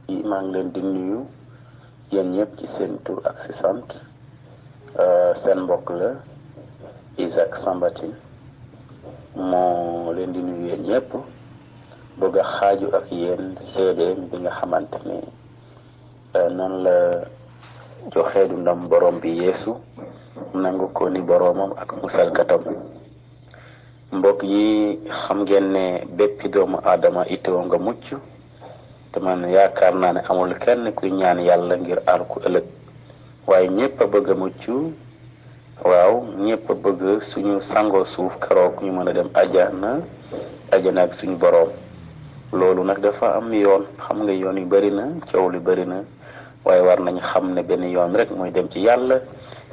maa ngi leen di nuyu yéen ñëpp ci seen tur ak si sant seen mbokk la Isaac Sambati moo leen di nuyu yéen ñëpp bëgg a xaaju ak yéen seedeem bi nga xamante ni noonu la joxe du ndam borom bi Yeesu nangu ko ni boromam ak musalkatam mbokk yi xam ngeen ne béppi doomu aadama itoo nga mucc te man yaakaar naa ne amul kenn kuy ñaan yàlla ngir aar ku ëllëg waaye ñëpp a bëgg a mucc waaw ñëpp a bëgg suñu sangoo suuf keroog ñu mën a dem ajana ak suñu boroom loolu nag dafa am yoon xam nga yoon yu bari na coow li bari na waaye war nañ xam ne benn yoon rek mooy dem ci yàlla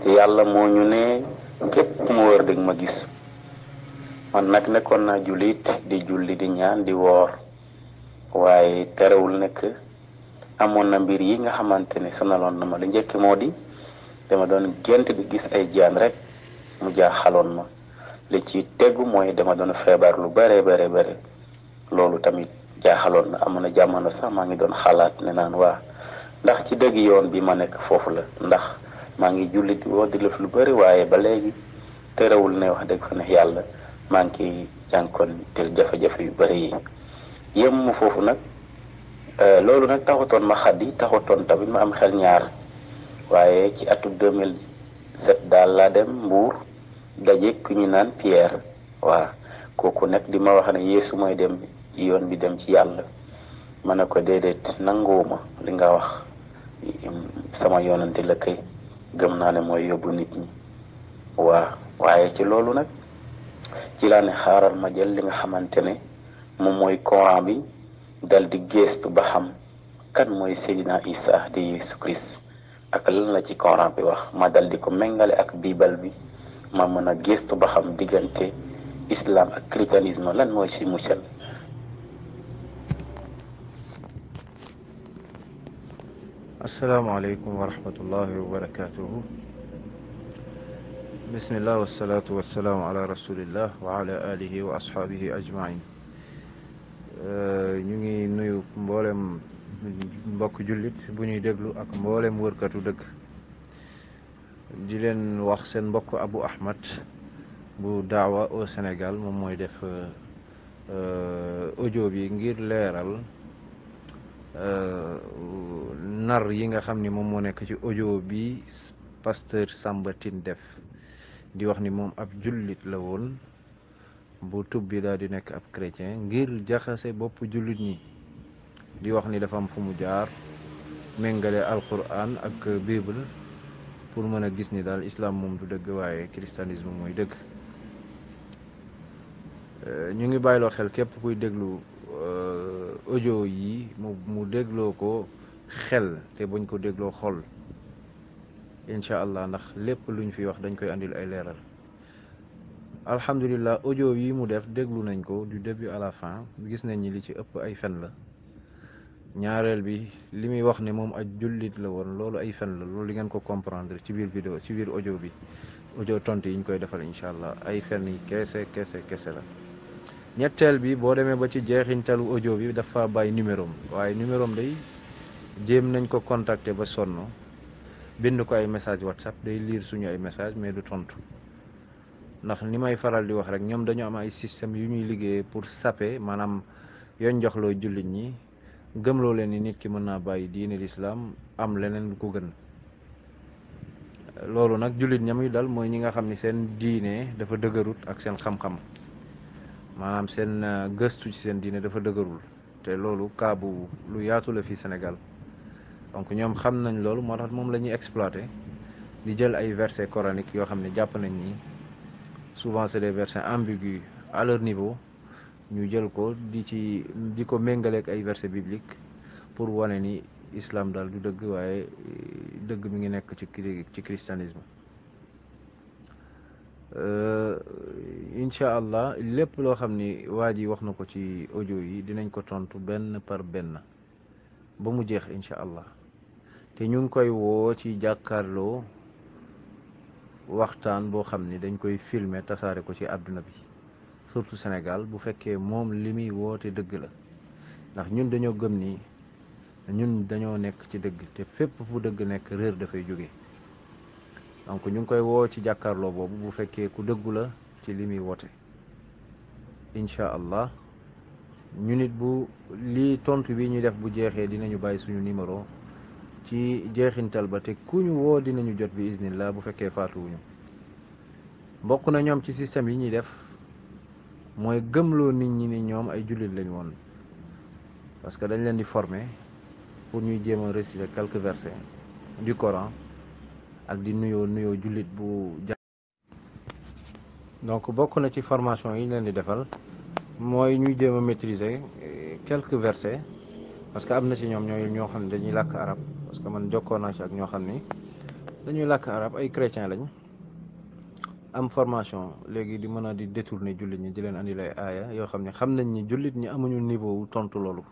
te yàlla moo ñu ne képp ku mu wër dëgg ma gis man nag nekkoon naa jullit di julli di ñaan di woor waaye terewul nekk amoon na mbir yi nga xamante ne sonaloon na ma la njëkk moo di dama doon gént di gis ay jaan rek mu jaaxaloon ma li ci tegu mooy dama doon feebar lu bare loolu tamit jaaxaloon na amoon na jamono sax maa ngi doon xalaat ne naan waa ndax ci dëgg yoon bi ma nekk foofu la ndax maa ngi julli di woo di def lu bari waaye ba léegi terewul ne wax dëgg fa ne yàlla maa ngi ciy jànkoon tel jafe-jafe yu bari yi yem mu foofu nag loolu nag taxutoon ma xaddi taxutoon tamit ma am xel ñaar waaye ci atum 2007 daal laa dem Mbuur daje ku ñu naan Pierre waa kooku nekk di ma wax ne Yeesu mooy dem yoon bi dem ci yàlla ma ne ko déedéet nanguwuma li nga wax sama yoonante la kay gëm naa ne mooy yóbbu nit ñi waa waaye ci loolu nag ci laa ne xaaral ma jël li nga xamante ne moom mooy Coran bi dal di geestu ba xam kan mooy Seydina Isa di Yeesu Christ ak lan la ci Coran bi wax ma dal di ko méngale ak Bible bi ma mën a geestu ba xam diggante islam ak christianisme lan mooy ci muccal asalaamaaleykum wa rahmatullahi wa barakatuhu bismillah wasalaatu wasalaamu ala rasulillah wa ala alihi wa ashaabihi ajmain ñu ngi nuyu mboolem mbokk jullit bu ñuy déglu ak mboolem wërkatu dëgg di leen wax seen mbokk Abu Ahmad bu daawa au Sénégal moom mooy def audio bi ngir leeral nar yi nga xam ni moom moo nekk ci audio bi pasteur Samba Tine def di wax ni moom ab jullit la woon bu tubbi daal di nekk ab chrétien ngir jaxase bopp jullit ñi di wax ni dafa am fu mu jaar méngale alquran ak bible pour mën a gis ni daal islam moom du dëgg waaye christianisme mooy dëgg ñu ngi bàyyiloo xel képp kuy déglu audio yi mu dégloo ko xel te buñ ko dégloo xol incha allah ndax lépp luñ fi wax dañ koy andil ay leeral alhamdulilah audio yi mu def déglu nañ ko du début à la fin gis nañ ni li ci ëpp ay fen la ñaareel bi li muy wax ne moom aj jullit la woon loolu ay fen la loolu li ngeen ko comprendre ci biir vidéo ci biir audio bi audio tontu yi ñu koy defal incha allah ay fen yi kese la ñetteel bi boo demee ba ci jeexintalu audio bi dafa bàyyi numéro am waaye numéro am day jéem nañ ko contacter ba sonn bind ko ay message WhatsApp day lire suñu ay message mais du tontu ndax ni may faral di wax rek ñoom dañu am ay système yu ñuy liggéeyee pour saper maanaam yoon joxloo jullit ñi gëmloo leen ni nit ki mën naa bàyyi diine l'islam am leneen lu ko gën loolu nag jullit ñam yu dal mooy ñi nga xam ni seen diine dafa dëgërut ak seen xam-xam maanaam seen gëstu ci seen diine dafa dëgërul te loolu cas bu lu yaatu la fii Sénégal donc ñoom xam nañ loolu moo tax moom la ñuy exploité di jël ay versets coraniques yoo xam ne jàpp nañ ni souvent c'est des versets ambigus à leur niveau ñu jël ko di ko méngaleek ay versets bibliques pour wane ni islam daal du dëgg waaye dëgg mi ngi nekk ci christianisme incha allah lépp loo xam ni waa ji wax na ko ci audio yi dinañ ko tontu benn par benn ba mu jeex incha allah te ñu ngi koy woo ci jàkkaarloo waxtaan boo xam ni dañ koy filmer tasaare ko ci àdduna bi surtout Sénégal bu fekkee moom li muy woote dëgg la ndax ñun dañoo gëm ni ñun dañoo nekk ci dëgg te fépp fu dëgg nekk réer dafay jóge donc ñu ngi koy woo ci jàkkaarloo boobu bu fekkee ku dëggu la ci li muy woote incha allah ñu nit bu lii tontu bi ñuy def bu jeexee dinañu bàyyi suñu numéro ci jeexintal ba te ku ñu woo dinañu jot bi iznillah bu fekkee faatuwuñu bokk na ñoom ci système yi ñuy def mooy gëmloo nit ñi ni ñoom ay jullit lañ woon parce que dañ leen di former pour ñuy jéem a réciter quelques versets du Coran ak di nuyoo jullit bu donc bokk na ci formation yi ñu leen di defal mooy ñuy jéem a maîtriser quelques versets parce que am na ci ñoom ñoo xam ne dañuy làkk arab parce que man jokkoo naa ci ak ñoo xam ni dañuy làkk arab ay chrétien lañ am formation léegi di mën a di détourner jullit ñi di leen andi lay aaya yoo xam ne xam nañ ni jullit ñi amuñu niveau wu tontu loolu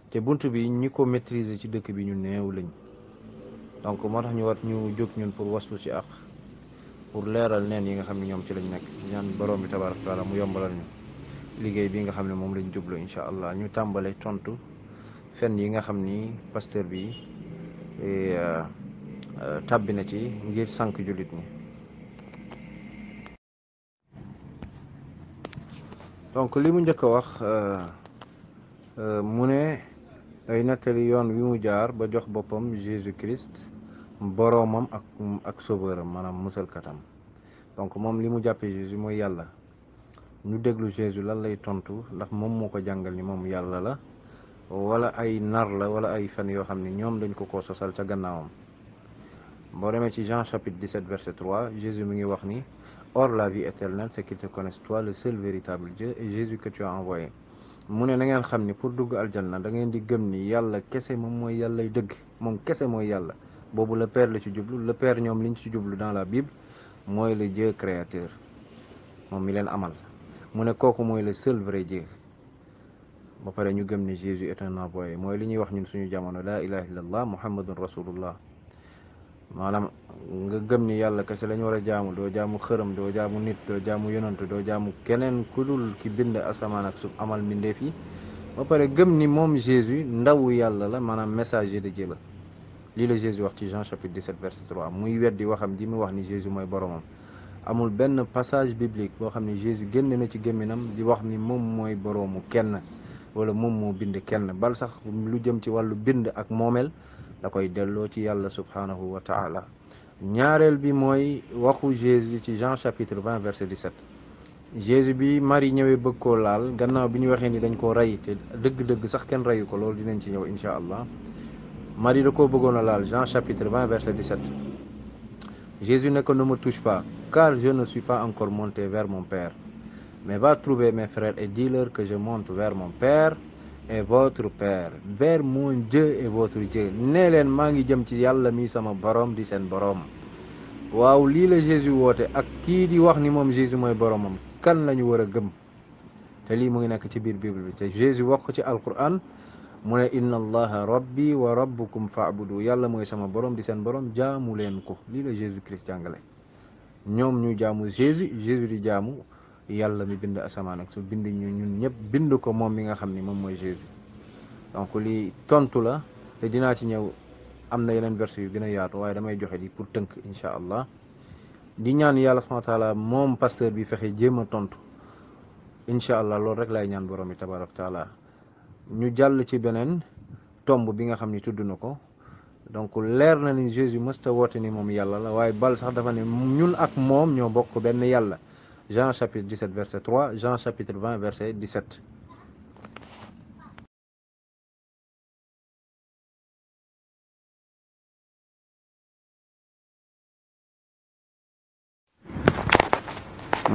te bunt bi ñi ko maîtriser ci dëkk bi ñu néew lañ donc moo tax ñu war ñu jóg ñun pour waslu ci àq pour leeral neen yi nga xam ne ñoom ci lañ nekk ñaan borom bi tabaaraka taala mu yombalal ñu liggéey bi nga xam ne moom lañ jublu incha allah ñu tàmbale tontu fen yi nga xam ni pasteur bi tàbbi na ci ngir sànq jullit ñi. donc li mu njëkk a wax mu ne ay nettali yoon wi mu jaar ba jox boppam Jésus Christ boroomam ak sauveuram maanaam musalkatam donc moom li mu jàppee Jésus mooy yàlla ñu déglu Jésus lan lay tontu ndax moom moo ko jàngal ni moom yàlla la wala ay nar la wala ay fen yoo xam ne ñoom dañ ko sosal ca gannaawam boo demee ci Jean chapitre 17 verset 3 Jésus mi ngi wax ni or la vie éternelle c'est qu'ils te connaissent toi le seul véritable Dieu et Jésus que tu as envoyé mu ne na ngeen xam ni pour dugg aljanna da ngeen di gëm ni yàlla kese moom mooy yàllay dëgg moom kese mooy yàlla boobu le Père la ci jublu le Père ñoom liñ ci jublu dans la Bible mooy le Dieu créateur moom mi leen amal mu ne kooku mooy le seul vrai Dieu ba pare ñu gëm ni Jésus est un envoyé mooy li ñuy wax ñun suñu jamono la ilaha illallah muhammadun rasulullah maanaam nga gëm ni yàlla kese lañu war a jaamu doo jaamu xërëm doo jaamu nit doo jaamu yonantu doo jaamu keneen ku dul ki bind asamaan ak suuf amal mbindeef yi ba pare gëm ni moom Jésus ndawu yàlla la maanaam messager de Dieu la lii la Jésus wax ci Jean chapitre 17 verset 3 muy weddi waxam ji mu wax ni Jésus mooy boromam amul benn passage biblique boo xam ne Jésus génn na ci gémminam di wax ni moom mooy boroomu kenn wala moom moo bind kenn bal sax lu jëm ci wàllu bind ak moomeel da koy delloo ci yàlla subhanahu wa taala ñaareel bi mooy waxu Jésus ci Jean chapitre 20 verset 17 Jésus bi Marie ñëwee bëgg koo laal gannaaw bi ñu waxee ni dañ koo rey te dëgg-dëgg sax kenn reyu ko loolu dinañ ci ñëw incha allah Marie da koo bëggoon a laal Jean chapitre 20 verset 17 Jésus ne ko ne me touche pas car je ne suis pas encore monté vers mon Père mais va trouver mes frères et dis-leur que je monte vers mon Père et votre Père vers mon Dieu et votre Dieu nee leen maa ngi jëm ci yàlla mi sama borom di seen borom waaw lii la Jésus woote ak kii di wax ni moom Jésus mooy boromam kan la ñu war a gëm te lii mu ngi nekk ci biir Bible bi te Jésus wax ko ci alquran mu ne inna allaha rabbi wa rabbukum fa'budu yàlla mooy sama borom di seen borom jaamu leen ko lii la Jésus Christ jàngale ñoom ñu jaamu Jésus di jaamu yàlla mi bind asamaan ak su bind ñu ñun ñëpp bind ko moom mi nga xam ni moom mooy Jésus donc lii tontu la te dinaa ci ñëw am na yeneen verset yu gën a yaatu waaye damay joxe li pour tënk incha allah di ñaan yàlla subhanahu wa taala moom pasteur bi fexe jéem a tontu incha allah loolu rek lay ñaan borom bi tabaraka taala ñu jàll ci beneen tomb bi nga xam ni tudd na ko donc leer na ni Jésus mësta woote ni moom yàlla la waaye bal sax dafa ne ñun ak moom ñoo bokk benn yàlla Jean chapitre 17 verset 3 Jean chapitre 20 verset 17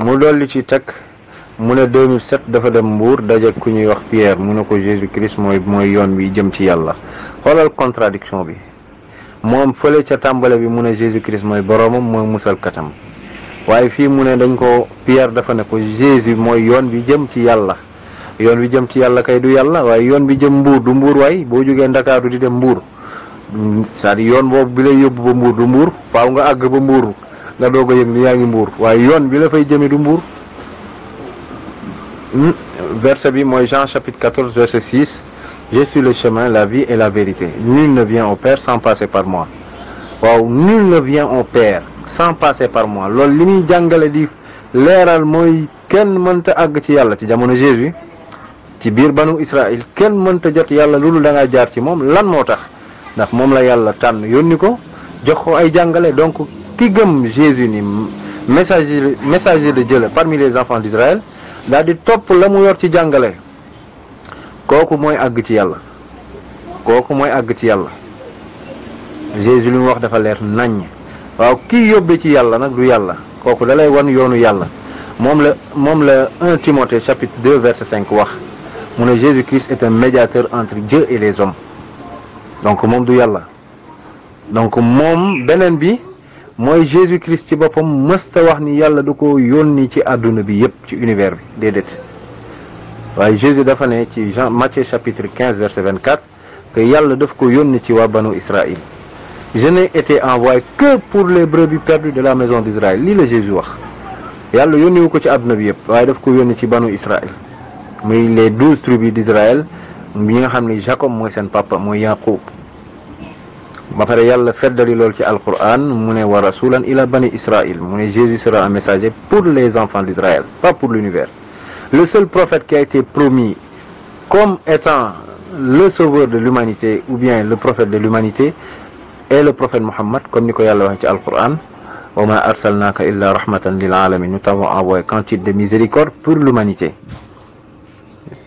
mu dolli ci teg mu ne 2007 dafa dem Mbuur daje ku ñuy wax Pierre mu ne ko Jésus Christ mooy yoon bi jëm ci yàlla xoolal contradiction bi moom fële ca tàmbale bi mu ne Jésus Christ mooy boroomam mooy musalkatam waaye fii mu ne dañ ko Pierre dafa ne ko Jésus mooy yoon bi jëm ci yàlla yoon bi jëm ci yàlla kay du yàlla waaye yoon bi jëm Mbuur du Mbuur waay boo jógee Ndakaaru di dem Mbuur c'est-à-dire yoon boobu bi lay yóbbu ba Mbuur du Mbuur faaw nga àgg ba Mbuur nga doog a yëg ni yaa ngi Mbuur waaye yoon bi la fay jëme du Mbuur verset bi mooy Jean chapitre 14 verset 6 je suis le chemin, la vie et la vérité. Nul ne vient au Père sans passer par moi. waaw nul ne vient au Père sans passer par moi loolu li muy jàngale di leeral mooy kenn mënta àgg ci yàlla ci jamono Jésus ci biir banu Israël kenn mënta jot yàlla loolu da ngaa jaar ci moom lan moo tax ndax moom la yàlla tànn yónni ko jox ko ay jàngale donc ki gëm Jésus ni messager de Dieu la parmi les enfants d'Israël daal di topp la mu yor ci jàngale kooku mooy àgg ci yàlla kooku mooy àgg ci yàlla Jésus li mu wax dafa leer naññ waaw kii yóbbe ci yàlla nag du yàlla kooku da lay wan yoonu yàlla moom la 1 Timothée chapitre 2 verset 5 wax mu ne Jésus-Christ est un médiateur entre Dieu et les hommes donc moom du yàlla donc moom beneen bi mooy Jésus-Christ ci boppam mësta wax ni yàlla du ko yónni ci àdduna bi yépp ci univers bi déedéet waaye Jésus dafa ne ci Matthieu chapitre 15 verset 24 que yàlla daf ko yónni ci waa banu Israël je n'ai été envoyé que pour les brebis perdues de la maison d'Israël lii la Jésus wax yàlla yónniwu ko ci àdduna bi yëpp waaye daf ko yónni ci banu Israël muy les 12 tribus d'Israël ñi nga xam ne Jacob mooy seen papa mooy Yaqub ba pare yàlla feddali lool ci alquran mu ne wa rasulan ila bani Israël mu ne Jésus sera un messager pour les enfants d'Israël pas pour l'univers le seul prophète qui a été promis comme étant le sauveur de l'humanité ou bien le prophète de l'humanité est le prophète Mohammed comme ni ko yàlla wax ci alquran wa ma arsalnaka illa rahmatan lil alamin nous t'avons envoyé qu'un titre de miséricorde pour l'humanité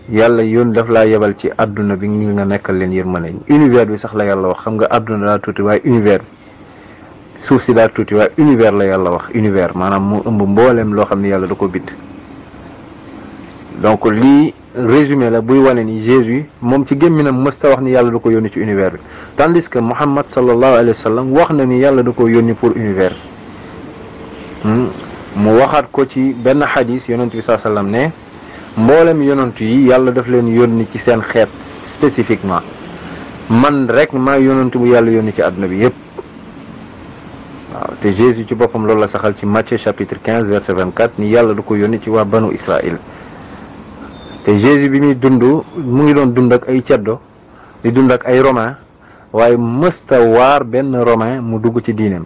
yàlla yoon daf laa yebal ci adduna bi ngir nga nekkal leen yërmande univers bi sax la yàlla wax xam nga adduna daa tuuti waaye univers bi suuf si daa tuuti waaye univers la yàlla wax univers maanaam mu ëmb mbooleem loo xam ne yàlla da ko bind donc lii résumé la buy wane ni Jésus moom ci gémminam mësta wax ni yàlla da ko yónni ci univers bi tandis que Muhammad sallallahu alayhi wa sallam wax na ni yàlla da ko yónni pour univers bi mu waxaat ko ci benn xadis yonent bi saa sallam ne mboolem yonent yi yàlla daf leen yónni ci seen xeet spécifiquement man rek maa yonent bu yàlla yónni ci àdduna bi yépp waaw te Jésus ci boppam loolu la saxal ci Matthieu chapitre 15 verset 24 ni yàlla da ko yónni ci waa banu Israël te Jésus bi muy dund mu ngi doon dund ak ay ceddo di dund ak ay romain waaye mësta waar benn romain mu dugg ci diineem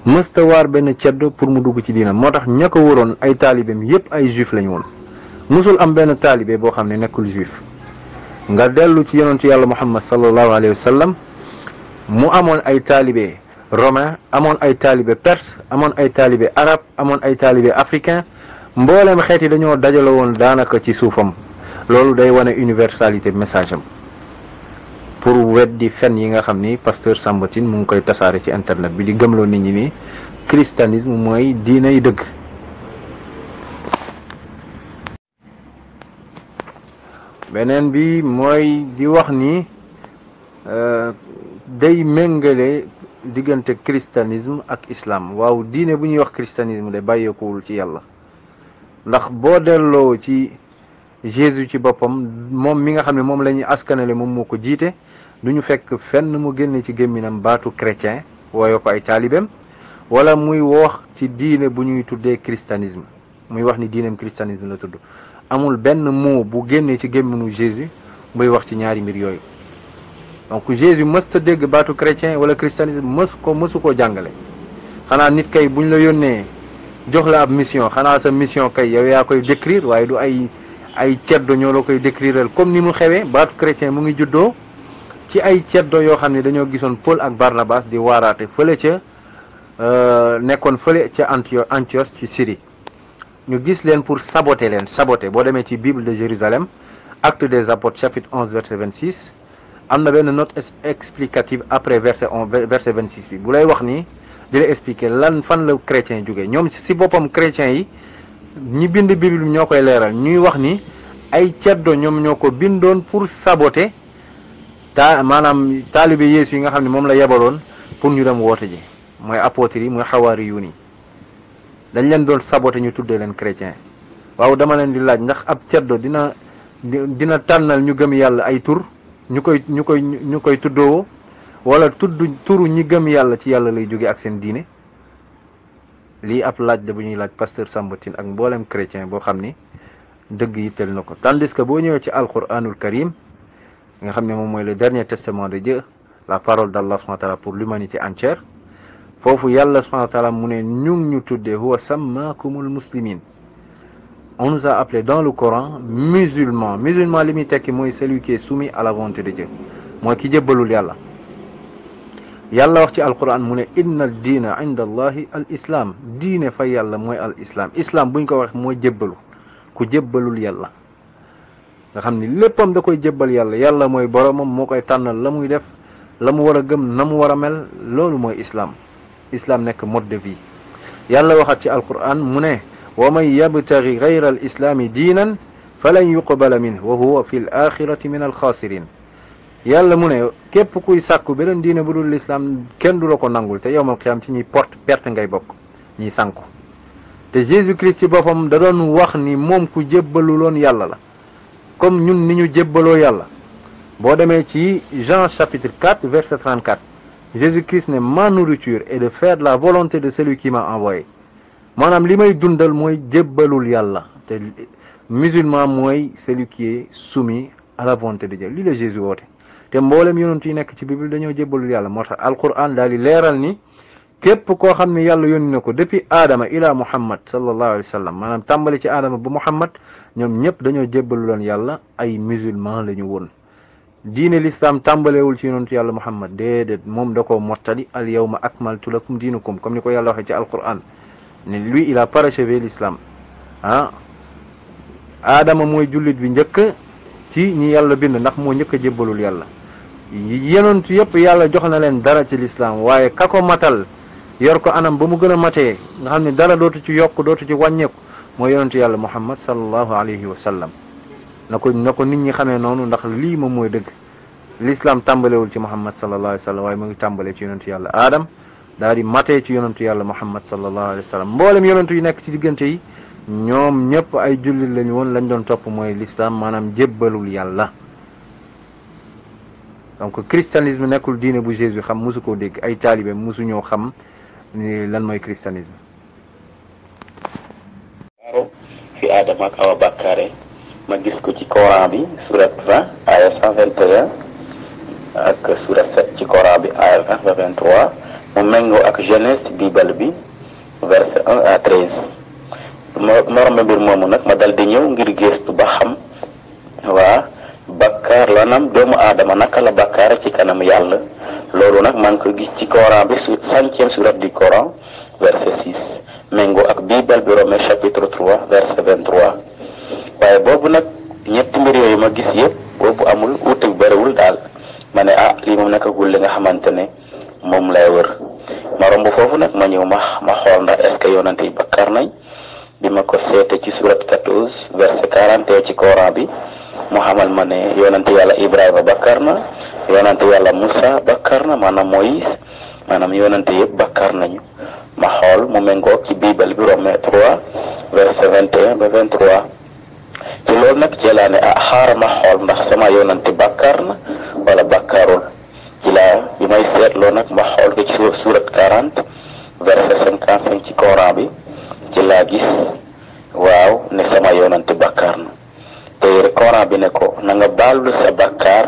mësta waar benn ceddo pour mu dugg ci diineem moo tax ña ko waroon ay taalibeem yépp ay juif lañu woon musul am benn taalibe boo xam ne nekkul juif nga dellu ci yonentu yàlla Muhammad sallallahu alayhi wa sallam mu amoon ay taalibe romain amoon ay taalibe perse amoon ay taalibe arabe amoon ay taalibe africain mbooleem xeet yi dañoo dajale woon daanaka ci suufam loolu day wane universalité message am pour weddi fen yi nga xam ni pasteur Samba Tine mu ngi koy tasaare ci internet bi di gëmloo nit ñi ni christianisme mooy diinay dëgg beneen bi mooy di wax ni day méngale diggante christianisme ak islam waaw diine bu ñuy wax christianisme de bàyyeekuwul ci yàlla ndax boo delloo ci Jésus ci boppam moom mi nga xam ne moom la ñuy askanale moom moo ko jiite du ñu fekk fenn mu génne ci gémminam baatu chrétien wooyo ko ay taalibeem wala muy wax ci diine bu ñuy tuddee christianisme muy wax ni diineem christianisme la tudd amul benn mot bu génnee ci gémminu Jésus muy wax ci ñaari mbir yooyu donc Jésus mësta dégg baatu chrétien wala christianisme mësu koo jàngale xanaa nit kay buñ la yónnee jox la ab mission xanaa sa mission kay yow yaa koy décrire waaye du ay ceddo ñoo la koy décrire comme ni mu xewee baatu chrétien mu ngi juddoo ci ay ceddo yoo xam ne dañoo gisoon Paul ak Barnabas di waaraate fële ca nekkoon fële ca Antioche ci Syrie ñu gis leen pour saboter boo demee ci Bible de Jérusalem Actes des Apôtres chapitre 11 verset 26 am na benn note explicative après verset 26 bi bu lay wax ni di la expliquer lan fan la chrétien jógee ñoom si boppam chrétiens yi ñi bind Bible bi ñoo koy leeral ñuy wax ni ay ceddo ñoom ñoo ko bindoon pour saboter maanaam taalibe Yeesu yi nga xam ne moom la yebaloon pour ñu dem woote ji mooy apôtres yi mooy xawaari yu ni dañ leen doon saboter ñu tuddee leen chrétien waaw dama leen di laaj ndax ab ceddo dina tànnal ñu gëm yàlla ay tur ñu koy tuddoo wala turu ñi gëm yàlla ci yàlla lay jóge ak seen diine lii ab laaj la bu ñuy laaj pasteur Samba Tine ak mboolem chrétien boo xam ni dëgg yitteel na ko tandis que boo ñëwee ci alquranul karim nga xam ne moom mooy le dernier testament de Dieu, la parole d'Allah subhanahu wa ta'ala pour l'humanité entière. foofu yàlla subhanahu wa ta'ala mu ne ñu tuddee huwa sammakumul muslimin. On nous a appelé dans le Coran musulman. Musulman li muy tekki mooy celui qui est soumis à la volonté de Dieu, mooy ki jébbalul yàlla. yàlla wax ci alquran mu ne inna al diina inda allahi al islam. diine fa yàlla mooy al islam. islam buñ ko wax mooy jébbalu, ku jébbalul yàlla nga xam ni léppam da koy jébbal yàlla. yàlla mooy boromam, moo koy tànnal la muy def, la mu war a gëm, na mu war a mel. loolu mooy islam. islam nekk mode de vie. yàlla waxat ci alquran mu ne wa man yabtaghi ghayra al islami diinan falan yuqbala minhu wa huwa fi l axirati min al xaasirin. yàlla mu ne képp kuy sàkku beneen diine bu dul l'islam kenn du la ko nangul, te yowmal qiyaam ci ñuy perte ngay bokk, ñiy sànku. te Jésus Christ ci boppam da doon wax ni moom ku jébbaluloon yàlla la, comme ñun ni ñu jébbaloo yàlla. boo demee ci Jean chapitre 4 verset 34, Jésus Christ ne ma nourriture est de faire la volonté de celui qui m'a envoyé. maanaam li may dundal mooy jébbalul yàlla. te musulman mooy celui qui est soumis à la volonté de Dieu. lii la Jésus woote. te mboolem yonent yi nekk ci Bible dañoo jébbalul yàlla. moo tax alquran daal di leeral ni képp koo xam ne yàlla yónni na ko depuis Adama ila Muhammad sallallahu alayhi wa sallam, maanaam tàmbali ci Adama ba Muhammad, ñoom ñëpp dañoo jébbaluloon yàlla, ay musulman la ñu woon. diine l'islam tàmbalewul ci yonentu yàlla Muhammad, déedéet, moom da koo mottali al yawma akmaltu lakum diinukum, comme ni ko yàlla waxee ci alquran ne lui il a parachevé l'islam. Adama mooy jullit bi njëkk ci ñi yàlla bind, ndax moo njëkk a jébbalul yàlla. yonentu yëpp yàlla jox na leen dara ci l'islam, waaye ka ko matal yor ko anam ba mu gën a matee nga xam ne dara dootu ci yokk dootu ci wàññeeku mooy yonentu yàlla Muhammad sallallahu alayhi wa sallam. na ko nit ñi xamee noonu, ndax lii moom mooy dëgg. l'islam tàmbalewul ci Muhammad sallallahu alayhi wa sallam, waaye mu ngi tàmbalee ci yonentu yàlla Adam, daal di matee ci yonentu yàlla Muhammad sallallahu alayhi wa sallam. mboolem yonentu yi nekk ci diggante yi ñoom ñëpp ay jullit lañu woon, lañ doon topp mooy l'islam, maanaam jébbalul yàlla. donc christianisme nekkul diine bu Jésus xam, musu koo dégg, ay taalibe musu ñoo xam ni lan mooy christianisme. fi Adama ak Awa bàkkaare ma gis ko ci Coran bi surat 20 aya 121 ak surat 7 ci Coran bi aya 20 ba 23 mu méngoo ak Genèse Bible bi verset 1 à 13. ma rombe mbir moomu nag ma dal di ñëw ngir gëstu ba xam waa bakkaar lanam doomu aadama naka la bakkaar ci kanam yàlla. loolu nag maa ngi ko gis ci Coran bi cinquième surat du Coran verset 6 méngoo ak Bible bi Romains chapitre 3 verset 23. waaye boobu nag ñetti mbir yooyu ma gis yëpp boobu amul wuute bu bëriwul daal. ma ne lii moom nekkagul li nga xamante ne moom lay wër. ma romb foofu nag ma ñëw ma xool ndax est-ce que yonante yi bakkaar nañ. bi ma ko seete ci surat 14 verset 41 ci Coran bi mu xamal ma ne yonante yàlla Ibrahima bakkaar na, yonante yàlla Moussa bakkaar na, maanaam Moïse, maanaam yonante yëpp bakkaar nañu. ma xool mu méngoo ci Bible bi Romains 3 verset 21 ba 23. ci loolu nag ci laa ne xaaral ma xool ndax sama yonante bakkaar na wala bakkaarul. ci laa bi may seetloo nag ma xool ko ci surat 40 verset 55 ci Coran bi ci laa gis waaw ne sama yonante bakkaar na. te Coran bi ne ko na nga baalu sa bakkaar,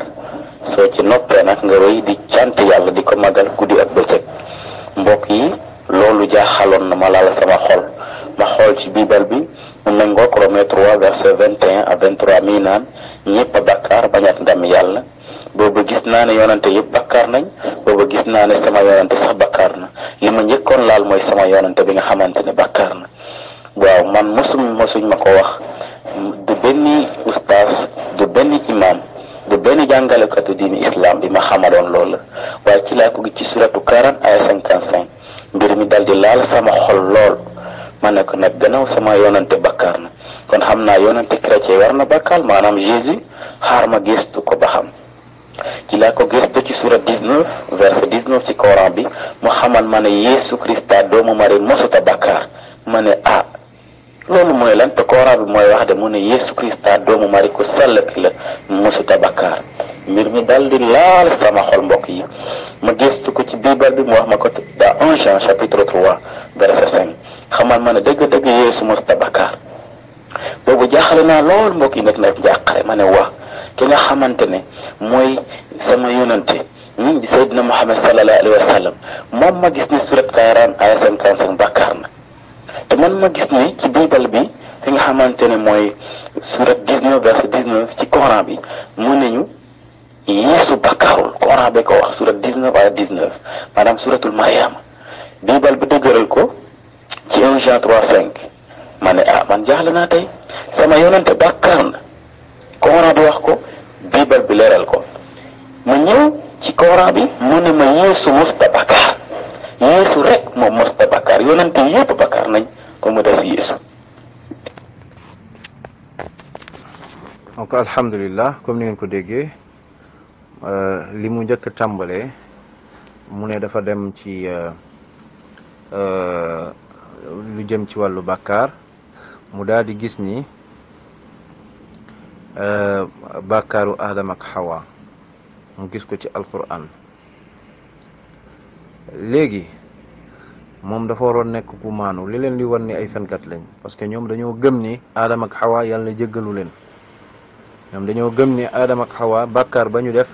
soo ci noppee nag nga wéy di cant yàlla di ko magal guddi ak bëccëg. mbokk yi loolu jaaxaloon na ma laal sama xol. ma xool ci Bible bi mu méngoo ko Romains 3 verset 21 à 23 mii naan ñëpp a bakkaar bañat ndam yàlla. boobu gis naa ne yonante yëpp bakkaar nañ, boobu gis naa ne sama yonante sax bakkaar na. li ma njëkkoon laal mooy sama yonante bi nga xamante ne bakkaar na. waaw man mosuñ ma ko wax. du benn ustaas, du benn imam, du benn jàngalekatu diini islam bi ma xamaloon loolu la. waaye ci laa ko gis ci suratu 40 aya 55 mbir mi dal di laal sama xol lool. ma ne ko nag gannaaw sama yonante bakkaar na kon xam naa yonante chrétien war na bakkaar, maanaam Jésus. xaar ma gëstu ko ba xam. ci laa ko gëstu ci surat 19 verset 19 ci Coran bi mu xamal ma ne Yeesu Krista doomu Mari mosuta bakkaar. ma ne loolu mooy lan? te Coran bi mooy wax de mu ne Yeesu Krista doomu Mari ku sell ki la mosuta bakkaar. mbir mi dal di laal sama xol mbokk yi. ma gëstu ko ci Bible bi mu wax ma ko dans 1 Jean chapitre 3 verset 5 xamal ma ne dëgg-dëgg Yeesu mosuta bakkaar. boobu jaaxale naa lool mbokk yi, nekk na njàqare. ma ne ki nga xamante ne mooy sama yonante di Seydina Muhammad sallallahu alayhi wa sallam moom ma gis ne surat 40 aya 55 bàkkaar na te man ma gis ne ci biibal bi fi nga xamante ne mooy surat 19 verset 19 ci Coran bi mu ne ñu Yeesu bàkkaarul. Coran bi ko wax surat 19 aya 19 maanaam suratul Mariama biibal bi dëgëral ko ci 1 Jean 3:5 ma ne man jaaxle naa tey sama yonante bàkkaar na Coran bi wax ko biibal bi leeral ko ma ñëw ci Coran bi mu ne ma Yeesu mosta bàkkaar Yeesu rek moom mosta bàkkaar yonante yëpp bàkkaar nañ ko mu def Yeesu. donc alhamdulilah comme ni ngeen ko déggee li mu njëkk a tàmbalee mu ne dafa dem ci lu jëm ci wàllu bàkkaar mu daal di gis ni bàkkaaru Aadama ak Hawa mu gis ko ci alquran léegi moom dafa waroon nekk ku maanu li leen di wan ni ay fenkat lañ parce que ñoom dañoo gëm ni Aadama ak Hawa yàlla jéggalu leen ñoom dañoo gëm ni Aadama ak Hawa bàkkaar ba ñu def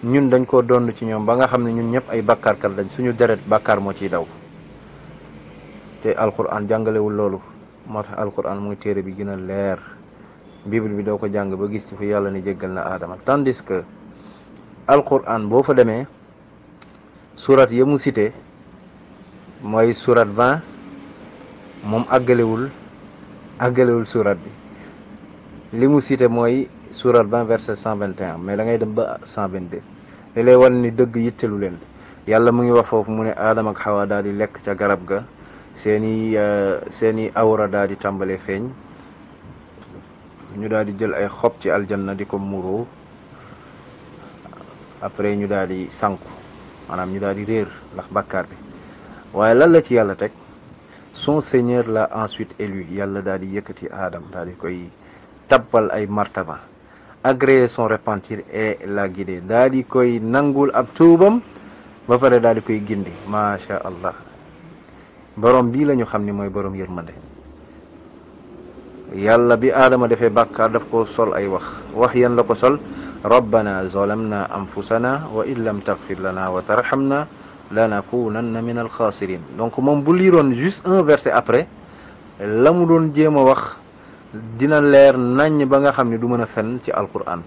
ñun dañ koo doon ci ñoom ba nga xam ne ñun ñëpp ay bàkkaarkat lañ suñu deret bàkkaar moo ciy daw te alquran jàngalewul loolu moo tax alquran muy téere bi gën a leer bible bi doo ko jàng ba gis ci fu yàlla ni jéggal na Aadama tandis que alquran boo fa demee surat ya mu cité mooy surat 20 moom àggalewul surat bi li mu cité mooy surat 20 verset 121 mais da ngay dem ba 122 li lay wan ni dëgg yittelu leen yàlla mu ngi wax foofu mu ne Aadama ak Hawa daal di lekk ca garab ga seeni awra daal di tàmbalee feeñ ñu daal di jël ay xob ci aljanna di ko muuroo après ñu daal di sànku maanaam ñu daal di réer ndax bàkkaar bi waaye lan la ci yàlla teg son Seigneur l'a ensuite élu yàlla daal di yëkkati Aadama daal di koy tabbal ay martaba agréé son repentir et la guidé daal di koy nangul ab tuubam ba pare daal di koy gindi macha allah borom bii la ñu xam ni mooy borom yërmande yàlla bi Aadama defee bàkkaar daf ko sol ay wax yan la ko sol rabbana zalamna anfusana wa in lam taghfir lana wa tarhamna lanakunanna min alxaasirin donc moom bu liiroon juste un verset après la mu doon jéem a wax dina leer naññ ba nga xam ne du mën a fen ci alquran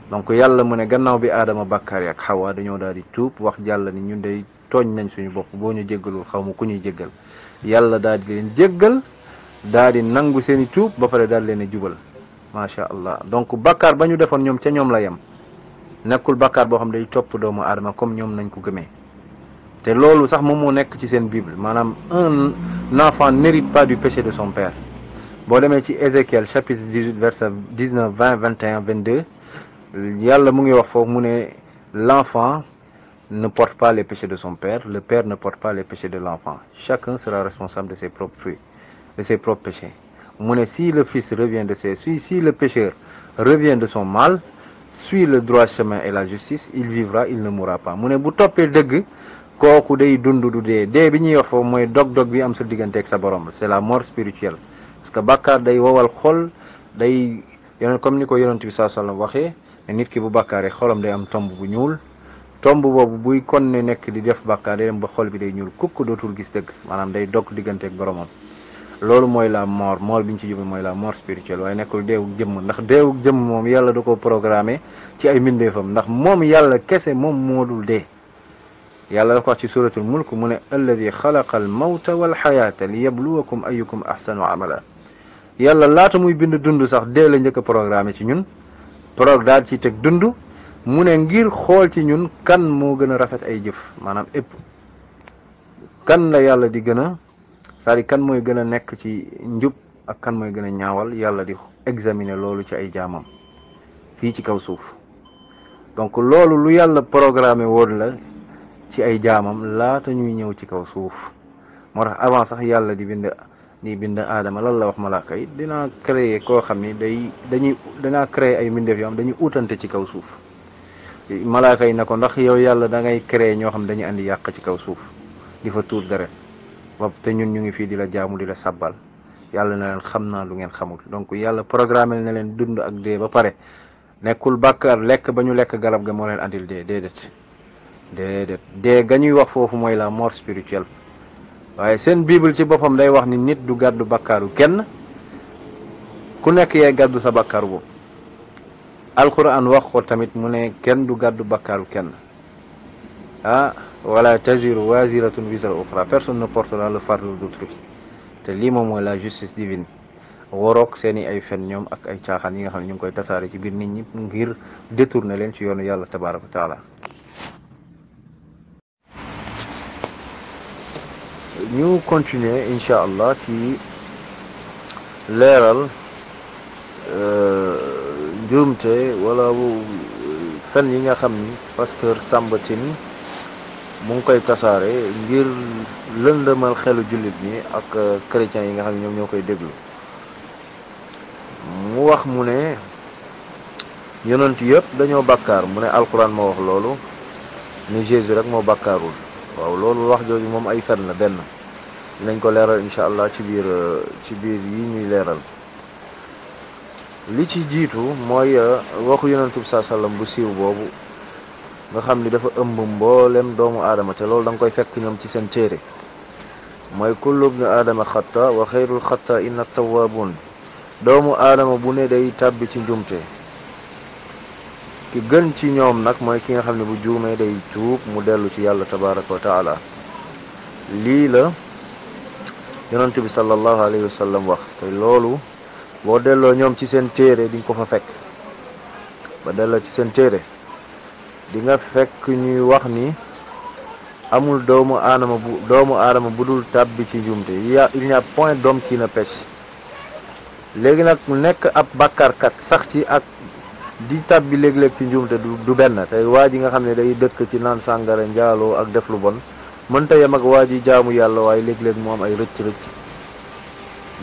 donc yàlla mu ne gannaaw bi Aadama bàkkaar ak Hawa dañoo daal di tuub wax jàll ni ñun day tooñ nañ suñu bopp boo ñu jéggalul xaw ma ku ñuy jéggal yàlla daal di leen jéggal daal di nangu seeni tuub ba pare daal leen a jubal macha allah donc bàkkaar ba ñu defoon ñoom ca ñoom la yem nekkul bàkkaar boo xam day topp doomu aadama comme ñoom nañ ko gëmee te loolu sax moom moo nekk ci seen bible maanaam un enfant n'hérite pas du péché de son père boo demee ci Ézéchiel chapitre 18 verset 19 20 21 22 yàlla mu ngi wax foofu mu ne l'enfant ne porte pas les péchés de son père, le père ne porte pas les péchés de l'enfant. Chacun sera responsable de ses propres fruits, de ses propres péchés. Si le fils revient si le pécheur revient de son mal, suit le droit chemin et la justice, il vivra, il ne mourra pas. Mu ne bu toppee dëgg kooku day dund du dee bi ñuy wax foofu mooy dog-dog bi am sa diggante ak sa borom c'est la mort spirituelle parce que bàkkaar day wowal xol day comme ni ko yonent bi sallallahu alayhi wasallam waxee ne nit ki bu bàkkaaree xolam day am tomb bu ñuul tomb boobu buy kon ne nekk di def bàkkaar day dem ba xol bi day ñuul kukk dootul gis dëgg maanaam day dog diggante ak boromam loolu mooy la mort bi ñu ci jublu mooy la mort spirituelle waaye nekkul deewug jëmm ndax deewug jëmm moom yàlla da ko programmé ci ay mbindeefam ndax moom yàlla kese moom moo dul dee yàlla da ko wax ci suratul mulk mu ne alladi xalaqa al mawta wal xayaata li yabluwakum ayukum ahsanu amala yàlla laata muy bind dund sax dee la njëkk a programmé ci ñun daal ci teg dund mu ne ngir xool ci ñun kan moo gën a rafet ay jëf maanaam ëpp kan la yàlla di gën a c'est-à-dire kan mooy gën a nekk ci njub ak kan mooy gën a ñaawal yàlla di examiner loolu ci ay jaamam fii ci kaw suuf donc loolu lu yàlla programmé woon la ci ay jaamam laata ñuy ñëw ci kaw suuf moo tax avant sax yàlla di bind aadama lan la wax malaaka yi dinaa créer koo xam ni danaa créer ay mbindeef yoo xam dañuy utante ci kaw suuf malaaka yi na ko ndax yow yàlla da ngay créer ñoo xam dañuy andi yàq ci kaw suuf di fa tuur deret bopp te ñun ñu ngi fii di la jaamu di la sabbal yàlla na leen xam naa lu ngeen xamul donc yàlla programmé na leen dund ak dee ba pare nekkul bàkkaar lekk ba ñu lekk garab ga moo leen andil dee déedéet dee ga ñuy wax foofu mooy la mort spirituelle waaye seen bible ci boppam day wax ni nit du gàddu bàkkaaru kenn ku nekk yaay gàddu sa bàkkaaru bopp alquran wax ko tamit mu ne kenn du gàddu bàkkaaru kenn wala taziru waziratun wizra ukhra, personne ne portera le fardeau d'autrui. te lii moom mooy la justice divine woroog seeni ay fen ñoom ak ay caaxaan yi nga xam ne ñu ngi koy tasaare ci biir nit ñi ngir détourner leen ci yoonu yàlla tabaraka wa taala. ñu continuer incha allah ci leeral njuumte wala fen yi nga xam ni pasteur Samba Tine mu ngi koy tasaare ngir lëndëmal xelu jullit ñi ak chrétiens yi nga xam ne ñoom ñoo koy déglu. mu wax mu ne yonent yëpp dañoo bàkkaar mu ne alquran moo wax loolu ni Jésus rek moo bàkkaarul. waaw loolu wax jooju moom ay fen la benn dinañ ko leeral incha allah ci biir yi ñuy leeral. li ci jiitu mooy waxu yonent bi saa sallam bu siiw boobu nga xam ni dafa ëmb mboolem doomu aadama te loolu da nga koy fekk ñoom ci seen téere mooy kullu ibnu aadama xatta wa xayrul xatta inna tawwabun. doomu aadama bu ne day tàbbi ci njumte ki gën ci ñoom nag mooy ki nga xam ne bu juumee day tuub mu dellu ci yàlla tabaraka wa taala. lii la yonent bi sallallahu alayhi wa sallam wax te loolu boo delloo ñoom ci seen téere di nga ko fa fekk. ba delloo ci seen téere di nga fekk ñuy wax ni amul doomu aadama bu dul tàbbi ci njumte il n'y a point d'homme qui ne pêche. léegi nag mu nekk ab bàkkaarkat sax ci ak di tàbbi léeg-léeg ci njuumte du benn. tey waa ji nga xam ne day dëkk ci naan sàngara njaaloo ak def lu bon mënta yem ak waa ji jaamu yàlla waaye léeg-léeg mu am ay rëcc-rëcc.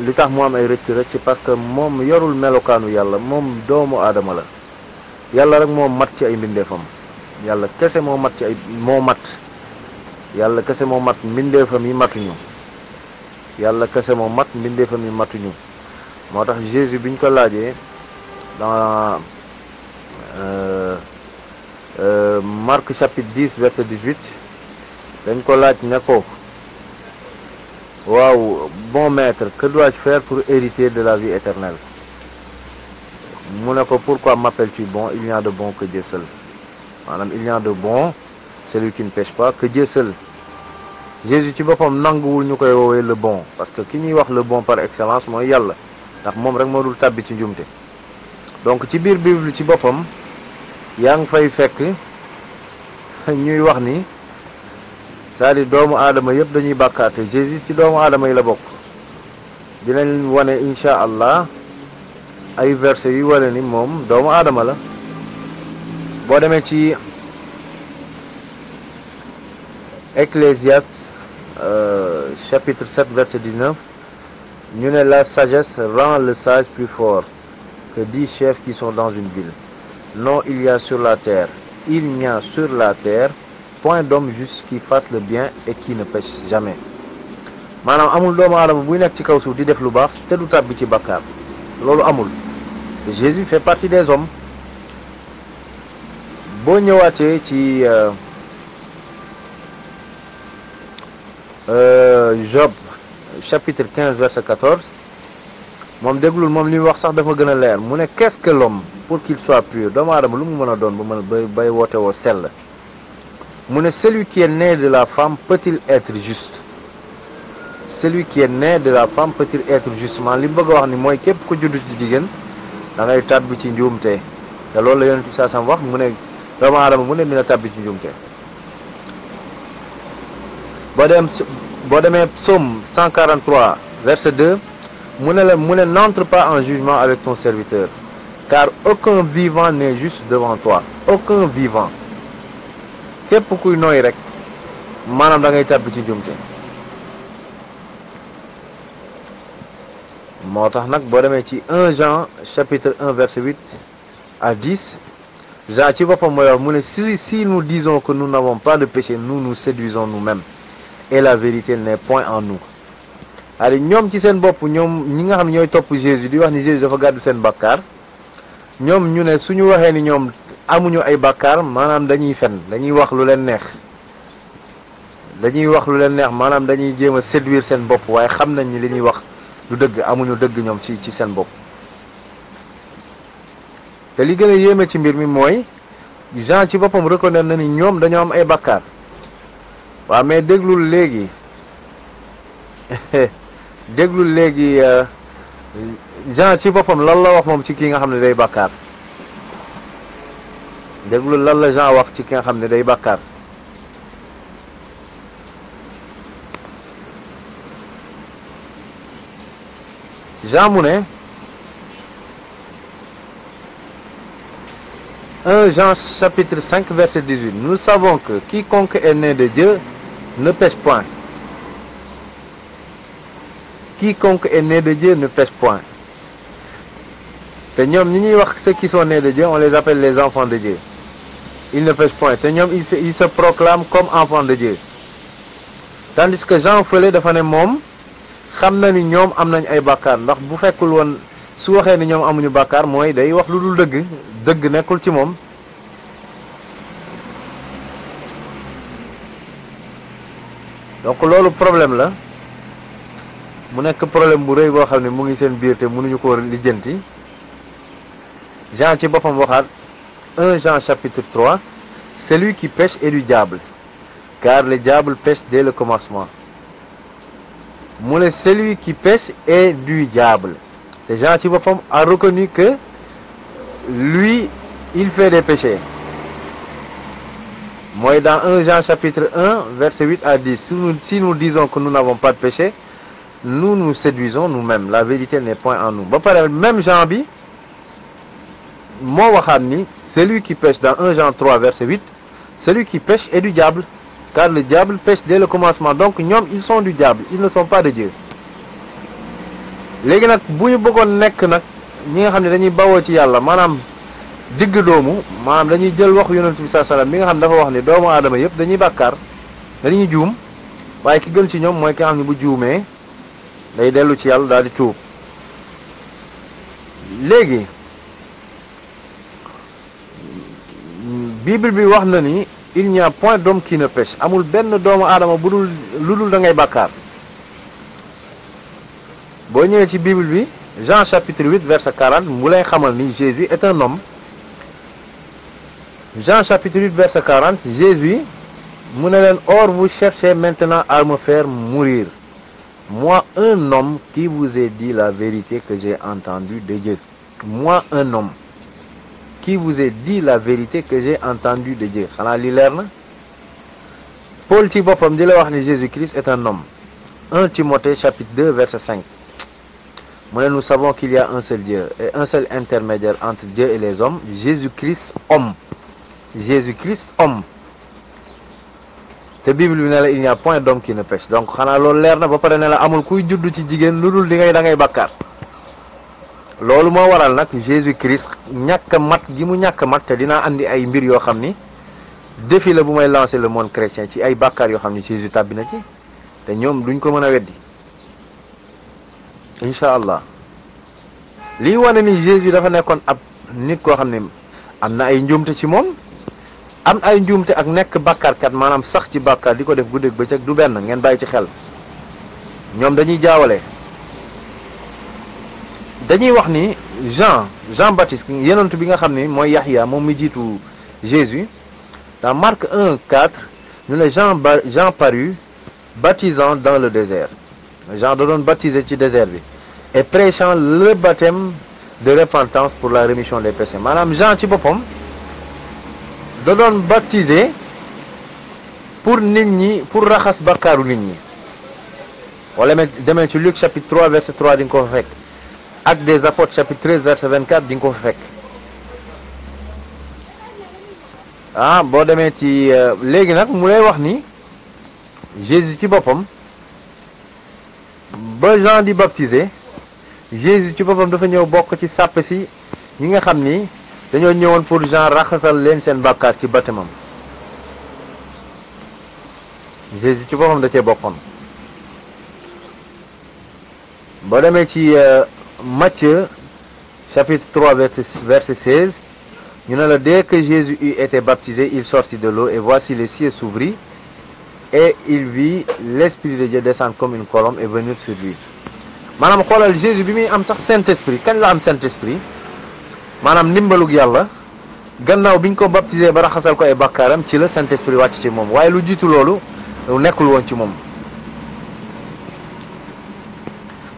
li tax mu am ay rëcc-rëcc parce que moom yorul melokaanu yàlla moom doomu aadama la. yàlla rek moo mat ci ay mbindeefam yàlla kese moo mat yàlla kese moo mat mbindeefam yi matuñu yàlla kese moo mat mbindeefam yi matuñu. moo tax Jésus biñ ko laajee dans Marc chapitre 10 verset 18 dañ ko laaj ne ko waaw bon maître, que dois-je faire pour hériter de la vie éternelle? mu ne ko pourquoi m'appelles-tu bon? Il n'y a de bon que Dieu seul. maanaam il n'y a de bon celui qui ne pêche pas que Dieu seul. Jésus ci boppam nanguwul ñu koy woowee le bon parce que ki ñuy wax le bon par excellence mooy yàlla ndax moom rek moo dul tàbbi ci njumte. donc ci biir Bible ci boppam yaa ngi fay fekk ñuy wax ni c'est-à-dire doomu aadama yëpp dañuy bàkkaate Jésus ci doomu aadama yi la bokk. dinañ wane incha allah ay versets yu wane ni moom doomu aadama la. boo demee ci Ecclésiaste chapitre 7 verset 19 ñu ne la sagesse rend le sage plus fort que 10 chefs qui sont dans une ville. Non, il n'y a sur la terre point d'homme juste qui fasse le bien et qui ne pêche jamais. maanaam amul doomu aadama buy nekk ci kaw suuf di def lu baax te du tàbbi ci bàkkaar loolu amul. Jésus fait partie des hommes. boo ñëwaatee ci Job chapitre 15 verset 14 moom déglul moom li mu wax sax dafa gën a leer mu ne qu'est-ce que l'homme pour qu'il soit pur? doomu aadama lu mu mën a doon ba mën bay woote woo sell. mu ne celui qui est né de la femme peut-il être juste? celui qui est né de la femme peut-il être justement li bëgg a wax ni mooy képp ku judd ci jigéen da ngay tàbbi ci njuumte te loolu la Yonent bi saa sam wax mu ne doomu aadama mu ne dina tàbbi ci njuumte. boo demee Psaume 143 verset 2 mu ne n'entre pas en jugement avec ton serviteur car aucun vivant n'est juste devant toi. aucun vivant képp kuy nooy rek maanaam da ngay tàbbi ci njuumte. moo tax nag boo demee ci 1 Jean chapitre 1 verset 8 à 10 Jean ci boppam mooy wax mu ne si nous disons que nous n'avons pas de péché nous nous séduisons nous-mêmes et la vérité n'est point en nous. c'est-à-dire ñoom ci seen bopp ñoom ñi nga xam ne ñooy topp Jésus di wax ni Jésus dafa gàddu seen bakkaar ñoom ñu ne suñu waxee ni ñoom amuñu ay bàkkaar maanaam dañuy fen, dañuy wax lu leen neex, maanaam dañuy jéem a séduire seen bopp, waaye xam nañ ni li ñuy wax du dëgg, amuñu dëgg ñoom ci seen bopp. te li gën a yéeme ci mbir mi mooy Jean ci boppam reconnaître na ni ñoom dañoo am ay bàkkaar. waaw mais déglul léegi Jean ci boppam lan la wax moom ci ki nga xam ne day bàkkaar. déglul lan la Jean wax ci ki nga xam ne day bàkkaar. Jean mu ne 1 Jean chapitre 5 verset 18, nous savons que quiconque est né de Dieu ne pêche point. Quiconque est né de Dieu ne pêche point. te ñoom ñi ñuy wax ceux qui sont nés de Dieu, on les appelle les enfants de Dieu. Ils ne pêchent point. te ñoom ils se proclament comme enfants de Dieu. Tandis que Jean fële dafa ne moom xam na ni ñoom am nañ ay bàkkaar, ndax bu fekkul woon su waxee ni ñoom amuñu bàkkaar mooy day wax lu dul dëgg, dëgg nekkul ci moom. donc loolu problème la, mu nekk problème bu rëy boo xam ne mu ngi seen biir te mënuñu ko lijjanti. Jean ci boppam waxaat 1 Jean chapitre 3, celui qui pêche est du diable, car le diable pêche dès le commencement. mu ne celui qui pêche est du diable. te Jean ci boppam a reconnu que lui il fait des péchés. mooy dans 1 Jean chapitre 1 verset 8 à 10, si nous disons que nous n'avons pas de péché, nous nous séduisons nous-mêmes, la vérité n'est point en nous. ba pare même Jean bi moo waxaat ni celui qui pêche dans 1 Jean 3 verset 8, celui qui pêche est du diable, car le diable pêche dès le commencement. donc ñoom ils sont du diable, ils ne sont pas de Dieu. léegi nag bu ñu bëggoon nekk nag ñi nga xam ne dañuy bawoo ci yàlla, maanaam digg doomu, maanaam dañuy jël wax yonent bi sallallahu alayhi wasallam mi nga xam ne dafa wax ni doomu aadama yëpp dañuy bàkkaar, dañuy juum, waaye ki gën ci ñoom mooy ki nga xam ne bu juumee day dellu ci yàlla daal di tuub. léegi Bible bi wax na ni il n'y a point d'homme qui ne pêche, amul benn doomu aadama bu dul lu dul da ngay bàkkaar. boo ñëwee ci Bible bi Jean chapitre 8 verset 40 mu lay xamal ni Jésus est un homme. Jean chapitre 8 verset 40, Jésus mu ne leen or vous cherchez maintenant à me faire mourir, moi un homme qui vous ai dit la vérité que j'ai entendue de Dieu. Moi un homme qui vous ai dit la vérité que j'ai entendue de Dieu. xanaa li leer na. Paul ci boppam di la wax ni Jésus-Christ est un homme. 1 Timothée chapitre 2 verset 5, mu ne nous savons qu'il y a un seul Dieu et un seul intermédiaire entre Dieu et les hommes, Jésus-Christ homme. Jésus-Christ homme. te Bible bi ne la il n'y a point d'homme qui ne pêche. donc xanaa loolu leer na. ba pare ne la amul kuy judd ci jigéen lu dul da ngay bàkkaar. loolu moo waral nag Jésus-Christ ñàkk mat gi mu ñàkk mat, te dinaa andi ay mbir yoo xam ni défi la bu may lancer le monde chrétien ci ay bàkkaar yoo xam ni Jésus tàbbi na ci te ñoom duñ ko mën a weddi incha allah. lii wane ni Jésus dafa nekkoon ab nit koo xam ne am na ay njuumte ci moom, am ay njuumte ak nekk bàkkaarkat, maanaam sax ci bàkkaar di ko def guddeeg bëccëg du benn, ngeen bàyyi ci xel. ñoom dañuy jaawale. dañuy wax ni Jean Baptiste yonent bi nga xam ne mooy Yaxya, moom mi jiitu Jésus, dans Marc 1:4 ñu ne Jean parut baptisant dans le désert. Jean da doon baptiser ci désert bi et prêchant le baptême de repentance pour la rémission des péchés. maanaam Jean ci boppam da doon baptiser pour nit ñi, pour raxas bakkaaru nit ñi. wala demee ci Luc chapitre 3 verset 3 di nga ko fa fekk. Actes des Apôtres chapitre 13 verset 24 di nga ko fa fekk. boo demee ci léegi nag mu lay wax ni Jésus ci boppam ba Jean di baptiser, Jésus ci boppam dafa ñëw bokk ci sàpp si ñi nga xam ni dañoo ñëwoon pour Jean raxasal leen seen bàkkaar ci baptême. Jésus ci boppam da cee bokkoon. boo demee ci Matthieu chapitre 3 verset 16 ñu ne la dès que Jésus eut été baptisé, il sortit de l'eau et voici les cieux s'ouvrit et il vit l'Esprit de Dieu descendre comme une colombe et venir sur lui. maanaam xoolal Jésus bi muy am sax Saint-Esprit kañ la am Saint-Esprit maanaam ndimbalug yàlla gannaaw biñ ko baptisé ba raxasal ko ay bakkaaram ci la Saint-Esprit wàcc ci moom waaye lu jiitu loolu nekkul woon ci moom.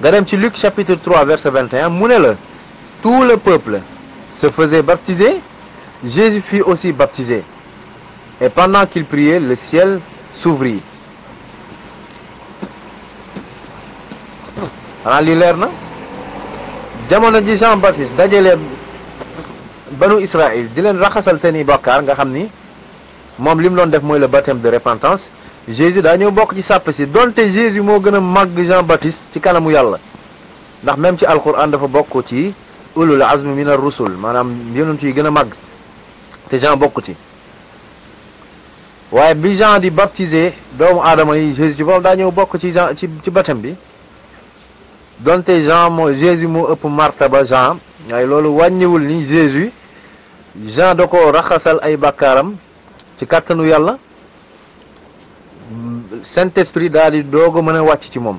nga dem ci Luc chapitre 3 verset 21 mu ne la tout le peuple se faisait baptiser, Jésus fut aussi baptisé et pendant qu'il priait le ciel s'ouvrit. xanaa lii leer na jamono ji Jean Baptiste dajale banu Israël di leen raxasal seeni bàkkaar nga xam ni moom li mu doon def mooy le baptême de repentance. Jésus daa ñëw bokk ci sàpp si donte Jésus moo gën a màgg Jean Baptiste ci kanamu yàlla ndax même ci alquran dafa bokk ci ulul azmi min ar-rusul maanaam yonent yi gën a màgg te Jean bokk ci waaye bi Jean di baptiser doomu aadama yi Jésus ci boobu daa ñëw bokk ci Jean ci baptême bi donte Jésus moo ëpp martaba Jean waaye loolu wàññiwul ni Jean da ko raxasal ay bàkkaaram ci kàttanu yàlla Saint-Esprit daal di doog a mën a wàcc ci moom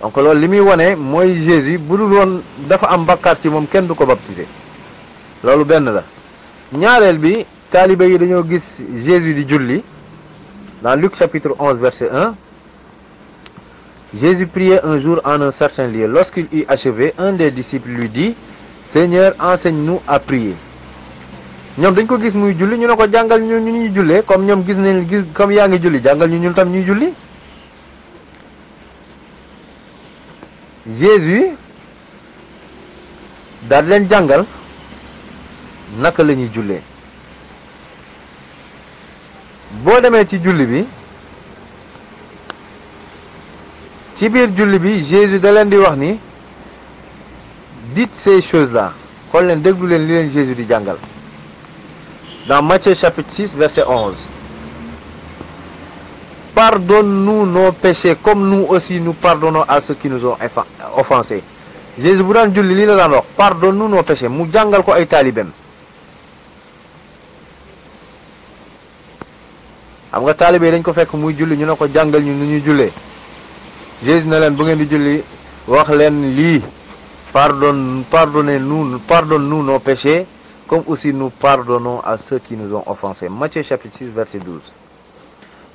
donc loolu li muy wane mooy Jésus bu dul woon dafa am bàkkaar ci moom kenn du ko baptiser loolu benn la. ñaareel bi taalibe yi dañoo gis Jésus di julli dans Luc chapitre 11 verset 1 Jésus priait un jour en un certain lieu. Lorsqu'il eut achevé, un des disciples lui dit, Seigneur, enseigne-nous à prier. ñoom dañ ko gis muy julli ñu ne ko jàngal ñu ñuy jullee comme ñoom gis comme yaa ngi julli jàngal ñu ñun tam ñuy julli. Jésus daal leen jàngal naka la ñuy jullee boo demee ci julli bi ci biir julli bi Jésus da leen di wax ni dites ces choses-là xool leen déglu leen li leen Jésus di jàngal dans Matthieu chapitre 6 verset 11 pardonne-nous nos péchés comme nous aussi nous pardonnons à ceux qui nous ont offensés. Jésus bu daan julli lii la daan wax pardonne-nous nos péchés mu jàngal ko ay taalibeem xam nga taalibe dañ ko fekk muy julli ñu ne ko jàngal ñu nu ñuy jullee Jésus na leen bu ngeen di julli wax leen lii pardonne-nous nos péchés comme aussi nous pardonnons à ceux qui nous ont offensés. Matthieu chapitre 6 verset 12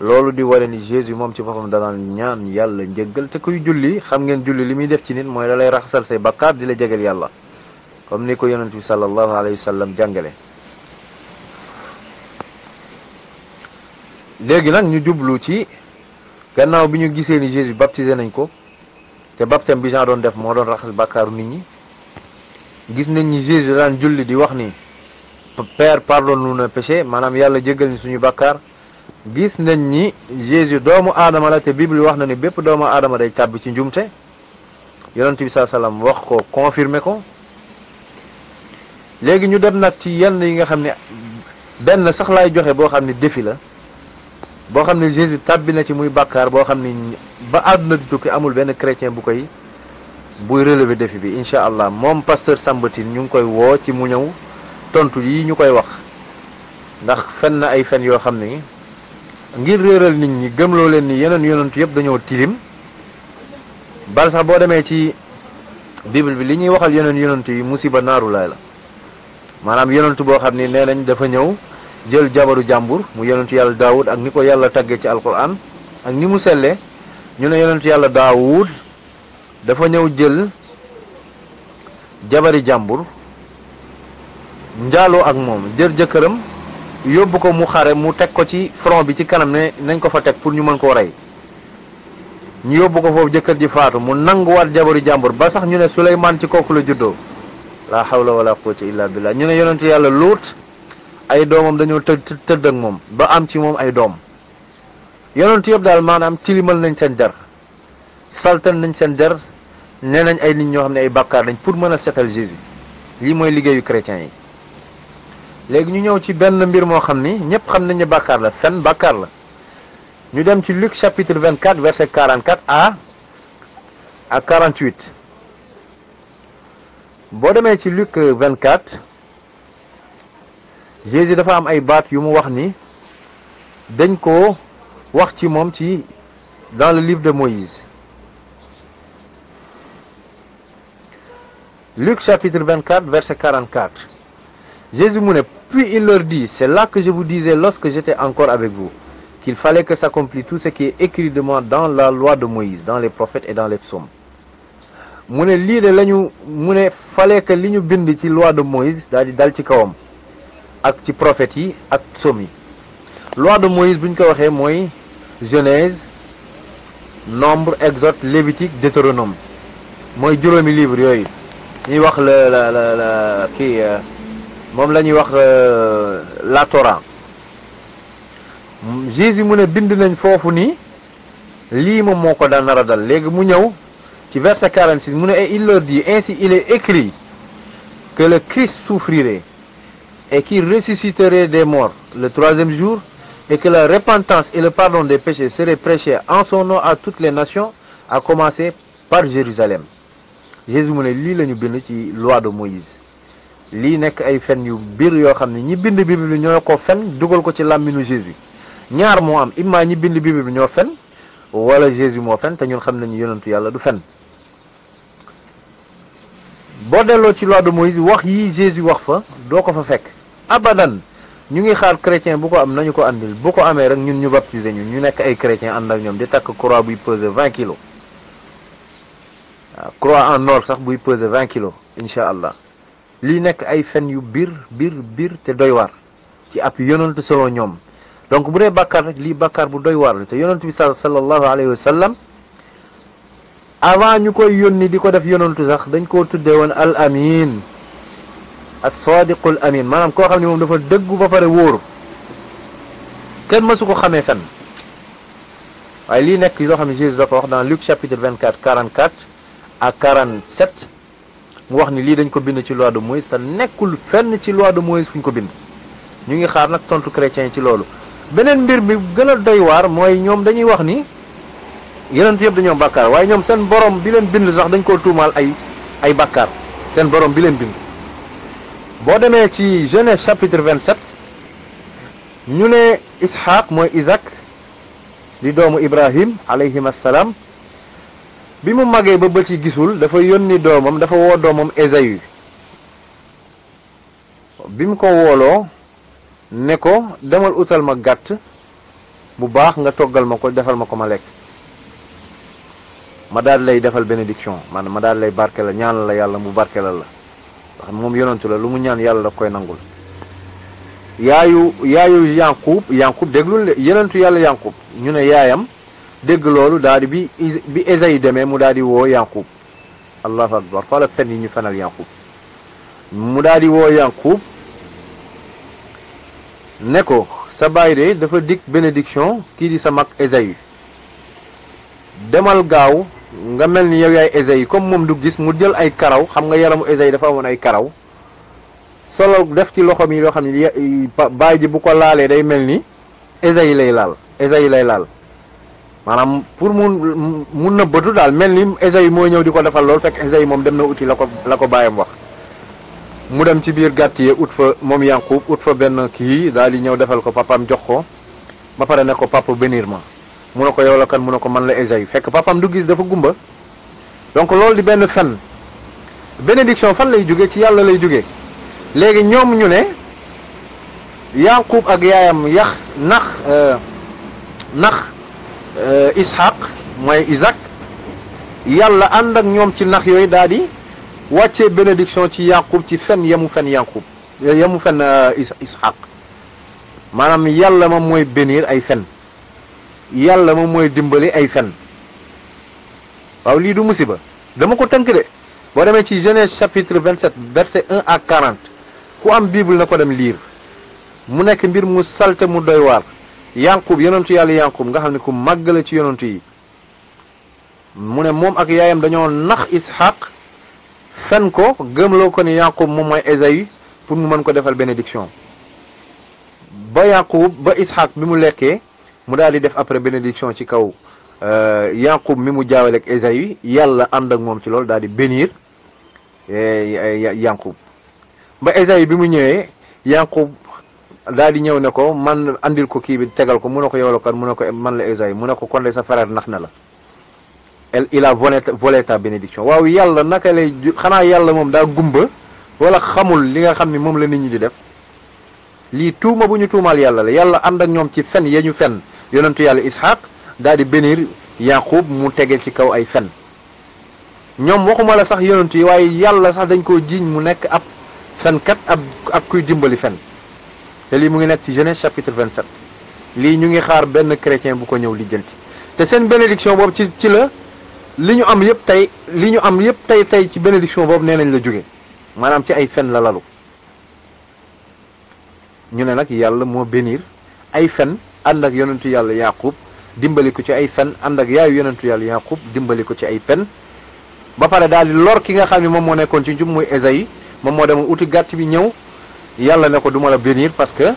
loolu di ware ni Jésus moom ci boppam danaan ñaan yàlla njëggal te kuy julli xam ngeen julli li muy def ci nit mooy da lay raxasal say bakkaar di la jegel yàlla comme ni ko yonent bi sallallahu alayhi wa sallam jàngale. léegi nag ñu jublu ci gannaaw bi ñu gisee ni Jésus baptisé nañ ko te baptême bi Jean doon def moo doon raxas bakkaaru nit ñi gis nañ ni Jésus daan julli di wax ni Père pardonne-nous nos péchés maanaam yàlla jéggal ni suñu bakkaar gis nañ ni Jésus doomu aadama la te Bible wax na ni bépp doomu aadama day tàbbi ci njumte yonent bi saa salaam wax ko confirmer ko léegi ñu dem nag ci yenn yi nga xam ne benn sax laay joxe boo xam ne défi la boo xam ne Jésus tàbbi na ci muy bàkkaar boo xam ne ba àdduna di tukki amul benn chrétien buy relever défi bi incha allah moom pasteur Sambatine ñu ngi koy woo ci mu ñëw tontu yi ñu koy wax ndax fen na ay fen yoo xam ne ngir réeral nit ñi gëmloo leen ni yeneen yonentu yëpp dañoo tilim bal sax boo demee ci Bible bi li ñuy waxal yeneen yonentu yi musiba naaru laay la maanaam yonentu boo xam ne nee nañ dafa ñëw jël jabaru jàmbur mu yonentu yàlla Daawud ak ni ko yàlla taggee ci alquran ak ni mu sellee ñu ne yonentu yàlla Daawud dafa ñëw jël jabari jàmbur njaaloo ak moom jël jëkkëram yóbbu ko mu xare mu teg ko ci front bi ci kanam ne nañ ko fa teg pour ñu mën koo rey ñu yóbbu ko foofu jëkkër ji faatu mu nanguwaat jabaru jàmbur ba sax ñu ne Suleymaan ci kooku la juddoo la hawla wala quwwata illa billah ñu ne yonentu yàlla Luut ay doomam dañoo tëdd ak moom ba am ci moom ay doom yonentu yëpp daal maanaam tilimal nañ seen der saltal nañ seen der nee nañ ay nit ñoo xam ne ay bàkkaar lañ pour mën a setal Jésus lii mooy liggéeyu chrétiens yi léegi ñu ñëw ci benn mbir moo xam ni ñëpp xam nañ ne bàkkaar la fen bàkkaar la ñu dem ci Luc chapitre 24 verset 44 à 48 boo demee ci Luc 24 Jésus dafa am ay baat yu mu wax ni dañ ko wax ci moom ci dans le livre de Moïse. Luc chapitre 24 verset 44. Jésus mu ne, puis il leur dit, c'est là que je vous disais lorsque j'étais encore avec vous, qu'il fallait que s'accomplisse tout ce qui est écrit de moi dans la loi de Moïse, dans les prophètes et dans les psaumes. mu ne lii de lañu mu ne fallait que li ñu bind ci loi de Moïse daal di dal ci kawam ak ci prophètes yi ak psaumes yi. Loi de Moïse bu ñu ko waxee mooy Genèse, Nombre, Exode, Lévitique, Deutéronome mooy juróomi livre yooyu ñuy wax la kii moom la ñuy wax la Torah. Jésus mu ne bind nañ foofu ni lii moom moo ko daan nar a dal léegi mu ñëw ci verset 46 mu ne, et il leur dit, ainsi il est écrit que le Christ souffrirait et qu'il ressusciterait des morts le troisième jour, et que la repentance et le pardon des péchés seraient prêchés en son nom à toutes les nations, à commencer par Jérusalem. Jésus mu ne lii la ñu bind ci loi de Moïse. lii nekk ay fen yu biir yoo xam ne ñi bind Bible bi ñoo ko fen dugal ko ci làmminu Jésus. ñaar moo am, imma ñi bind Bible bi ñoo fen wala Jésus moo fen, te ñun xam nañu yonentu yàlla du fen. boo delloo ci loi de Moïse wax yi Jésus wax fa doo ko fa fekk abadan. ñu ngi xaar chrétien bu ko am nañu ko andil, bu ko amee rek ñun ñu baptiser ñu nekk ay chrétien ànd ak ñoom di takk croix buy peser 20 kilos. waaw croix en or sax buy peser 20 kilos incha allah. lii nekk ay fen yu biir te doy waar ci ab yonent selon ñoom. donc bu dee bàkkaar rek lii bàkkaar bu doy waar la te yonent bi sallallahu alayhi wa sallam avant ñu koy yónni di ko def yonentu sax dañ koo tuddee woon al amin as-sadiqul amin, maanaam koo xam ne moom dafa dëggu ba pare wóoru kenn mësu ko xamee fen. waaye lii nekk loo xam ne Jésus da ko wax dans Luc chapitre 24 44 à 47 mu wax ni lii dañ ko bind ci loi de Moïse te nekkul fenn ci loi de Moïse fu ñu ko bind. ñu ngi xaar nag tontu chrétien yi ci loolu. beneen mbir mi gën a doy waar mooy ñoom dañuy wax ni yonent yëpp dañoo bàkkaar, waaye ñoom seen borom bi leen bind sax dañ koo tuumaal ay bàkkaar, seen borom bi leen bind. boo demee ci Genèse chapitre 27 ñu ne Ishaq mooy Isaac di doomu Ibrahim alayhim assalaam bi mu magee ba bët yi gisul dafa yónni doomam, dafa woo doomam Ésaü. bi mu ko wooloo ne ko demal utal ma gàtt bu baax nga toggal ma ko defal ma ko ma lekk, ma daal lay defal bénédiction, maanaam ma daal lay barkelal, ñaanal la yàlla mu barkelal la. ndax moom yonentu la, lu mu ñaan yàlla daf koy nangul. yaayu Yanqub déglul yonentu yàlla Yanqub ñu ne yaayam dégg loolu daal di bi Ésaü demee mu daal di woo Yanqub. allahu akbar, fa la fen yi ñu fenal Yanqub. mu daal di woo Yanqub ne ko sa baay de dafa dig bénédiction kii di sa mag Ésaü, demal gaaw nga mel ni yow yaay Ésaü, comme moom du gis mu jël ay karaw, xam nga yaramu Ésaü dafa amoon ay karaw, solo def ci loxoom yi loo xam ne baay ji bu ko laalee day mel ni Ésaü lay laal maanaam pour mu nëbbatu daal, mel ni Ésaü moo ñëw di ko defal loolu fekk Ésaü moom dem na uti la ko baayam wax. mu dem ci biir gàtt yi ut fa moom Yanqub ut fa benn kii daal di ñëw defal ko papaam jox ko ba pare ne ko papa bénir ma. mu ne ko yow la kan, mu ne ko man la Ésaü, fekk papam du gis, dafa gumba. donc loolu di benn fen. bénédiction fan lay jóge? ci yàlla lay jóge. léegi ñoom ñu ne Yanqub ak yaayam nax Ishaq mooy Isaac, yàlla ànd ak ñoom ci nax yooyu daal di wàccee bénédiction ci Yanqub ci fen yamu fen Ishaq. maanaam yàlla moom mooy bénir ay fen, yàlla moom mooy dimbali ay fen. waaw lii du musiba, dama ko tënk de. boo demee ci Genèse chapitre 27 verset 1 à 40 ku am bible na ko dem lire. mu nekk mbir mu salte mu doy waar. Yanqub yonentu yàlla Yanqub nga xam ne ku màgg la ci yonentu yi, mu ne moom ak yaayam dañoo nax Ishaq fen ko gëmloo ko ni Yanqub moom mooy Ésaü pour mu mën ko defal bénédiction. ba Ishaq bi mu lekkee mu daal di def après bénédiction ci kaw Yanqub mi mu jaawale ak Ésaü, yàlla ànd ak moom ci loolu daal di bénir Yanqub ba Esayi bi mu ñëwee Yanqub daal di ñëw ne ko man andil ko kii bi tegal ko mu ne ko yow la kan mu ne ko man la Esayi mu ne ko kon de sa frère nax na la il a volé ta bénédiction. waaw yàlla naka lay xanaa yàlla moom daa gumba wala xamul li nga xam ni moom la nit ñi di def lii tuuma bu ñu tuumaal yàlla la yàlla ànd ak ñoom ci fen ya ñu fen yonentu yàlla Ishaq daal di bénir Yanqub mu tege ci kaw ay fen ñoom waxuma la sax yonentu yi waaye yàlla sax dañ koo jiiñ mu nekk ab fenkat ab kuy dimbali fen te lii mu ngi nekk ci Genèse chapitre 27 lii ñu ngi xaar benn chrétien bu ko ñëw lijjanti te seen bénédiction boobu ci la li ñu am yëpp tey ci bénédiction boobu nee nañ la jóge maanaam ci ay fen la lalu ñu ne nag yàlla moo bénir ay fen ànd ak yonentu yàlla Yaqub dimbali ko ci ay fen ànd ak yaayu yonentu yàlla Yaqub dimbali ko ci ay fen ba pare daal di lor ki nga xam ne moom moo nekkoon ci njub muy Esayi moom moo demoon uti gàtt bi ñëw yàlla ne ko du ma la bénir parce que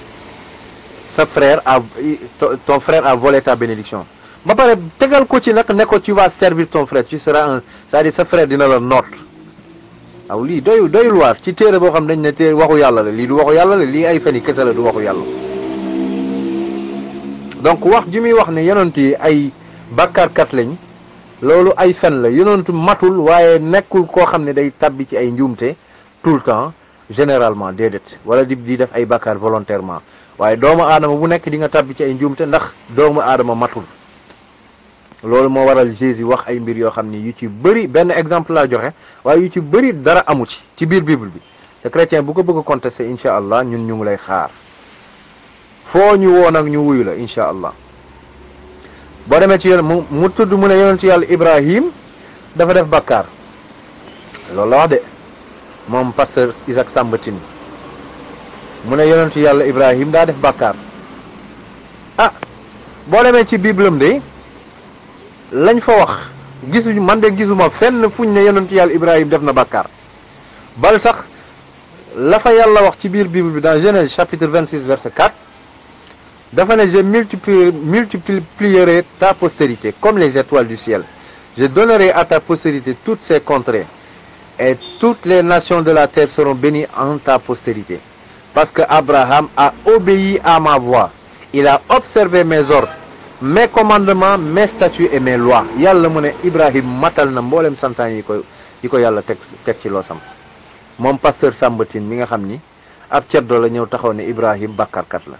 ton frère a volé ta bénédiction ba pare tegal ko ci nag ne ko tu vas servir ton frère tu seras c'est-à-dire sa frère dina la noot waaw lii doyul waar ci téere boo xam dañ ne téere waxu yàlla la lii du waxu yàlla la lii ay fen yi kese la du waxu yàlla donc wax ji muy wax ne yonent yi ay bàkkaarkat lañ loolu ay fen la yonentu matul waaye nekkul koo xam ne day tabbi ci ay njuumte tout le temps généralement déedéet wala di def ay bàkkaar volontairement waaye doomu aadama bu nekk di nga tabbi ci ay njuumte ndax doomu aadama matul loolu moo waral Jésus wax ay mbir yoo xam ni yu ci bëri benn exemple laa joxe waaye yu ci bëri dara amu ci biir Bible bi te chrétien bu ko bëgg a contester incha allah ñun ñu ngi lay xaar foo ñu woon ak ñu wuyu la incha allah boo demee ci yoon mu tudd mu ne yonentu yàlla Ibrahim dafa def bàkkaar loolu la wax de moom pasteur Isaac Sambatine mu ne yonentu yàlla Ibrahim daa def bàkkaar ah boo demee ci biblem de lañ fa wax gisuñu man de gisuma fenn fuñ ne yonentu yàlla Ibrahim def na bàkkaar bal sax la fa yàlla wax ci biir Bible bi dans Genèse chapitre 26 verset 4 dafa ne je multiplierai ta postérité comme les étoiles du ciel je donnerai à ta postérité toutes ces contrées et toutes les nations de la terre seront bénies en ta postérité parce que Abraham a obéi à ma voix il a observé mes ordres mes commandements mes statuts et mes lois yàlla mu ne Ibrahim matal na mboolem santaan yi ko yàlla teg ci loosam moom pasteur Sambatine mi nga xam ni ab ceddo la ñëw taxaw ne Ibrahim bàkkaarkat la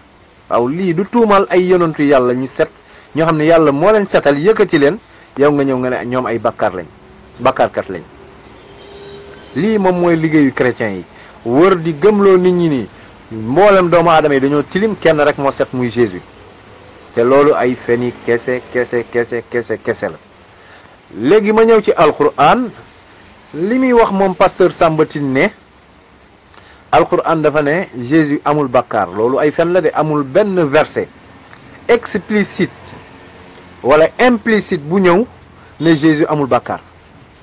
waaw lii du tuumal ay yonantu yàlla ñu set ñoo xam ne yàlla moo leen setal yëkkati leen yow nga ñëw nga ne ñoom ay bàkkaarkat lañ lii moom mooy liggéeyu chrétiens yi wër di gëmloo nit ñi nii mboolem doomu aadama yi dañoo tilim kenn rek moo set muy Jésus te loolu ay feni kese la léegi ma ñëw ci alquran li muy wax moom pasteur Sambatine ne alquran dafa ne Jésus amul bàkkaar loolu ay fen la de amul benn verset explicite wala implicite bu ñëw ne Jésus amul bàkkaar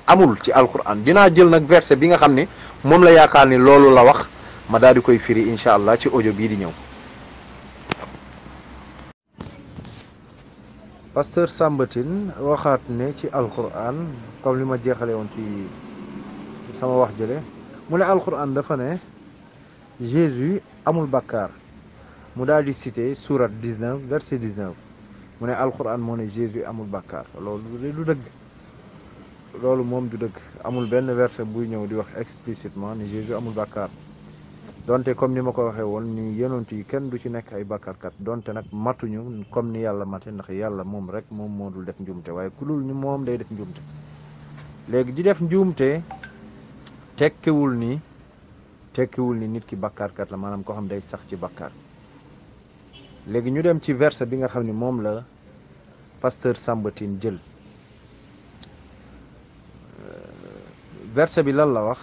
amul ci alquran dinaa jël nag verset bi nga xam ne moom la yaakaar ni loolu la wax ma daal di koy firi incha allah ci audio bii di ñëw. pasteur Sambatine waxaat ne ci alquran comme li ma jeexale woon ci sama wax jële mu ne alquran dafa ne Jésus amul bàkkaar mu daal di cité sourate 19 verset 19 mu ne alquran moo ne Jésus amul bàkkaar loolu du dëgg loolu moom du dëgg amul benn verset buy ñëw di wax explicitement ni Jésus amul bàkkaar donte comme ni ma ko waxee woon ni yonent yi kenn du ci nekk ay bàkkaarkat donte nag matuñu comme ni yàlla mate ndax yàlla moom rek moom moo dul def njuumte waaye ku dul ni moom day def njuumte léegi di def njuumte tekkiwul ni nit ki bàkkaarkat la maanaam koo xam day sax ci bàkkaar léegi ñu dem ci verset bi nga xam ni moom la pasteur Sambatine jël verset bi lan la wax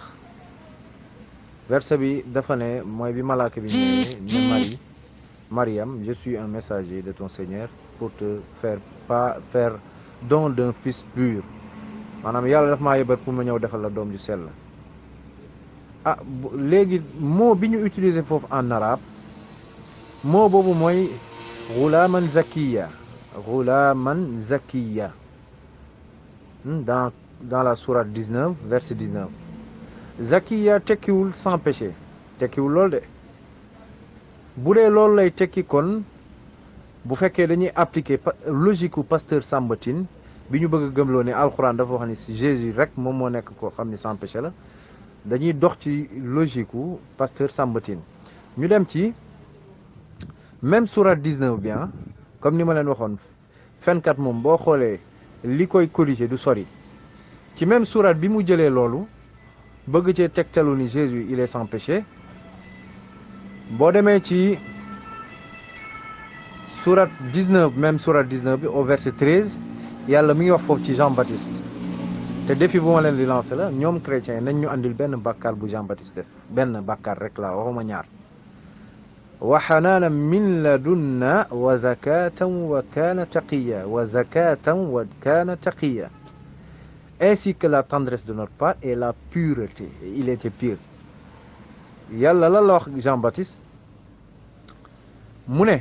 verset bi dafa ne mooy bi malaaka bi ñëwee ne Mariam je suis un messager de ton Seigneur pour te faire don d'un fils pur maanaam yàlla daf maa yebal pour ma ñëw defal la doom ju sell ah léegi mot bi ñu utiliser foofu en arabe mot boobu mooy ghulaman zakiya dans la sourate 19 verset 19 zakiya tekkiwul sans péché tekkiwul loolu de bu dee loolu lay tekki kon bu fekkee dañuy appliquer logique u pasteur Samba Tine bi ñu bëgg a gëmloo ne alxuraan dafa wax ni Jésus rek moom moo nekk koo xam ni sans péché la dañuy dox ci logique u pasteur Samba Tine ñu dem ci même sourate 19 bi comme ni ma leen waxoon fenkat moom boo xoolee li koy corriger du sori ci même sourate bi mu jëlee loolu bëgg cee tegtalu ni Jésus il est sans péché boo demee ci sourate 19 même sourate 19 bi au verset 13 yàlla mi ngi wax foofu ci Jean Baptiste te défi bu ma leen di lancé la ñoom chrétiens nañ ñu andil benn bàkkaar bu Jean Baptiste def benn bàkkaar rek la waxuma ñaar wa xanaanan min ladunna wa zakatan wa kaana taqiya wa zakatan wa kaana taqiya ainsi que la tendresse de notre part et la pureté et il était pur yàlla la wax Jean Baptiste mu ne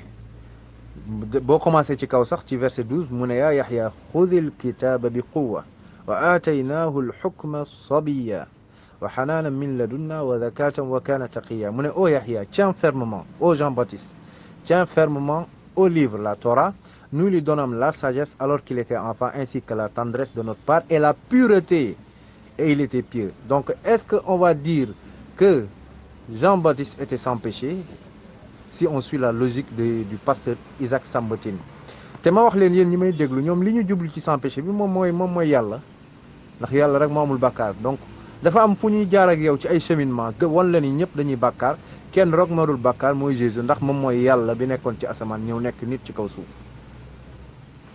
boo commencé ci kaw sax ci verset 12 mu ne yaa Yaxya xudil kitaaba bi quwa wa aataynaahu alxukma sabiya wa xanaanan min ladunna wa zakatan wa kaana taqiya mu ne ô Yaxya tiens fermement ô Jean-Baptiste tiens fermement au livre la Torah nous lui donnâmes la sagesse alors qu'il était enfant ainsi que la tendresse de notre part et la pureté et il était pieux donc est-ce qu'on va dire que Jean-Baptiste était sans péché si on suit la logique du pasteur Isaac Samba Tine te ma wax leen yéen ñi may déglu ñoom li ñu jublu ci sans péché bi moom mooy yàlla ndax yàlla rek moo amul bàkkaar donc dafa am fu ñuy jaar ak yow ci ay cheminement wan la ni ñëpp dañuy bàkkaar kenn rek moo dul bàkkaar mooy Jésus ndax moom mooy yàlla bi nekkoon ci asamaan ñëw nekk nit ci kaw suuf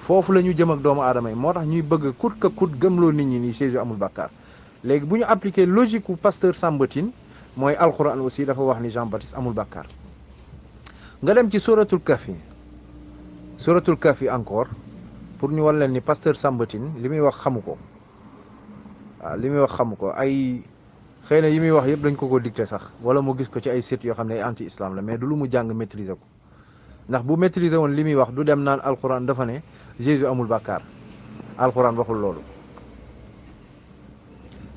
foofu la ñu jëm ak doomu aadama yi moo tax ñuy bëgg coûte que coûte gëmloo nit ñi ni Jésus amul bàkkaar léegi bu ñu appliqué logique u pasteur Samba Tine mooy alxuraan aussi dafa wax ni Jean Baptiste amul bàkkaar nga dem ci suratul Kahfi encore pour ñu wan leen ni pasteur Samba Tine li muy wax xamu ko waaw li muy wax xamu ko ay xëy na yi muy wax yëpp dañ ko dicté sax wala mu gis ko ci ay sites yoo xam ne ay anti islam la mais du lu mu jàng maîtriser ko ndax bu maîtriser woon li muy wax du dem naan alxuraan dafa ne Jésus amul bàkkaar alxuraan waxul loolu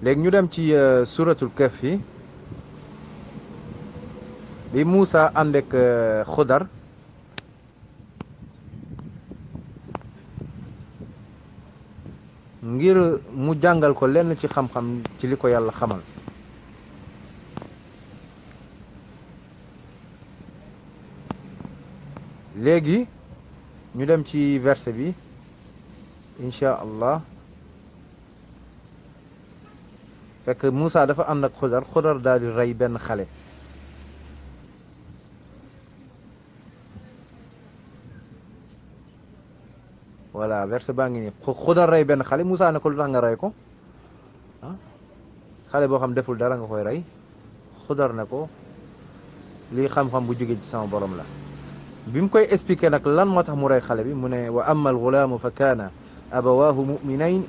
léegi ñu dem ci suratul Kahfi bi Moussa ànd ak Xudar ngir mu jàngal ko lenn ci xam-xam ci li ko yàlla xamal léegi ñu dem ci verset bi incha allah fekk Moussa dafa ànd ak Xudar daal di rey benn xale voilà verset baa ngi nii Xudar rey benn xale Moussa ne ko lu tax nga rey ko xale boo xam deful dara nga koy rey Xudar ne ko lii xam-xam bu jóge ci sama borom la bi mu koy expliqué nag lan moo tax mu rey xale bi mu ne wa amma alxulaamu fa kaana abawaahu muminayn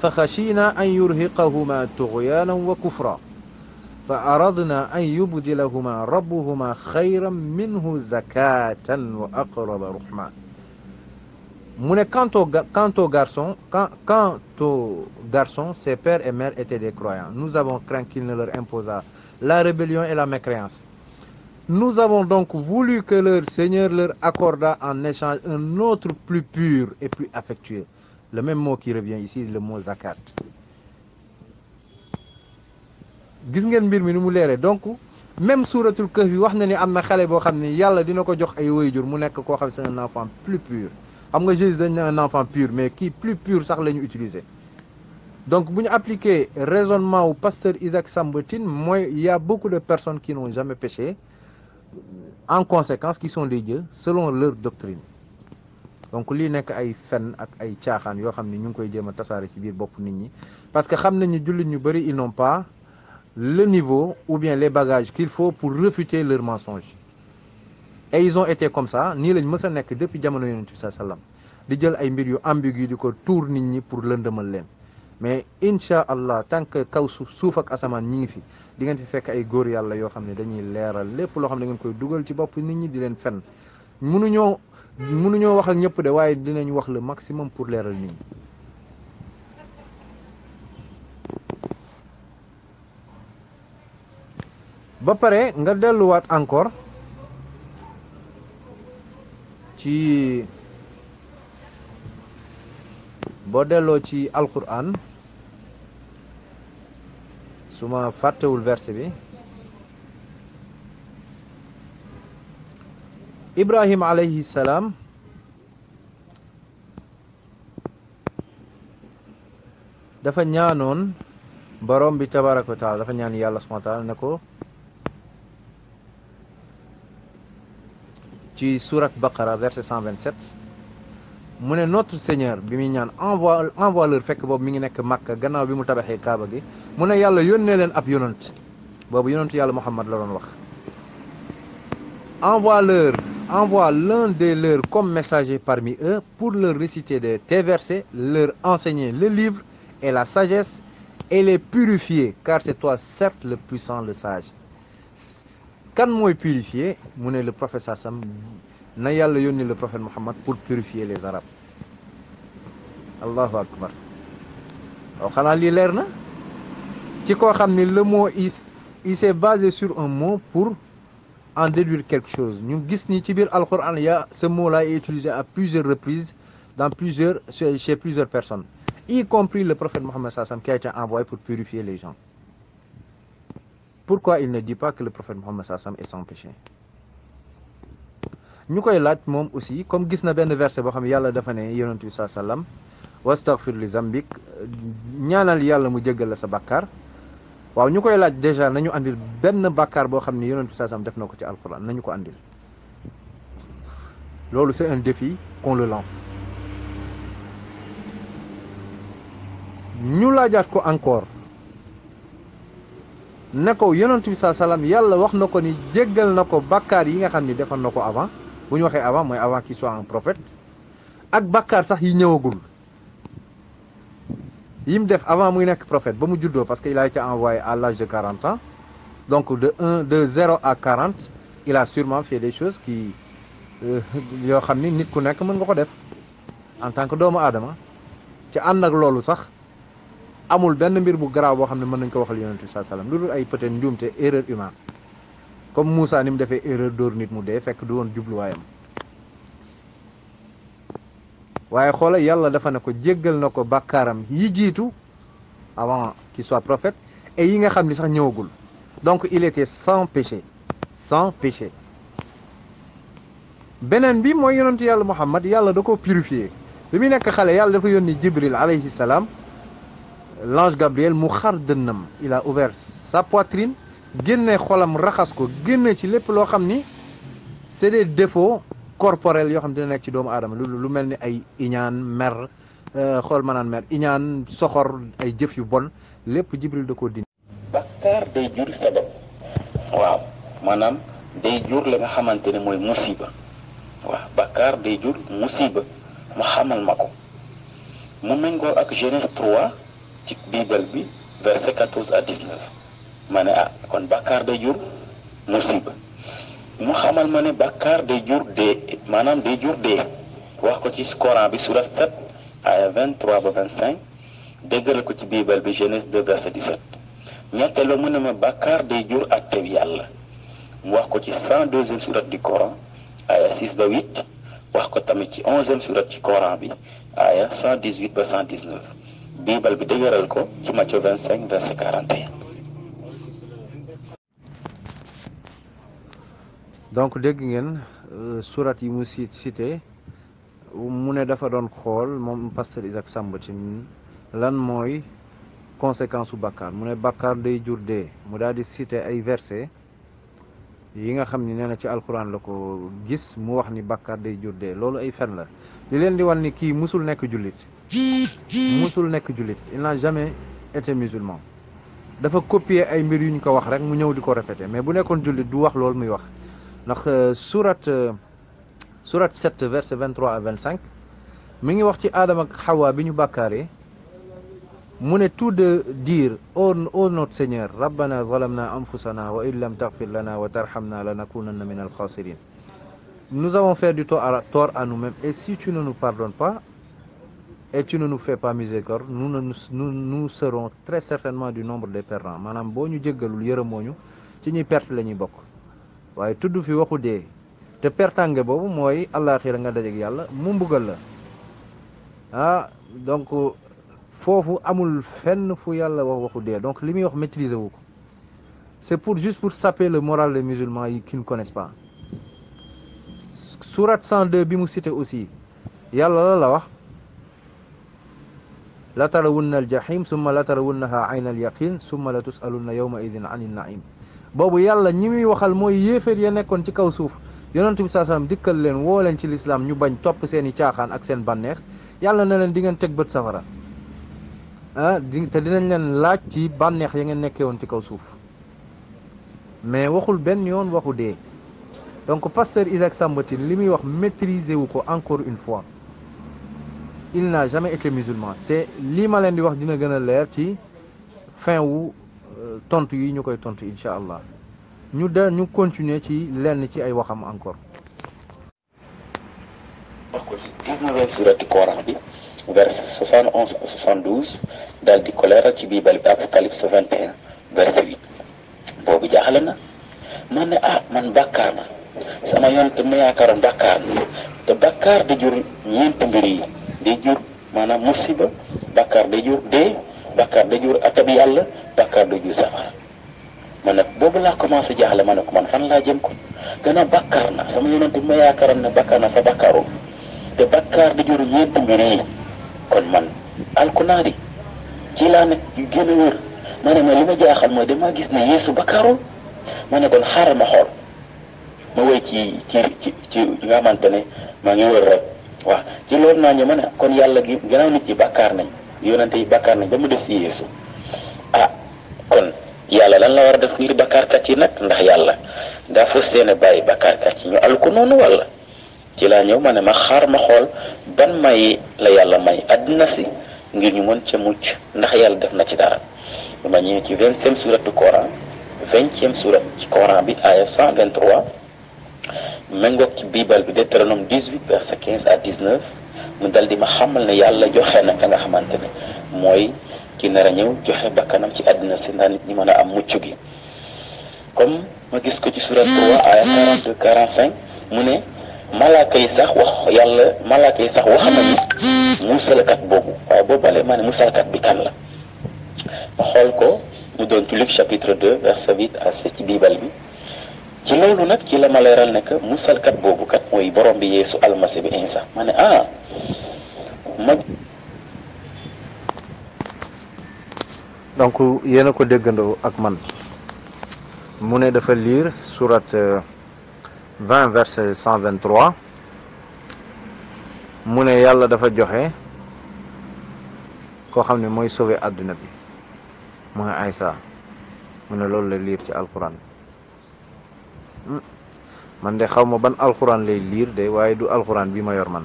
fa xashina an yurhiqahuma tughyanan wa kufra fa aradna an yubdilahuma rabbuhuma xayran minhu zakatan wa aqraba ruhma mu ne quant au garçon ses pères et mères étaient des croyants nous avons craint qu'il ne leur imposât la rébellion et la mécréance nous avons donc voulu que leur Seigneur leur accordât en échange un autre plus pur et plus affectueux le même mot qui revient ici le mot zakat gis ngeen mbir mi ni mu leere donc même suratul Kahfi wax na ni am na xale boo xam ni yàlla dina ko jox ay waajur mu nekk koo xam c'est un enfant plus pur xam nga Jésus dañ ne un enfant pur mais kii plus pur sax la ñu utiliser donc bu ñu appliquer raisonnement wu pasteur Isaac Samba Tine mooy il y a beaucoup de personnes qui n'ont jamais péché en conséquence qui sont des dieux selon leur doctrine donc lii nekk ay fen ak ay caaxaan yoo xam ne ñu ngi koy jéem a tasaare ci biir bopp nit ñi parce que xam nañu jullit ñu bëri ils n'ont pas le niveau ou bien les bagages qu'il faut pour réfuter leurs mensonges et ils ont été comme ça nii lañ mës a nekk depuis jamono yonent bi sallallahu alayhi wasallam di jël ay mbir yu ambigu di ko tuur nit ñi pour lëndëmal leen mais incha allah tant que kaw suuf ak asamaan ñi ngi fi di ngeen fi fekk ay góor yàlla yoo xam ne dañuy leeral lépp loo xam ne da ngeen koy dugal ci bopp nit ñi di leen fen mënuñoo wax ak ñëpp de waaye dinañ wax le maximum pour leeral nit ñi ba pare nga delluwaat encore ci boo delloo ci alquran su ma fàttewul verset bi Ibrahim alayhi salaam dafa ñaanoon borom bi tabaraka wa taala, dafa ñaan yàlla subhanahu wa taala ne ko ci sourate Baqara verset 127 mu ne notre Seigneur bi muy ñaan envoie leur, fekk boobu mi ngi nekk Makka gannaaw bi mu tabaxee Kaaba gi mu ne yàlla yónnee leen ab yonant, boobu yonantu yàlla Muhammad la doon wax. Envoie l'un de leurs comme messager parmi eux pour leur réciter tes versets, leur enseigner le livre et la sagesse et les purifier, car c'est toi certes le puissant, le sage. Kan mooy purifier mu ne le prophète Sassam, na yàlla yónni le prophète Muhammad pour purifier les arabes. Allahu akbar. waaw xanaa lii leer na ci koo xam ne le mot il s'est basé sur un mot pour en déduire quelque chose. ñu gis ni ci biir Alquran ce mot là est utilisé à plusieurs reprises chez plusieurs personnes, y compris le prophète Mohammed sallam qui a été envoyé pour purifier les gens. Pourquoi il ne dit pas que le prophète Mohammed sallam est sans péché? ñu koy laaj moom aussi, comme gis na benn verset boo xam ne yàlla dafa ne yonent bi sallam wastaghfir li zambik, ñaanal yàlla mu jéggal la sa bàkkaar. waaw ñu koy laaj déjà nañu andil benn bàkkaar boo xam ne yonent bi sallam def na ko ci alquran, nañu ko andil. loolu c'est un défi qu'on le lance. ñu laajaat ko encore ne ko yonent bi sallam yàlla wax na ko ni jéggal na ko bàkkaar yi nga xam ni defoon na ko avant. bu ñu waxee avant mooy avant qu'il soit un prophète, ak bàkkaar sax yi ñëwagul yi mu def avant muy nekk prophète ba mu juddoo, parce qu'il a été envoyé à l'âge de 40 ans, donc de 0 à 40 il a sûrement fait des choses qui yoo xam ni nit ku nekk mën nga ko def en tant que doomu aadama. ci ànd ak loolu sax amul benn mbir bu garaaw boo xam ne mën nañ ko waxal yonent bi sallam lu dul ay peut-être njuumte, erreur humaine, comme Moussa ni mu defee erreur dóor nit mu dee fekk du woon jubluwaayam. waaye xoola yàlla dafa ne ko jéggal na ko bàkkaaram yi jiitu avant qu'il soit prophète et yi nga xam ni sax ñëwagul. donc il était sans péché, sans péché. beneen bi mooy yonentu yàlla Muhammad yàlla da ko purifié bi muy nekk xale yàlla dafa yónni Jibril alayhi salaam, l'ange Gabriel mu xar dënnam, il a ouvert sa poitrine, génne xolam raxas ko, génne ci lépp loo xam ni c'est des défauts corporels yoo xam dina nekk ci doomu aadama, lu mel ni ay iñaan, mer, xool ma naan mer, iñaan, soxor, ay jëf yu bon, lépp Jibril da koo dindi. Bakkaar day jur sabab, waaw maanaam day jur la nga xamante ne mooy musiba. waaw bakkaar day jur musiba, mu xamal ma ko mu méngoo ak Genèse 3 ci Bible bi verset 14 à 19 ma ne kon bakkaar day jur musiba. mu xamal ma ne bakkaar day jur dee, maanaam day jur dee, wax ko ci Coran bi surat 7 aya 23 ba 25, déggal ko ci Bible bi Genèse 2 verset 17. ñetteelu mu ne ma bakkaar day jur atteb yàlla, mu wax ko ci 102e surat du Coran aya 6 ba 8, wax ko tamit ci 11e surat ci Coran bi aya 118 ba 119. Bible bi dëgëral ko ci Matthieu 25 verset 41. donc dégg ngeen surat yi mu cité mu ne dafa doon xool moom pasteur Isaac Samba ci lan mooy conséquence su bàkkaar. mu ne bàkkaar day jur dee, mu daal di cité ay versets yi nga xam ni nee na ci alquran la ko gis mu wax ni bàkkaar day jur dee. loolu ay fen la, li leen di wan ni kii musul nekk jullit, musul nekk jullit, il n'a jamais été musulman. dafa copier ay mbir yu ñu ko wax rek mu ñëw di ko répéter, mais bu nekkoon jullit du wax loolu muy wax. ndax surat 7 verset 23 à 25 mi ngi wax ci Aadama ak Hawa bi ñu bàkkaaree, mu ne tout de dire ô notre Seigneur rabbana zalamna anfusana wa in lam taghfir lana wa tarhamna lanakunanna min al-khasirin. Nous avons fait du tort à nous-mêmes, et si tu ne nous pardonnes pas et tu ne nous fais pas miséricorde, nous serons très certainement du nombre des perdants. maanaam boo ñu jéggalul yërëmoo ñu ci ñuy perte la ñuy bokk waaye tudd fi waxu dee te pertange boobu mooy àllaaxira nga dajeek yàlla mu mbugal la ah donc foofu amul fenn fu yàlla wax waxu dee donc li muy wax maîtriser wu ko c'est pour juste pour saper le moral des musulmans yi qui ne connaissent pas. Sourate 102 bi mu cité aussi yàlla la wax la tarawunna al jahim summa la tarawunnaha ayna al yaqin summa la tusalunna yawma idin anin naim boobu yàlla ñi muy waxal mooy yéeféer ya nekkoon ci kaw suuf yonent bi saa sallam dikkal leen woo leen ci lislaam ñu bañ topp seeni caaxaan ak seen bànneex yàlla na leen di ngeen teg bët safara ah te dinañ leen laaj ci bànneex ya ngeen nekkee woon ci kaw suuf mais waxul benn yoon waxu dee donc pasteur Isaac Samba Tine li muy wax maîtriser wu ko encore une fois il n'a jamais été musulman te lii ma leen di wax dina gën a leer ci fin wu tontu yi ñu koy tontu incha allah ñu continuer ci lenn ci ay waxam encore. wax ko ci 19e surati Coran bi verset 71 72 daal di ko leeral ci biibal bi Apocalypse 21 verset 8 boobu jaaxle na man ne man bàkkaar na sama yoon te ma yaakaaroon bàkkaar na te bàkkaar da jur ñeenti mbir yi day jur maanaam musiba bàkkaar day jur dee bàkkaar day jur atab yàlla bàkkaar day jur safara man nag boobu laa commencé jaaxle ma ne ko man fan laa jëm ko gannaaw bàkkaar na sama yoon te ma yaakaaroon ne bàkkaar na sa bàkkaaroo te bàkkaar da jur ñeenti mbir yi kon man alkunaari ci laa nekk yu gën a wër ma ne ma li ma jaaxal mooy damaa gis ne yeesu bàkkaaroo ma ne kon xaaral ma xool ma woy ci nga xamante ne maa ngi wër rek waaw ci loolu naa ñu ma ne kon yàlla gi gannaaw nit ñi bàkkaar nañ yonente yi bàkkaar nañ ba mu des ci yeesu kon yàlla lan la war a def ngir bàkkaarkat yi nag ndax yàlla daa fas yéene bàyyi bàkkaarkat yi ñu alku noonu walla ci laa ñëw ma ne ma xaar ma xool ban may la yàlla may àddina si ngir ñu mën ca mucc ndax yàlla def na ci dara ma ñëw ci 20e surat du Coran 20e surat ci Coran bi aya 123 méngoog ci biibal bi Deutéronome 18 verset 15 à 19 mu dal di ma xamal ne yàlla joxe na ka nga xamante ne mooy ki nar a ñëw joxe bakkanam ci àddina si ndax nit ñi mën a am mucc gi comme ma gis ko ci surat 3 aya 42 45 mu ne malaaka yi sax wax nañu musalkat boobu waaye boobale maa ne musalkat bi kan la ma xool ko mu doon ci Luc chapitre 2 verset 8 à 7 ci biibal bi ci loolu nag ci la ma leeral ne que musalkat boobu kat mooy borom bi Yeesu almasi bi Isa ma ne donc yéen a ko déggandoo ak man mu ne dafa lire sourate 20 verset 123 mu ne yàlla dafa joxe koo xam ne mooy sauver àdduna bi mooy Isa mu ne loolu la lire ci alquran man de xaw ma ban alquran lay lire de waaye du alquran bi ma yor man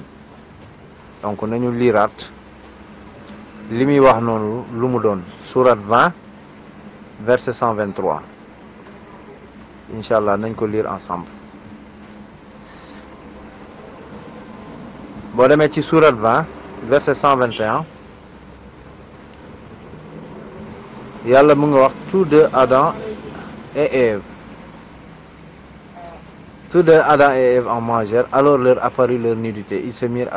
donc nañu liiraat li muy wax noonu lu mu doon sourate 20 verset 123 incha allah nañ ko lire ensemble boo demee ci sourate 20 verset 121 yàlla mu ngi wax tous deux Adam et Ève tous deux Adam et Ève en mangèrent alors leur apparut leur nudité ils se mirent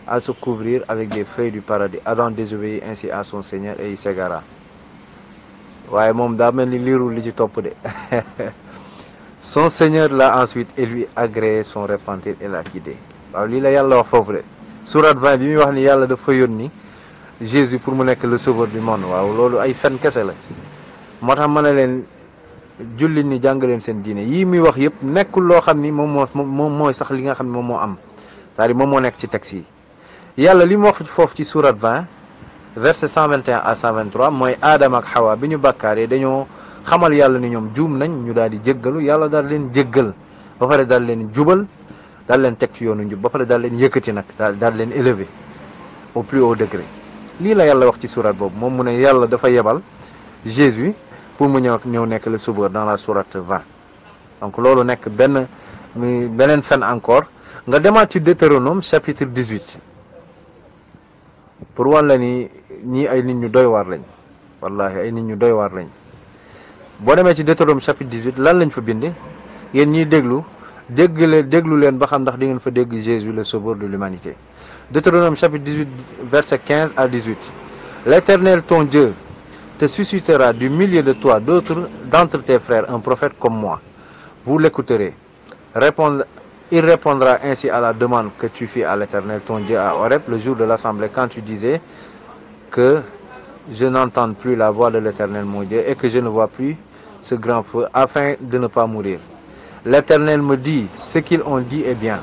à se couvrir avec des feuilles du paradis Adam désobéit ainsi à son Seigneur et il s'égara waaye moom daa mel ni liirul li ci topp de son Seigneur l'a ensuite et lui agréé son repentir et l'a quitté waaw lii la yàlla wax foofu de sourate 20 bi muy wax ni yàlla dafa yónni Jésus pour mu nekk le sauveur du monde waaw loolu ay fen kese la moo tax ma ne leen jullit ni jàng leen seen diine yii muy wax yëpp nekkul loo xam ni moom mooy sax li nga xam ne moom moo am c'est-à-dire moom moo nekk ci texte yi yàlla li mu wax foofu ci sourate 20 verset 121 à 123 mooy Aadama ak Xawa bi ñu bàkkaaree dañoo xamal yàlla ni ñoom juum nañ ñu daal di jéggalu yàlla daal leen jéggal ba pare daal leen jubal daal leen teg ci yoonu njub ba pare daal leen yëkkati nag daal leen élevé au plus haut degré lii la yàlla wax ci sourate boobu moom mu ne yàlla dafa yebal Jésus pour mu ñëw nekk le sauveur dans la sourate 20 donc loolu nekk beneen fen encore nga demaat ci Deutéronome chapitre 18 pour wan la ni ñii ay nit ñu doy waar lañ wallahi ay nit ñu doy waar lañ boo demee ci Deutéronome chapitre 18 lan lañ fa bind yéen ñiy déglu déglu leen ba xam ndax di ngeen fa dégg Jésus le sauveur de l'humanité. Deutéronome chapitre 18 verset 15 à 18. L'Éternel ton Dieu te suscitera du milieu de toi d'autres d'entre tes frères un prophète comme moi. Vous l'écouterez. Il répondra ainsi à la demande que tu fis à l'Éternel ton Dieu à Horeb le jour de l'assemblée quand tu disais que je n'entende plus la voix de l'Éternel mon Dieu et que je ne vois plus ce grand feu afin de ne pas mourir. L'Éternel me dit, ce qu'ils ont dit est bien.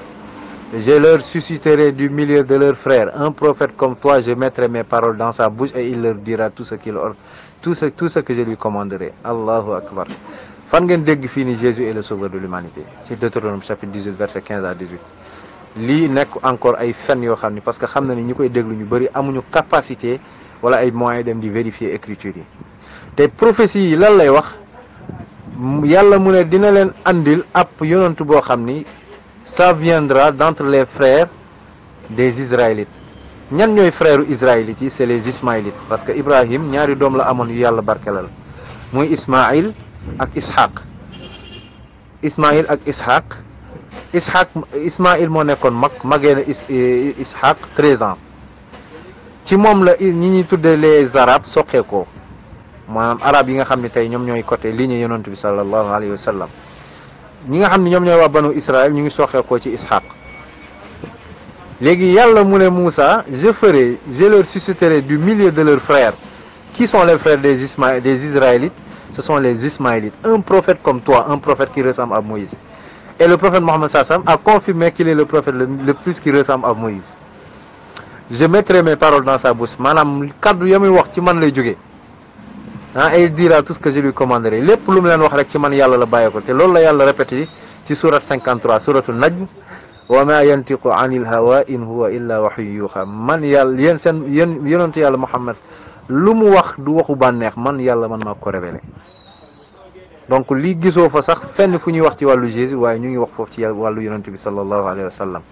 Je leur susciterai du milieu de leurs frères un prophète comme toi, je mettrai mes paroles dans sa bouche et il leur dira tout ce que je lui commanderai. Allahu Akbar. Fan ngeen dégg fii ni Jésus est le sauveur de l'humanité. C'est Deutéronome chapitre 18 verset 15 à 18. lii nekk encore ay fen yoo xam ni parce que xam na ni ñi koy déglu ñu bëri amuñu capacité wala ay moyens dem di vérifier écriture yi te prophétie yi lan lay wax yàlla mu ne dina leen andil ab yonantu boo xam ni ça viendra d'entre les frères des Israélites. ñan ñooy frères israélites yi c'est les ismaélites parce que Ibrahim ñaari doom la amoon yu yàlla barkelal muy Ismaïl ak Ishaq. Ismaïl ak Ishaq Ismaïl moo nekkoon magee na Ishaq 13 ans ci moom la ñi ñuy tuddee les arabes soqee ko maanaam arab yi nga xam ne tey ñoom ñooy côté ligne yonent bi sallallahu alayhi wa sallam ñi nga xam ne ñoom ñooy waa banu Israël ñu ngi soqee ko ci Ishaq. léegi yàlla mu ne Moussa je leur susciterai du milieu de leurs frères. Qui sont les frères des Israélites? Ce sont les Ismaélites. Un prophète comme toi, un prophète qui ressemble à Moïse. Et le prophète Mohammed sallam a confirmé qu'il est le prophète le plus qui ressemble à Moïse. Je mettrai mes paroles dans sa bouche. Maanaam kaddu ya muy wax ci man lay jóge. Et il dira tout ce que je lui commanderai. lépp lu mu leen wax rek ci man yàlla la bàyyee ko te loolu la yàlla répété ci sourate 53 suratul Najm. wa ma yantiqu anil hawa in huwa illa wahyu yuha. Man yàlla yéen yonentu yàlla Muhammad lu mu wax du waxu bànneex man yàlla man maa ko révélé. donc lii gisoo fa sax fenn fu ñuy wax ci wàllu Jésus waaye ñu ngi wax foofu ci wàllu yonent bi sallallahu alayhi wa sallam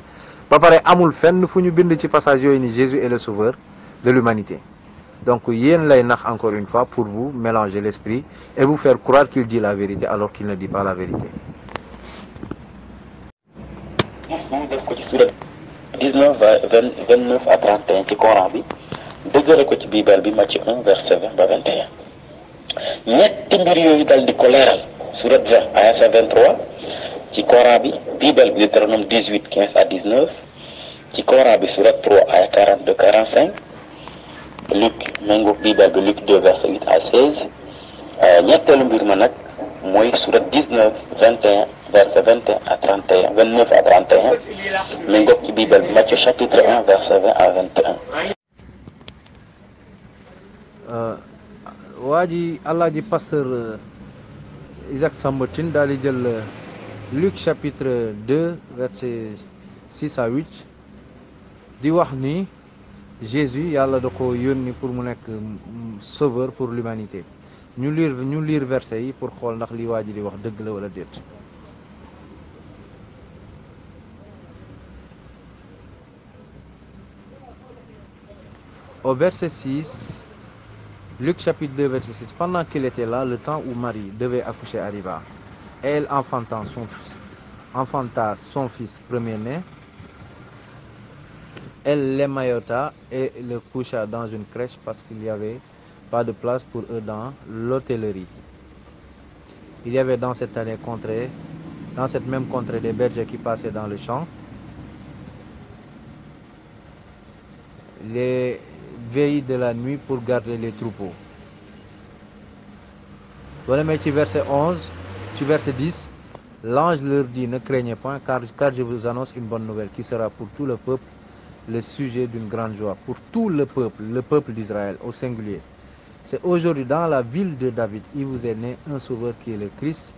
ba pare amul fenn fu ñu bind ci passage yooyu ni Jésus est le sauveur de l'humanité. donc yéen lay nax encore une fois pour vous mélanger l'esprit et vous faire croire qu'il dit la vérité alors qu'il ne dit pas la vérité. def ko ci surat 19 29 à 31 ci Coran bi dëggale ko ci Bible bi Matthieu 1 verset 20 ba 21 ñetti mbir yooyu dal di ko leeral surat 20 aya 23 ci Coran bi Bible bi Deutéronome 18 15 à 19 ci Coran bi surat 3 aya 42 45 Luc méngoog Bible bi Luc 2 verset 8 à 16 ñetteelu mbir ma nag mooy surat 19 21 verset 21 à 31 29 à 31 méngoog ci Bible bi Matthieu chapitre 1 verset 20 à 21. waa ji Alaaji pasteur Isaac Samba Tine daal di jël Luc chapitre 2 verset 6 à 8 di wax ni Jésus yàlla da ko yónni pour mu nekk sauveur pour l'humanité ñu lire verset yi pour xool ndax li waa ji di wax dëgg la wala déet. Au verset 6, Luc chapitre 2 verset 6, pendant qu'il était là, le temps où Marie devait accoucher arriva. Et elle enfanta son fils premier-né. Elle l'émaillota et le coucha dans une crèche parce qu'il n'y avait pas de place pour eux dans l'hôtellerie. Il y avait dans cette même contrée des bergers qui passaient dans le champ. Les veilles de la nuit pour garder les troupeaux. Voilà, mais tu verset 11, tu verset 10, l'ange leur dit, ne craignez point, car je vous annonce une bonne nouvelle qui sera pour tout le peuple le sujet d'une grande joie. Pour tout le peuple d'Israël au singulier. C'est aujourd'hui dans la ville de David, il vous est né un sauveur qui est le Christ,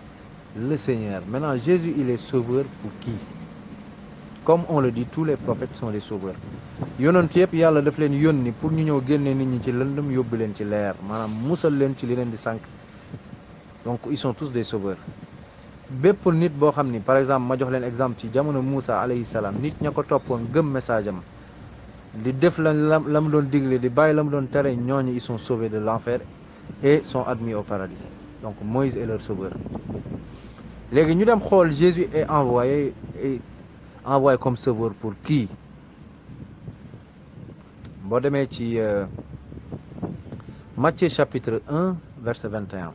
le Seigneur. Maintenant, Jésus, il est sauveur pour qui? Comme on le dit, tous les prophètes sont des sauveurs. yonent yëpp yàlla daf leen yónni pour ñu ñëw génne nit ñi ci lëndëm yóbbu leen ci leer maanaam musal leen ci li leen di sànq donc ils sont tous des sauveurs. bépp nit boo xam ni par exemple ma jox leen exemple ci jamono Moussa alayhi salaam nit ña ko toppoon gëm message am di def la mu doon digle di bàyyi la mu doon tere ñooñu ils sont sauvés de l'enfer et sont admis au paradis. donc Moïse est leur sauveur. léegi ñu dem xool Jésus est envoyé comme sauveur pour qui? boo demee ci Matthieu chapitre 1 verset 21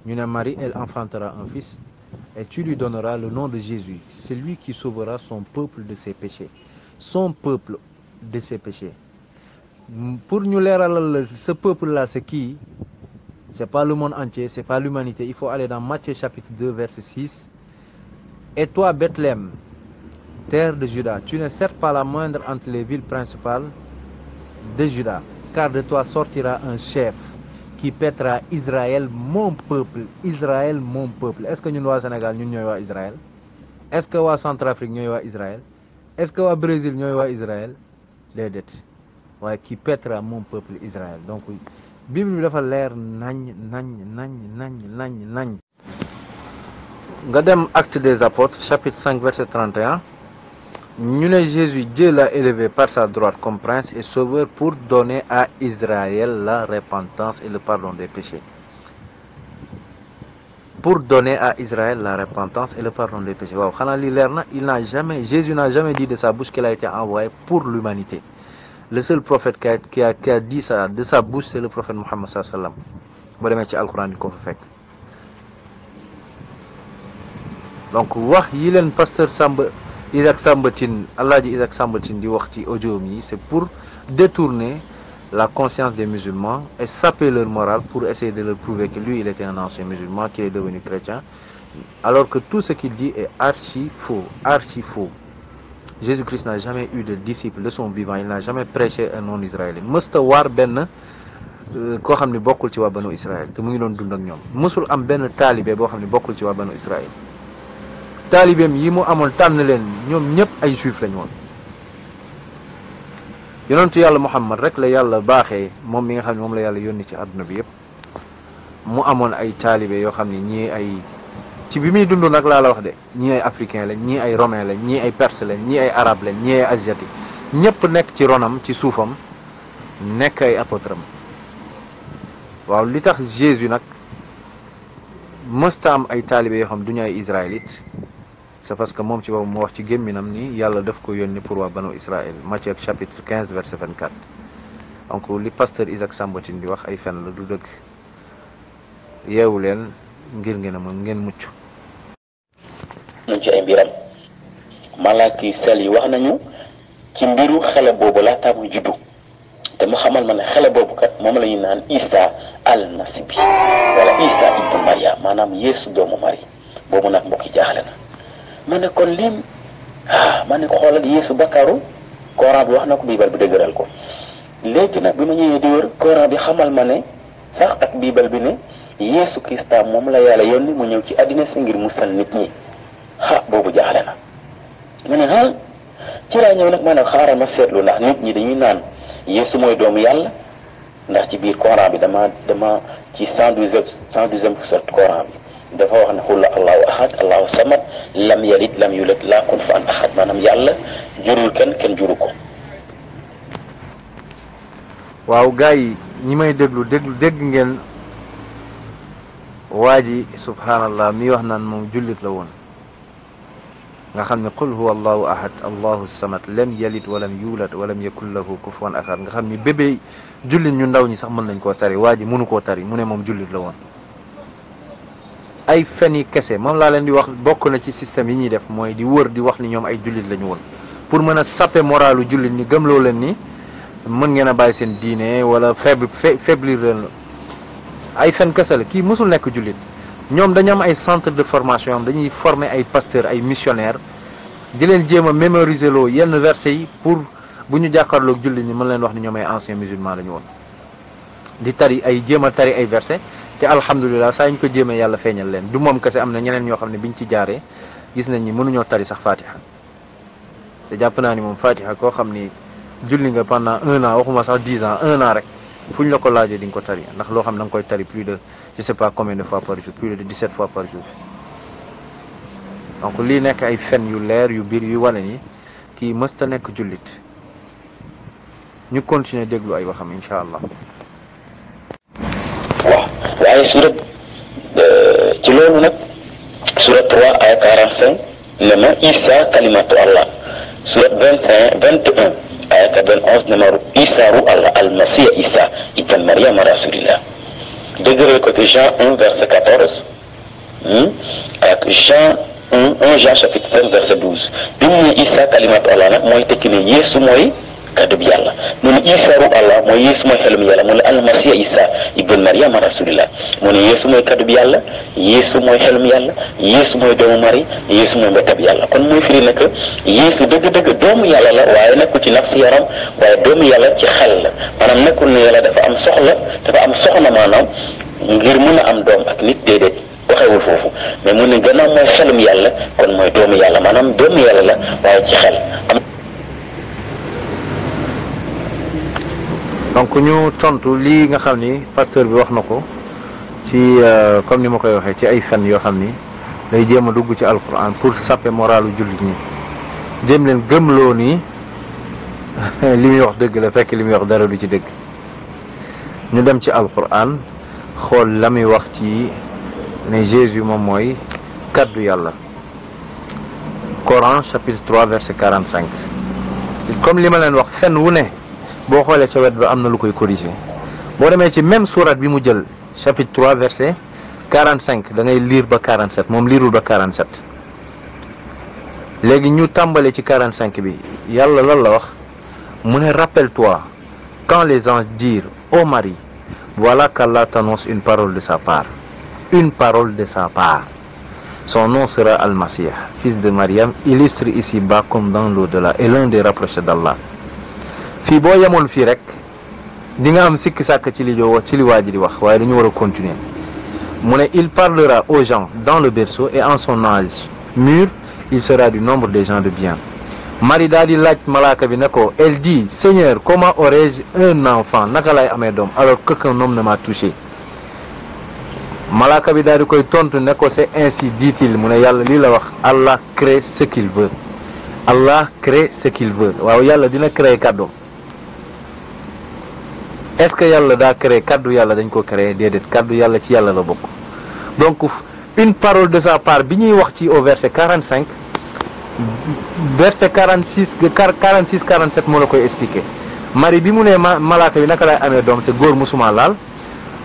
ñu ne Marie elle enfantera un fils et tu lui donneras le nom de Jésus, c'est lui qui sauvera son peuple de ses péchés. Son peuple de ses péchés. Pour ñu leeralal ce peuple là c'est qui? C'est pas le monde entier, c'est pas l'humanité. Il faut aller dans Matthieu chapitre 2 verset 6. Et toi Bethléem, terre de Juda, tu n'es certes pas la moindre entre les villes principales de Juda, car de toi sortira un chef qui paîtra Israël mon peuple. Israël mon peuple. Est-ce que ñun waa Sénégal ñun ñooy waa Israël? Est-ce que waa Centrafrique ñooy waa Israël? Est-ce que waa Brésil ñooy waa Israël? déedéet waaye qui paîtra mon peuple Israël. donc Bible bi dafa leer nañ nga dem Actes des Apôtres chapitre 5 verset 31 ñu ne Jésus, Dieu l'a élevé par sa droite comme prince et sauveur pour donner à Israël la repentance et le pardon des péchés. Pour donner à Israël la repentance et le pardon des péchés. Waaw xanaa li leer na, Jésus n'a jamais dit de sa bouche qu'il a été envoyé pour l'humanité. Le seul prophète qui a dit ça de sa bouche, c'est le prophète Mohammed sallallahu alayhi wa sallam. Boo demee ci alquran ko fa fekk. donc wax yi leen pasteur Isaac Sambatine Alaaji Isaac Sambatine di wax ci audio mi, c'est pour détourner la conscience des musulmans et saper leur morale pour essayer de leur prouver que lui il était un ancien musulman, qu'il est devenu chrétien, alors que tout ce qu'il dit est archi faux. Jésus-Christ n'a jamais eu de disciple de son vivant, il n'a jamais prêché un non-israélien. mësta waar benn koo xam ne bokkul ci waa banu Israël te mu ngi doon dund ak ñoom. mësul am benn taalibe boo xam ne bokkul ci waa banu Israël. taalibeem yi mu amoon tànn leen ñoom ñëpp ay juif lañu woon. yonentu yàlla Muhammad rek la yàlla baaxee moom mi nga xam ne moom la yàlla yónni ci àdduna bi yëpp mu amoon ay taalibe yoo xam ne ñii ay ci bi muy dund nag laa la wax de ñii ay africain lañ, ñii ay romain lañ, ñii ay perse lañ, ñii ay arabe lañ, ñii ay asiatique, ñëpp nekk ci ronam ci suufam nekk ay apôtre am. waaw li tax Jésus nag mësta am ay taalibe yoo xam duñu ay israélite, c'est parce que moom ci boobu mu wax ci gémminam ni yàlla daf ko yónni pour waa banu Israël. Matthieu chapitre 15 verset 24. donc li pasteur Isaac Sambatine di wax ay fen la, du dëgg. yeewu leen ngir ngeen mucc. nañ ci ay mbiram malaaka yi sel yi wax nañu ci mbiru xale boobu laataa muy juddu te mu xamal ma ne xale boobu kat moom la ñuy naan Isa al-Masih bi wala Isa ibnu Maryam, maanaam Yeesu doomu Mari. boobu nag mbokk yi jaaxle na ma ne kon lim ma ne xoolal Yeesu bakkaaru Coran bi wax na ko, Bible bi dëgëral ko. léegi nag bi ma ñëwee di wër Coran bi xamal ma ne sax ak Bible bi ne Yeesu Krista moom la yàlla yónni mu ñëw ci àddina si ngir musal nit ñi. boobu jaaxle na ma ne ci laa ñëw nag ma ne xaaral ma seetlu ndax nit ñi dañuy naan Yeesu mooy doomu yàlla, ndax ci biir Coran bi dama ci 112e sourate Coran bi dafa wax ne xul allahu ahad allahu samad lam yalid lam yulad laa kun fa an ahad, maanaam yàlla jurul kenn juru ko. waaw gars yi ñi may dégg ngeen waa ji subhanallah mi wax naan moom jullit la woon, nga xam ne qul huwa allahu ahad allahu samad lam yalid walam yulad walam yakun lahu kufuwan ahad, nga xam ni bébé jullit ñu ndaw ñi sax mën nañ koo tari, waa ji mënu koo tari, mu ne moom jullit la woon. ay fen yi kese moom laa leen di wax, bokk na ci système yi ñuy def mooy di wër di wax ni ñoom ay jullit lañu woon pour mën a saper moralu jullit ñi, gëmloo leen ni mën ngeen a bàyyi seen diine wala faiblir leen. ay fen kese la, kii mësul nekk jullit. ñoom dañu am ay centre de formation, dañuy former ay pasteurs ay missionnaires di leen jéem a mémoriser loo yenn versets yi pour bu ñu jàkkaarloog jullit ñi mën leen wax ni ñoom ay anciens musulmans lañu woon. di tari ay jéem a tari ay versets te alhamdulilah saa ñu ko jéemee yàlla feeñal leen. du moom kese, am na ñeneen ñoo xam ne biñ ci jaaree gis nañ ni mënuñoo tari sax Fatiha. te jàpp naa ni moom Fatiha koo xam ni julli nga pendant 1 an, waxuma sax 10 ans, 1 an rek fu ñu la ko laajee di nga ko tari, ndax loo xam da nga koy tari plus de je sais pas combien de fois par jour, plus de 17 fois par jour. donc lii nekk ay fen yu leer yu biir yu wane ni kii mësta nekk jullit. ñu continuer déglu ay waxam incha allah. waaw waaye suurat nama Isa kalimatu Allah. Surat 21 ayat 91 nama Isa ru Allah al-Masih Isa ibn Maryam rasulillah. Degré côté Jean 1 verset 14 ak Jean 1 Jean chapitre 5 verset 12 bi mu ne Isa kalimatu Allah nag mooy tekki ne Yeesu mooy kaddu bi yàlla mu ne Isa ru Allah mooy Yeesu mooy xelum yàlla mu ne al-Masih Isa ibn Maryam rasulillah mu ne Yeesu mooy kaddu bi yàlla Yeesu mooy xelum yàlla Yeesu mooy doomu Mari Yeesu mooy mbettab yàlla kon mooy firi nag Yeesu dëgg-dëgg doomu yàlla la waaye nekkul ci nafsi yaram waaye doomu yàlla ci xel la maanaam nekkul ne yàlla dafa am soxna maanaam ngir mën a am doom ak nit déedéet waxewul foofu mais mu ne gannaaw mooy xelum yàlla kon mooy doomu yàlla maanaam doomu yàlla la waaye ci xel. donc ñu tontu lii nga xam ni pasteur bi wax na ko ci comme ni ma koy waxee ci ay fen yoo xam ni day jéem a dugg ci alquran pour saper moralu jullit ñi jéem leen gëmloo nii li muy wax dëgg la fekk li muy wax dara du ci dëgg. ñu dem ci alquran xool la muy wax ci ne Jésus moom mooy kaddu yàlla. Coran chapitre 3 verset 45 comme li ma leen wax fen wu ne boo xoolee ca wet ba am na lu koy corriger boo demee ci même sourate bi mu jël chapitre 3 verset 45 da ngay lire ba 47 moom liirul ba 47 léegi ñu tàmbale ci 45 bi yàlla lan la wax mu ne rappelle-toi quand les anges dirent ô Marie voilà qu'Allah t'annonce une parole de sa part son nom sera Al-Masih fils de Maryam illustre ici-bas comme dans l'au-delà et l'un des rapprochés d'Allah. fii boo yemoon fii rek di nga am sikki sàkk ci li waa ji di wax waaye dañu war a continuer mu ne il parlera aux gens dans le berceau et en son âge mûr il sera du nombre des gens de bien. Marie daal di laaj malaaka bi ne ko elle dit Seigneur comment aurais-je un enfant naka lay amee doom alors qu'aucun homme ne m'a touché. malaaka bi daal di koy tontu ne ko c'est ainsi dit-il mu ne yàlla lii la wax Allah crée ce qu'il veut waaw yàlla dina créer kàddoom. est-ce que yàlla daa créé kaddu yàlla dañ ko créé déedéet kaddu yàlla ci yàlla la bokk donc une parole de sa part bi ñuy wax ci au verset 45 verset 46 47 moo la koy expliquer Marie bi mu ne malaaka bi naka lay amee doom te góor musuma laal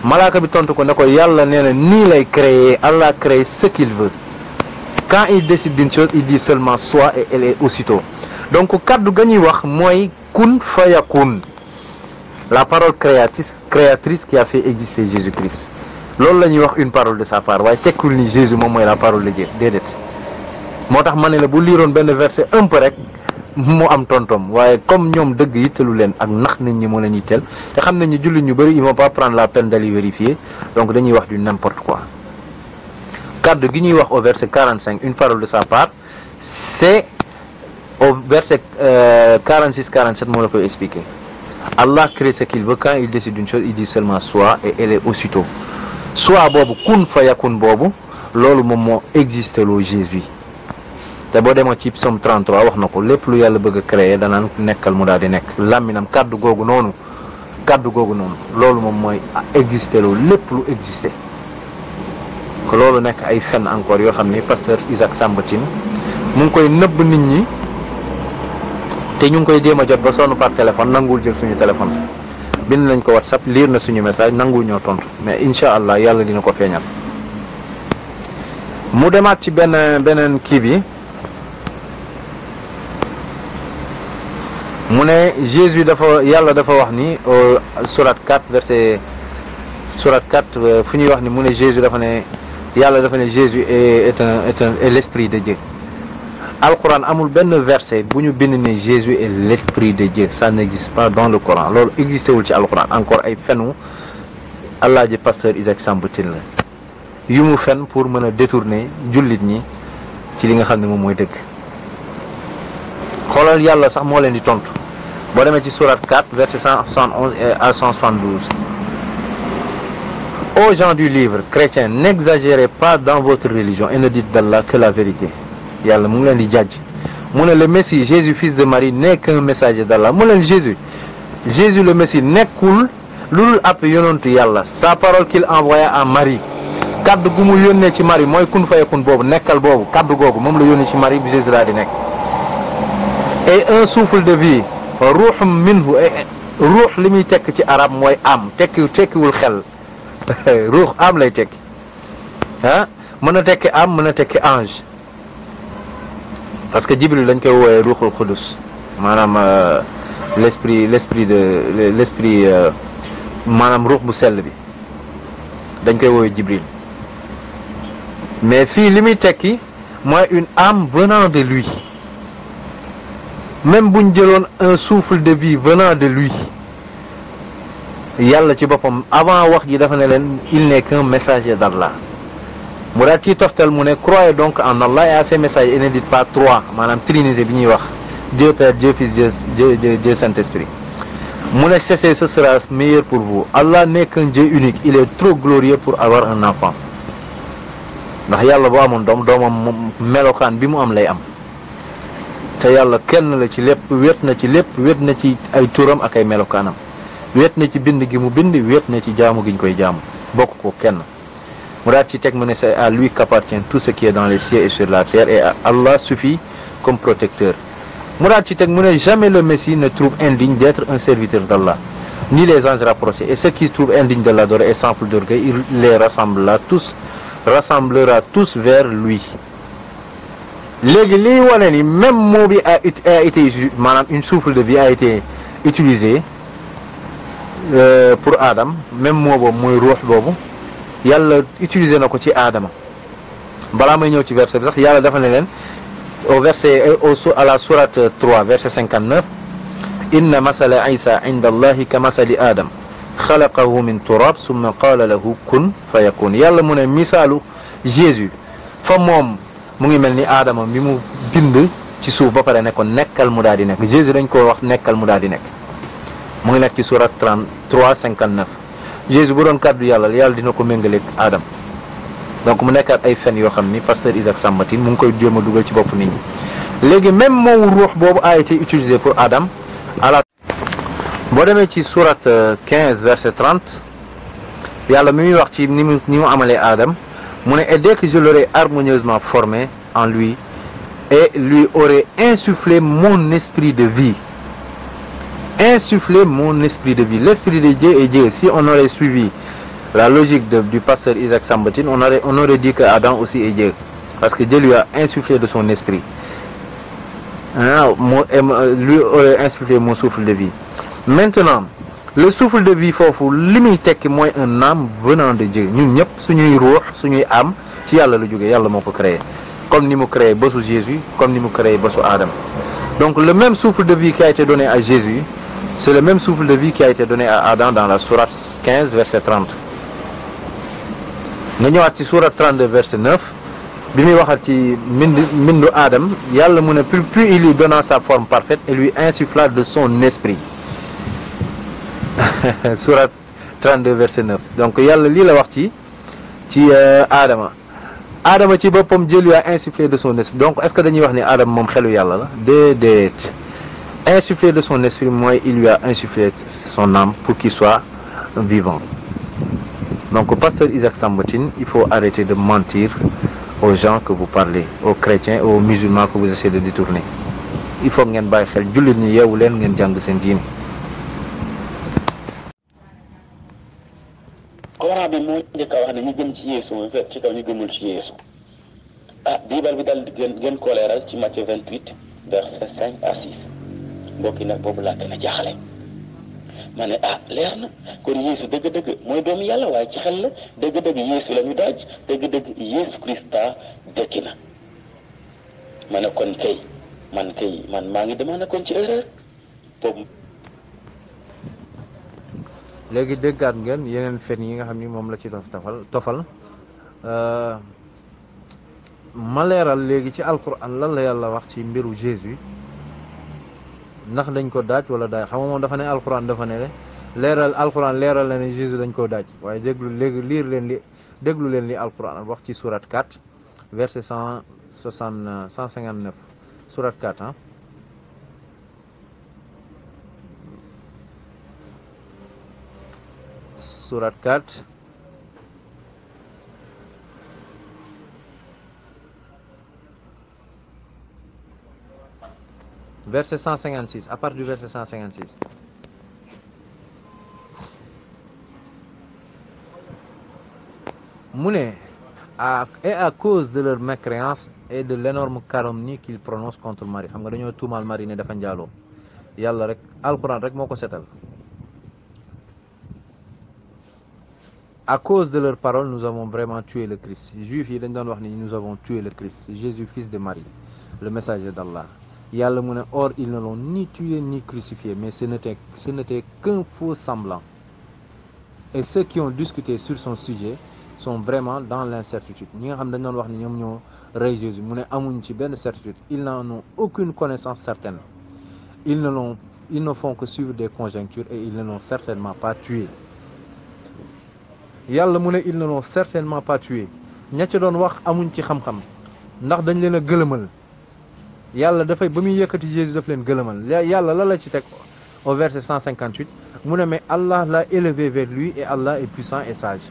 malaaka bi tontu ko ne ko yàlla nee na nii lay créer Allah crée ce qu'il veut quand il décide d'une chose il dit seulement soit et elle est aussitôt donc kaddu ga ñuy wax mooy kun fayakun la parole créatrice qui a fait exister Jésus-Christ loolu la ñuy wax une parole de sa part waaye tekkul ni Jésus moom mooy la parole de Dieu déedéet moo tax ma ne la bu liiroon benn verset un peu rek mu am tontom waaye comme ñoom dëgg yittalu leen ak nax nit ñi moo leen yitteel te xam nañ ni jullit ñu bëri ils vont pas prendre la peine d'aller vérifier donc dañuy wax du n'importe quoi kaddu gi ñuy wax au verset 45 une parole de sa part c'est au verset 46-47 moo la koy expliquer. Allah crée ce qu'il veut quand il décide d'une chose il dit seulement soit et elle est aussitôt soit boobu kun fa yakun boobu loolu moom moo existé loo Jésus te boo demoo ci Psaume 33 wax na ko lépp lu yàlla bëgg a créer danaan nekkal mu daal di nekk làmminam kaddu googu noonu loolu moom mooy existé loo lépp lu existé que loolu nekk ay fen encore yoo xam ni pasteur Isaac Sambatine mu ngi koy nëbb nit ñi te ñu ngi koy jéem a jot ba sonn par téléphone nanguwul jël suñu téléphone bind nañ ko WhatsApp lire na suñu message nanguwul ñoo tontu mais incha allah yàlla dina ko feeñal. mu demaat ci beneen kii bi mu ne Jésus yàlla dafa wax ni surat 4 verset surat 4 fu ñuy wax ni mu ne Jésus dafa ne yàlla dafa ne Jésus est l'esprit de Dieu. Alquran amul benn verset bu ñu bind ne Jésus est l'esprit de Dieu ça n'existe pas dans le Coran loolu existé wul ci Alquran encore ay fenu Allah ji pasteur Isaac Sambatine la yu mu fen pour mën a détourner jullit ñi ci li nga xam ne moom mooy dëgg. xoolal yàlla sax moo leen di tontu boo demee ci sourate 4 verset 171 à 172 ô gens du livre chrétiens n'exagérez pas dans votre religion et ne dites d'Allah que la vérité. yàlla mu ngi leen di jàjj mu ne le Messie Jésus fils de Marie n'est qu'un messager d'Allah mu leen Jésus le Messie nekkul lu dul ab yonentu yàlla sa parole qu'il envoya à Marie kaddu gu mu yónnee ci Marie mooy kun fayakun boobu nekkal boobu kaddu googu moom la yónnee ci Marie bi Jésus laa di nekk. et un souffle de vie ruuxum minhu ruux li muy tekk ci arab mooy am tekkiwul xel ruux am lay tekki ah mën a tekki am mën a tekki ange parce que Jibril dañ koy woowee ruuxul xudus maanaam l'esprit maanaam ruux bu sell bi dañ koy woowee Jibril mais fii li muy tekki mooy une âme venant de lui. Même buñ jëloon un souffle de vie venant de lui yàlla ci boppam avant wax ji dafa ne leen il n'est qu'un messager d'Allah mu daal ciy toftal mu ne croyez donc en Allah et à ses messages et ne dites pas trois maanaam trinité bi ñuy wax Dieu Père Dieu Fils Dieu Saint-Esprit mu ne cessez, ce sera meilleur pour vous. Allah n'est qu'un Dieu unique, il est trop glorieux pour avoir un enfant. ndax yàlla boo amoon doomam melokaan bi mu am lay am te yàlla kenn la ci lépp wéet na ci lépp wéet na ci ay turam ak ay melokaanam wéet na ci bind gi mu bind wéet na ci jaamu gi ñu koy jaamu bokk ko kenn mu daal ci teg mu ne c'est à lui qu'appartient tout ce qui est dans les cieux et sur la terre et Allah suffit comme protecteur. mu daal ci teg mu ne jamais le Messie ne trouve indigne d'être un serviteur d'Allah ni les anges rapprochés et ceux qui se trouvent indignes de l'adorer et sans foule d'orgueil il les rassemblera tous vers lui. léegi liy wane ni même mot bi a été maanaam une souffle de vie a été utilisé pour Adam même mot boobu mooy ruux boobu yàlla utilisé na ko ci Adama balaa may ñëw ci verset bi sax yàlla dafa ne leen au verset à la sourate 3 verset 59 inna masala Isa inda allahi ka masali Adam xalaqahu min turab summa qaala lahu kun fa yakun yàlla mu ne misaalu Jésus fa moom mu ngi mel ni Adama mi mu bind ci suuf ba pare ne ko nekkal mu daal di nekk Jésus dañ ko wax nekkal mu daal di nekk mu ngi nekk ci sourate 33 59 Jésus bu doon kàddu yàlla dina ko méngaleeg Adam donc mu nekkaat ay fen yoo xam ni pasteur Isaac Sambatine mu ngi koy jéem a dugal ci bopp nit ñi léegi même moomu ruux boobu a été utilisé pour Adam boo demee ci sourate 15 verset 30 yàlla mi muy wax ci ni mu amalee Adam mu ne et dès que je l'aurai harmonieusement formé en lui et lui aurai insufflé mon esprit de vie. Insufflé mon esprit de vie. L'esprit de Dieu est Dieu. Si on aurait suivi la logique du pasteur Isaac Sambatine, on aurait dit que Adam aussi est Dieu. Parce que Dieu lui a insufflé de son esprit. Lui aurait insufflé mon souffle de vie. Maintenant, le souffle de vie foofu li muy tekki mooy un âme venant de Dieu ñun ñëpp suñuy ruux suñuy âme ci yàlla la jógee yàlla moo ko créé comme ni mu créé bésu Jésus comme ni mu créé bésu Adam. Donc le même souffle de vie qui a été donné à Jésus c'est le même souffle de vie qui a été donné à Adam dans la sourate 15 verset 30 nga ñëwaat ci sourate 32 verset 9 bi muy waxat ci mbindu Adam yàlla mu ne puis il lui donna sa forme parfaite et lui insuffla de son esprit. Sourate 32 verset 9 donc yàlla lii la wax ci Adama ci boppam Dieu lui a insufflé de son esprit donc est-ce que dañuy wax ni Adama moom xelu yàlla la déedéet insufflé de son esprit mooy il lui a insufflé son âme pour qu'il soit vivant. Donc pasteur Isaac Sambatine il faut arrêter de mentir aux gens que vous parlez aux chrétiens aux musulmans que vous essayez de détourner il faut ngeen bàyyi xel jullit ñi yeewu leen ngeen jàng seen diine. Coran bi moo njëkk a wax ne ñu gëm ci Yeesu mu fekk ci kaw ñu gëmul ci Yeesu biibal bi dal gën koo leeral ci Matthieu 28 verset 5 à 6 mbokk yi nag boobu laa gën a jaaxale ma ne leer na kon Yeesu dëgg-dëgg mooy doomu yàlla waaye ci xel la dëgg-dëgg Yeesu la ñu daaj dëgg-dëgg Yeesu Krista dekki na ma ne kon man maa ngi demandé kon ci erreur boobu. léegi déggaat ngeen yeneen fen yi nga xam ni moom la ci tofal ma leeral léegi ci alquran lan la yàlla wax ci mbiru Jésus ndax dañ ko daaj wala daaj xam nga moom dafa ne alquran dafa ne alquran leeral na ne Jésus dañ koo daaj waaye déglu leen li alquran wax ci sourate 4 verset 159 sourate 4 Sourate 4 verset 156, à partir du verset 156. mu ne et à cause de leur mécréance et de l'énorme calomnie qu'ils prononcent contre Marie. xam nga dañoo tuumaal Marie ne dafa njaaloo yàlla rek alxuraan rek moo ko setal. À cause de leurs paroles, nous avons vraiment tué le Christ. Juifs yi dañ doon wax ni nous avons tué le Christ, Jésus fils de Marie, le messager d'Allah. yàlla mu ne or ils ne l'ont ni tué ni crucifié, mais ce n'était qu'un faux semblant. Et ceux qui ont discuté sur son sujet sont vraiment dans l'incertitude. ñi nga xam dañ doon wax ni ñoom ñoo rey Jésus mu ne amuñ ci benn certitude, ils n'en ont aucune connaissance certaine. Ils ne font que suivre des conjectures et ils ne l'ont certainement pas tué. yàlla mu ne ils ne l'ont certainement pas tué. ña ca doon wax amuñ ci xam-xam ndax dañ leen a gëlëmal. yàlla dafay ba muy yëkkati Jésus daf leen gëlëmal yàlla la la ci teg au verset 158 mu ne mais Allah l'a élevé vers lui et Allah est puissant et sage.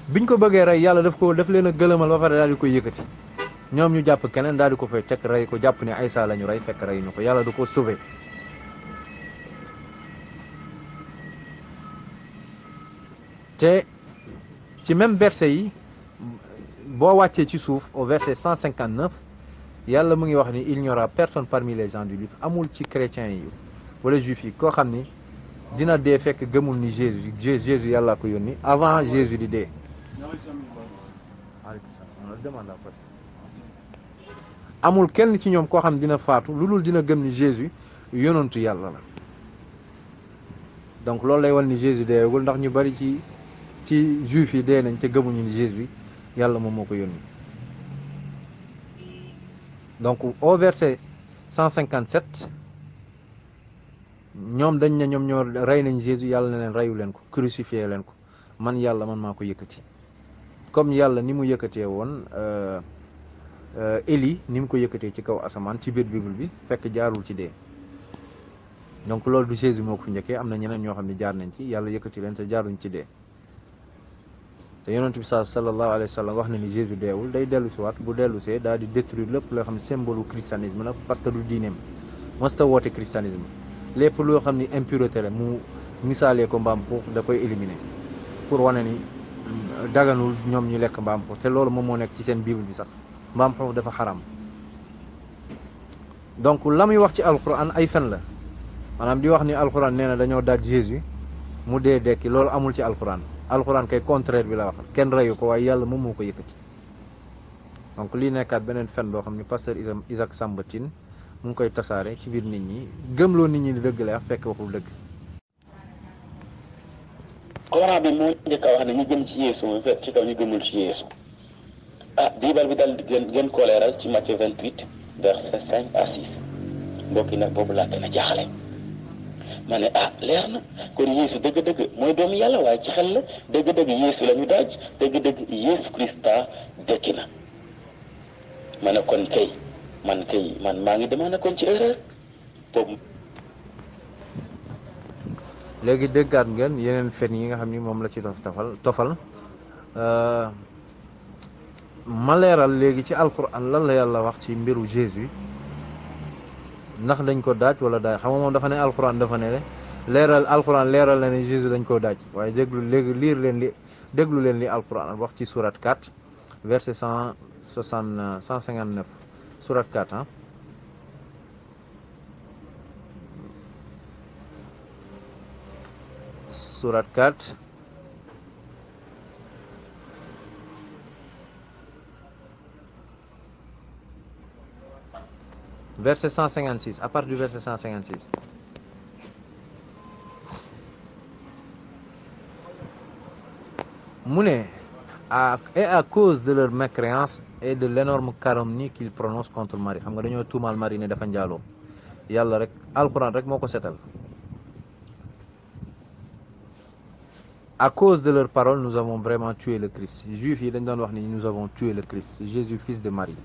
biñ ko bëggee rey yàlla daf leen a gëlëmal ba pare daal di koy yëkkati ñoom ñu jàpp keneen daal di ko fay teg rey ko jàpp ne Aysa la ñu rey fekk rey ñu ko yàlla du ko sauvé. te ci même verset yi boo wàccee ci suuf au verset 159 yàlla mu ngi wax ni il n'y aura personne parmi les gens du livre amul ci chrétiens yi wala juifs yi koo xam ni dina dee fekk gëmul ni Jésus yàlla ko yónni avant Jésus di dee. amul kenn ci ñoom koo xam dina faatu lu dul dina gëm ni Jésus yonantu yàlla la. donc loolu lay wan ni Jésus deewagul ndax ñu bari ci juif yi dee nañ te gëmuñu ni Jésus yàlla moom moo ko yónni. donc au verset 157 ñoom dañ ne ñoom ñoo rey nañ Jésus yàlla na leen reyu leen ko crucifié leen ko man yàlla man maa ko yëkkati comme yàlla ni mu yëkkatee woon Élie ni mu ko yëkkatee ci kaw asamaan ci biir Bible bi fekk jaarul ci dee. donc loolu du Jésus moo ko fi njëkkee am na ñeneen ñoo xam ne jaar nañ ci yàlla yëkkati leen te jaaruñ ci dee te yonent bi sallallahu alayhi wa sallam wax na ni Jésus deewul day dellu si waat bu dellu see daal di détruire lépp loo xam ne symbole christianisme la parce que du diineem mosta woote christianisme lépp loo xam ni impureté la mu misaalee ko mbaam xuux da koy éliminer pour wane ni daganul ñoom ñu lekk mbaam xuux te loolu moom moo nekk ci seen bible bi sax mbaam xuux dafa xaram. donc la muy wax ci alquran ay fen la maanaam di wax ni alquran nee na dañoo daaj Jésus mu dee dekki loolu amul ci alquran kay contraire bi la wax kenn reyu ko waaye yàlla moom moo ko yëkkati. donc lii nekkaat beneen fen boo xam ni pasteur Isaac Samba Tine mu ngi koy tasaare ci biir nit ñi gëmloo nit ñi di dëgg la fekk waxul dëgg. Coran bi moo njëkk a wax ne ñu gëm ci Yeesu mu fekk ci kaw ñu gëmul ci Yeesu biibal bi daal gën koo leeral ci Matthieu 28 verset 5 à 6 mbokk yi nag boobu laa gën a jaaxale ma ne leer na kon Yeesu dëgg-dëgg mooy doomu yàlla waaye ci xel la dëgg-dëgg Yeesu la ñu daaj dëgg-dëgg Yeesu Krista dekki na ma ne kon man maa ngi demandé kon ci erreur boobu. léegi déggaat ngeen yeneen fen yi nga xam ni moom la ci tofal ma leeral léegi ci alquran lan la yàlla wax ci mbiru Jésus ndax dañ ko daaj wala daaj xam nga moom dafa ne alquran dafa ne alquran leeral na ne Jésus dañ koo daaj waaye déglu leen li alquran wax ci surat 4 verset 159 surat 4 surat 4 verset 156 à partir du verset 156 mu ne et à cause de leur mécréance et de l'énorme calomnie qu'ils prononcent contre Marie xam nga dañoo tuumaal Marie ne dafa njaaloo yàlla rek alxuraan rek moo ko setal. À cause de leurs paroles, nous avons vraiment tué le Christ. Juifs yi dañ doon wax ni nous avons tué le Christ, Jésus fils de Marie,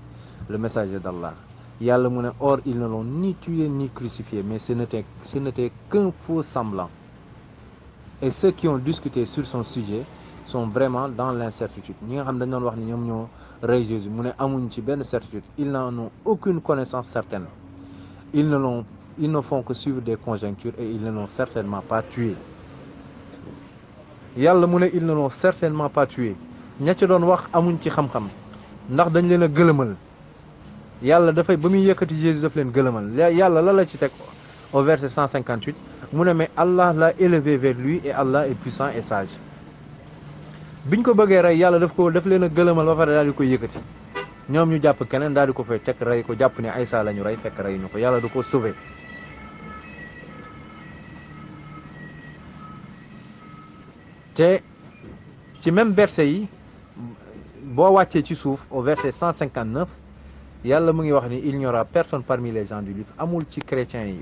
le messager d'Allah. yàlla mu ne or ils ne l'ont ni tué ni crucifié, mais ce n'était qu'un faux semblant. Et ceux qui ont discuté sur son sujet sont vraiment dans l'incertitude. ñi nga xam dañ doon wax ni ñoom ñoo rey Jésus mu ne amuñ ci benn certitude, ils n'en ont aucune connaissance certaine. ils ne font que suivre des conjonctures et ils ne l'ont certainement pas tué. yàlla mu ne ils ne l'ont certainement pas tué ña ci doon wax amuñ ci xam-xam ndax dañ leen a gëlëmal yàlla dafay ba muy yëkkati Jésus daf leen gëlëmal yàlla la la ci teg au verset 158 mu ne mais Allah l'a élevé vers lui et Allah est puissant et sage. biñ ko bëggee rey yàlla daf leen a gëlëmal ba pare daal di koy yëkkati ñoom ñu jàpp keneen daal di ko fay teg rey ko jàpp ne Aïssa la ñu rey fekk rey ñu ko yàlla du ko sauvé. te ci même verset yi boo wàccee ci suuf au verset 159 yàlla mu ngi wax ni il n'y aura personne parmi les gens du livre amul ci chrétiens yi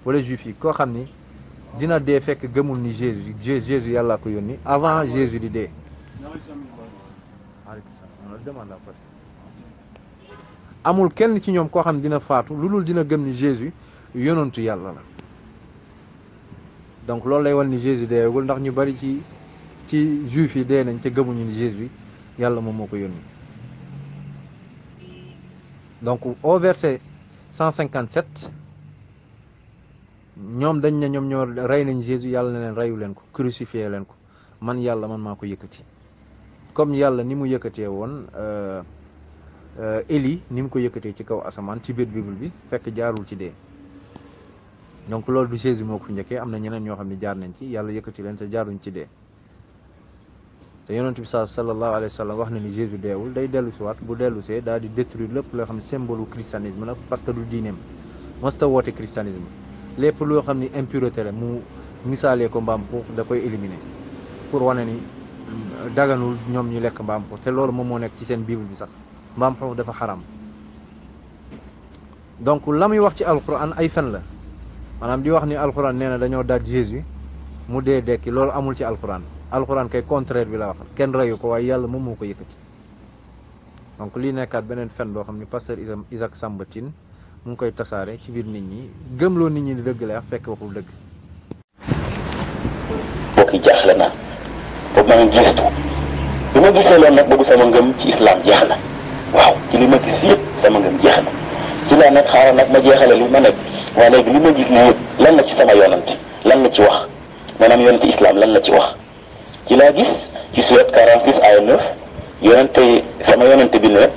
wala juifs yi koo xam ni dina dee fekk gëmul ni Jésus yàlla ko yónni avant Jésus di dee. amul kenn ci ñoom koo xam dina faatu lu dul dina gëm ni Jésus yonantu yàlla la. donc loolu lay wan ni Jésus deewagul ndax ñu bari ci juif yi dee nañ te gëmuñu ni Jésus yàlla moom moo ko yónni. donc au verset 157 ñoom dañ ne ñoom ñoo rey nañ Jésus yàlla ne leen reyu leen ko crucifié leen ko man yàlla man maa ko yëkkati comme yàlla ni mu yëkkatee woon Élie ni mu ko yëkkatee ci kaw asamaan ci biir Bible bi fekk jaarul ci dee. donc loolu du Jésus moo ko fi njëkkee am na ñeneen ñoo xam ne jaar nañ ci yàlla yëkkati leen te jaaruñ ci dee te yonent bi sallallahu alayhi wa sallam wax na ni Jésus deewul day dellu si waat bu dellu see daal di détruire lépp loo xam ne symbole christianisme la parce que du diineem mosta woote christianisme lépp loo xam ne impureté la mu misaalee ko mbaam xuux da koy éliminer pour wane ni daganul ñoom ñu lekk mbaam xuux te loolu moom moo nekk ci seen bible bi sax mbaam xuux dafa xaram. donc la muy wax ci alquran ay fen la maanaam di wax ni alquran nee na dañoo daaj Jésus mu dee dekki loolu amul ci alquran alquran kay contraire bi la wax kenn reyu ko waaye yàlla moom moo ko yëkkati. donc lii nekkaat beneen fen boo xam ni pasteur Isaac Samba Tine mu ngi koy tasaare ci biir nit ñi gëmloo nit ñi di dëgg la fekk waxul dëgg. bokki jaaxle na boobu maa ngi gestu bi ma gisee loolu nag boobu sama ngëm ci islam jeex na waaw ci li ma gis yëpp sama ngëm jeex na ci laa nag xaaral nag ma jeexale li ma nekk waaye léegi li ma gis nii yëpp lan la ci sama yonant lan la ci wax maanaam yonante islam lan la ci wax ci laa gis ci surat 46 aya 9 sama yonante bi ne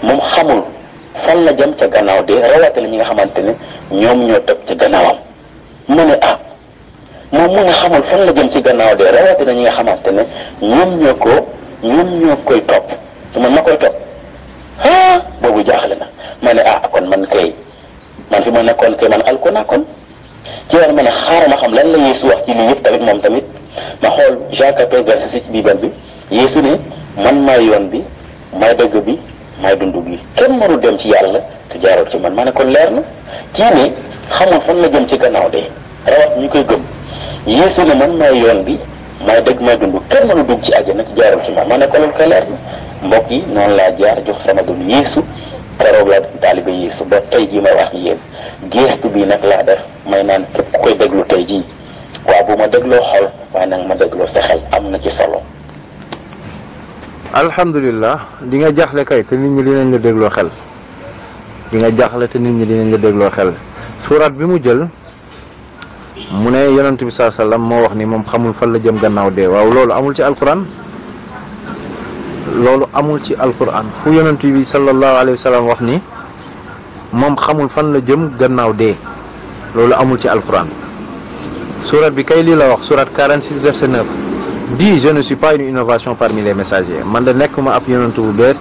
moom xamul fan la jëm ca gannaaw de rawatina ñi nga xamante ne ñoom ñoo topp ca gannaawam mu ne moom mu nga xamul fan la jëm ci gannaaw de rawatina ñi nga xamante ne ñoom ñoo koy topp te man ma koy topp boobu jaaxle na ma ne kon man fi ma nekkoon kay man alko naa kon ci war ma ne xaaral ma xam lan la Yeesu wax ci lii yëpp tamit moom tamit ma xool Jean 14 verset 6 ci Bible bi Yeesu ne man maay yoon bi maay dëgg bi maay dund gi kenn mënul dem ci yàlla te jaarul ci man ma ne kon leer na kii ne xamul fan la jëm ci gannaaw de rawat ñu koy gëm Yeesu ne man maay yoon bi maay dëgg maay dund kenn mënul dugg ci àjjana te jaarul ci man ma ne ko loolu koy leer na mbokk yi noonu laa jaar jox sama dund Yeesu keroog la taalibe Yeesu ba tey jii may wax ni yéen gestu bii nag laa def may naan képp ku koy déglu tey jii waaw bu ma dégloo xol waaye nag ma dégloo sa xel am na ci solo. alhamdulilah di nga jaxle kay te nit ñi dinañ la dégloo xel di nga jaxle te nit ñi dinañ la dégloo xel surat bi mu jël mu ne yonent bi sallallahu alayhi wasallam moo wax ni moom xamul fan la jëm gannaaw dee waaw loolu amul ci alquran loolu amul ci alquran fu yonent bi sallallahu alayhi wasallam wax ni moom xamul fan la jëm gannaaw dee loolu amul ci alquran surat bi kay lii la wax surat 46 verset 9 dit je ne suis pas une innovation parmi les messagers man de nekkuma ab yonent bu bees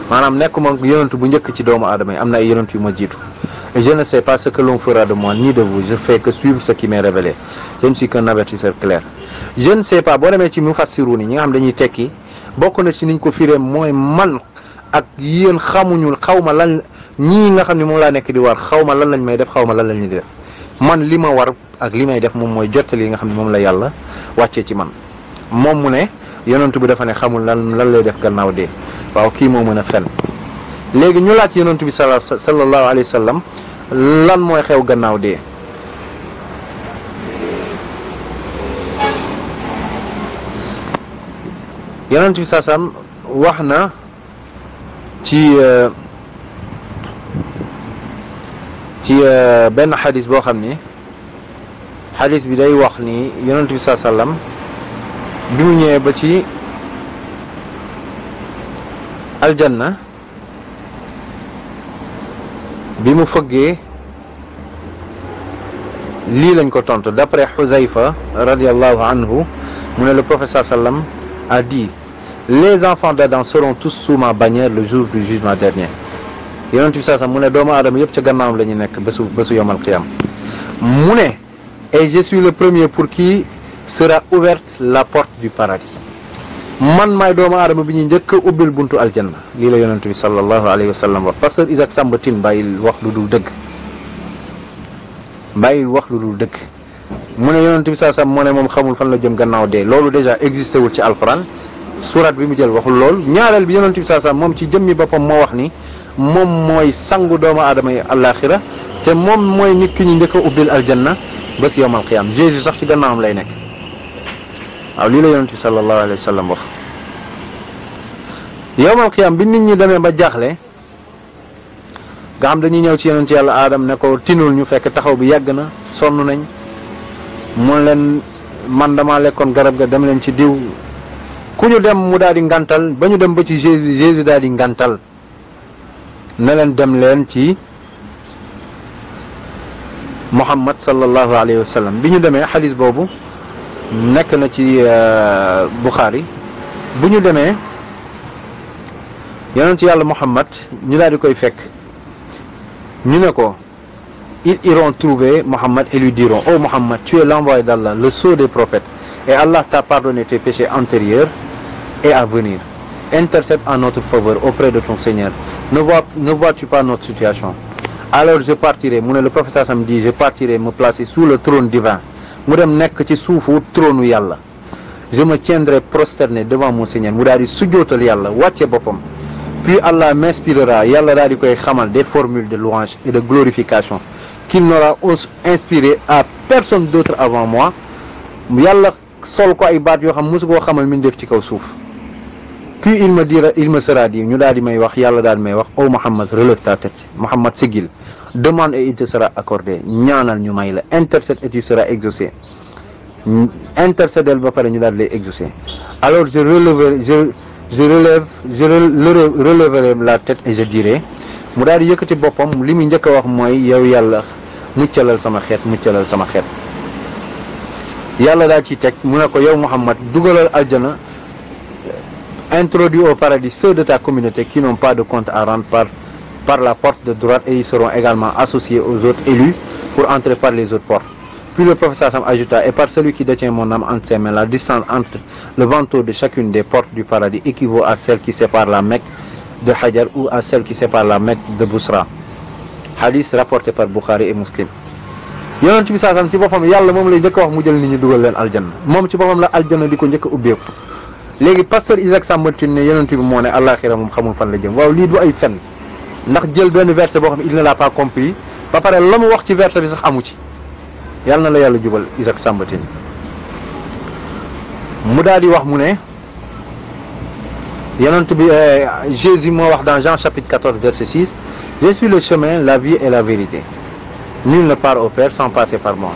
maanaam nekkuma yonent bu njëkk ci doomu aadama yi am na ay yonent yu ma jiitu et je ne sais pas ce que l'on fera de moi ni de vous je fais que suivre ce qui m'est révélé je ne suis qu'un avertisseur clair je ne sais pas boo demee ci mufassirun yi ñi nga xam dañuy tekki bokk na ci niñ ko firee mooy man ak yéen xamuñu xawma lan ñii nga xam ne moom laa nekk di war xawma lan lañ may def xawma lan lañ di def man li ma war ak li may def moom mooy jottali yi nga xam ne moom la yàlla wàccee ci man moom mu ne yonent bi dafa ne xamul lan lay def gannaaw dee waaw kii moo mën a fen léegi ñu laaj yonent bi sallallahu alayhi wa sallam lan mooy xew gannaaw dee yonent bi sallam wax na ci ci benn xadis boo xam ni xadis bi day wax ni yonent bi saa sallam bi mu ñëwee ba ci aljanna bi mu fëggee lii lañ ko tontu d'après Xuzayfa radiallahu anhu mu ne le prophète saa sallam a dit les enfants d'Adam seront tous sous ma bannière le jour du jugement dernier yonent bi saa sallam mu ne doomu aadama yëpp ca gannaawam la ñu nekk bésu yawmal qiyam mu ne et je suis le premier pour qui sera ouverte la porte du paradis man maay doomu aadama bi ñuy njëkk a ubbil buntu aljanna lii la yonent bi sallallahu alayhi wa sallam wax pasteur Isaac Samba Tine bàyyil wax lu dul dëgg mu ne yonent bi saa sam moo ne moom xamul fan la jëm gannaaw dee loolu déjà existé wul ci alquran surat bi mu jël waxul lool ñaareel bi yonent bi saa sam moom ci jëmmi boppam moo wax ni moom mooy sangu doomu aadama yi àllaaxira te moom mooy nit ki ñu njëkk a ubbil aljanna bés yawmal qiyaam Jésus sax ci gannaawam lay nekk waaw lii la yonent bi sallallahu alayhi wa sallam wax yawmal qiyaam bi nit ñi demee ba jaaxle nga xam dañuy ñëw ci yonent yàlla aadam ne ko tinul ñu fekk taxaw bi yàgg na sonn nañ mun leen man dama lekkoon garab ga dem leen ci diw ku ñu dem mu daal di ngantal ba ñu dem ba ci Jésus daal di ngantal ne leen dem leen ci Muhammad sallallahu alayhi wa sallam bi ñu demee xadis boobu nekk na ci Bukhari bu ñu demee yonent yàlla Muhammad ñu daal di koy fekk ñu ne ko ils iront trouver Muhammad et lui diront oh Muhammad tu es l'envoyé d'Allah le sceau des prophètes et Allah t'a pardonné tes péchés antérieurs et à venir intercède en notre faveur auprès de ton Seigneur ne vois-tu pas notre situation alors je partirai mu ne le prophète Sam dit je partirai me placer sous le trône divin mu dem nekk ci suufu trône yàlla je me tiendrai prosterné devant mon Seigneur mu daal di sujjootal yàlla wàcce boppam puis Allah m'inspirera yàlla daal di koy xamal des formules de louange et de glorification qu'il n'aura inspiré à personne d'autre avant moi yàlla sol ko ay baat yoo xam mosu koo xamal min def ci kaw suuf puis il me sera dit ñu daal di may wax yàlla daal di may wax oh Muhammad relève ta tête Muhammad sigil demande et il te sera accordé ñaanal ñu may la intercède et tu seras exaucé intercédel ba pare ñu daal di lay exaucé alors je relèverai la tête et je dirai mu daal di yëkkati boppam li muy njëkk a wax mooy yow yàlla muccalal sama xeet yàlla daal ci teg mu ne ko yow Muhammad dugalal aljana introduit au paradis ceux de ta communauté qui n'ont pas de compte à rendre par la porte de droite et ils seront également associés aux autres élus pour entrer par les autres portes. Puis le prophète Sam ajouta, et par celui qui détient mon âme entre ses mains, la distance entre le vantaux de chacune des portes du paradis équivaut à celle qui sépare la Mecque de Hajar ou à celle qui sépare la Mecque de Bousra. Hadith rapporté par Bukhari et Muslim. yonent bi saa sam ci boppam yàlla moom lay njëkk a wax mu jël nit ñi dugal leen aljanna moom ci boppam la aljanna di ko njëkk a ubbeeku léegi pasteur Isaac Samba Tine ne yonent bi moo ne àllaaxira moom xamul fan la jëm waaw lii du ay fen ndax jël benn verset boo xam ne il ne l'a pas compris ba pare la mu wax ci verset bi sax amu ci yàlla na la yàlla jubal Isaac Samba Tine mu daal di wax mu ne yonent bi Jésus moo wax dans Jean chapitre 14 verset 6 je suis le chemin la vie et la vérité nul ne part au Père sans passer par moi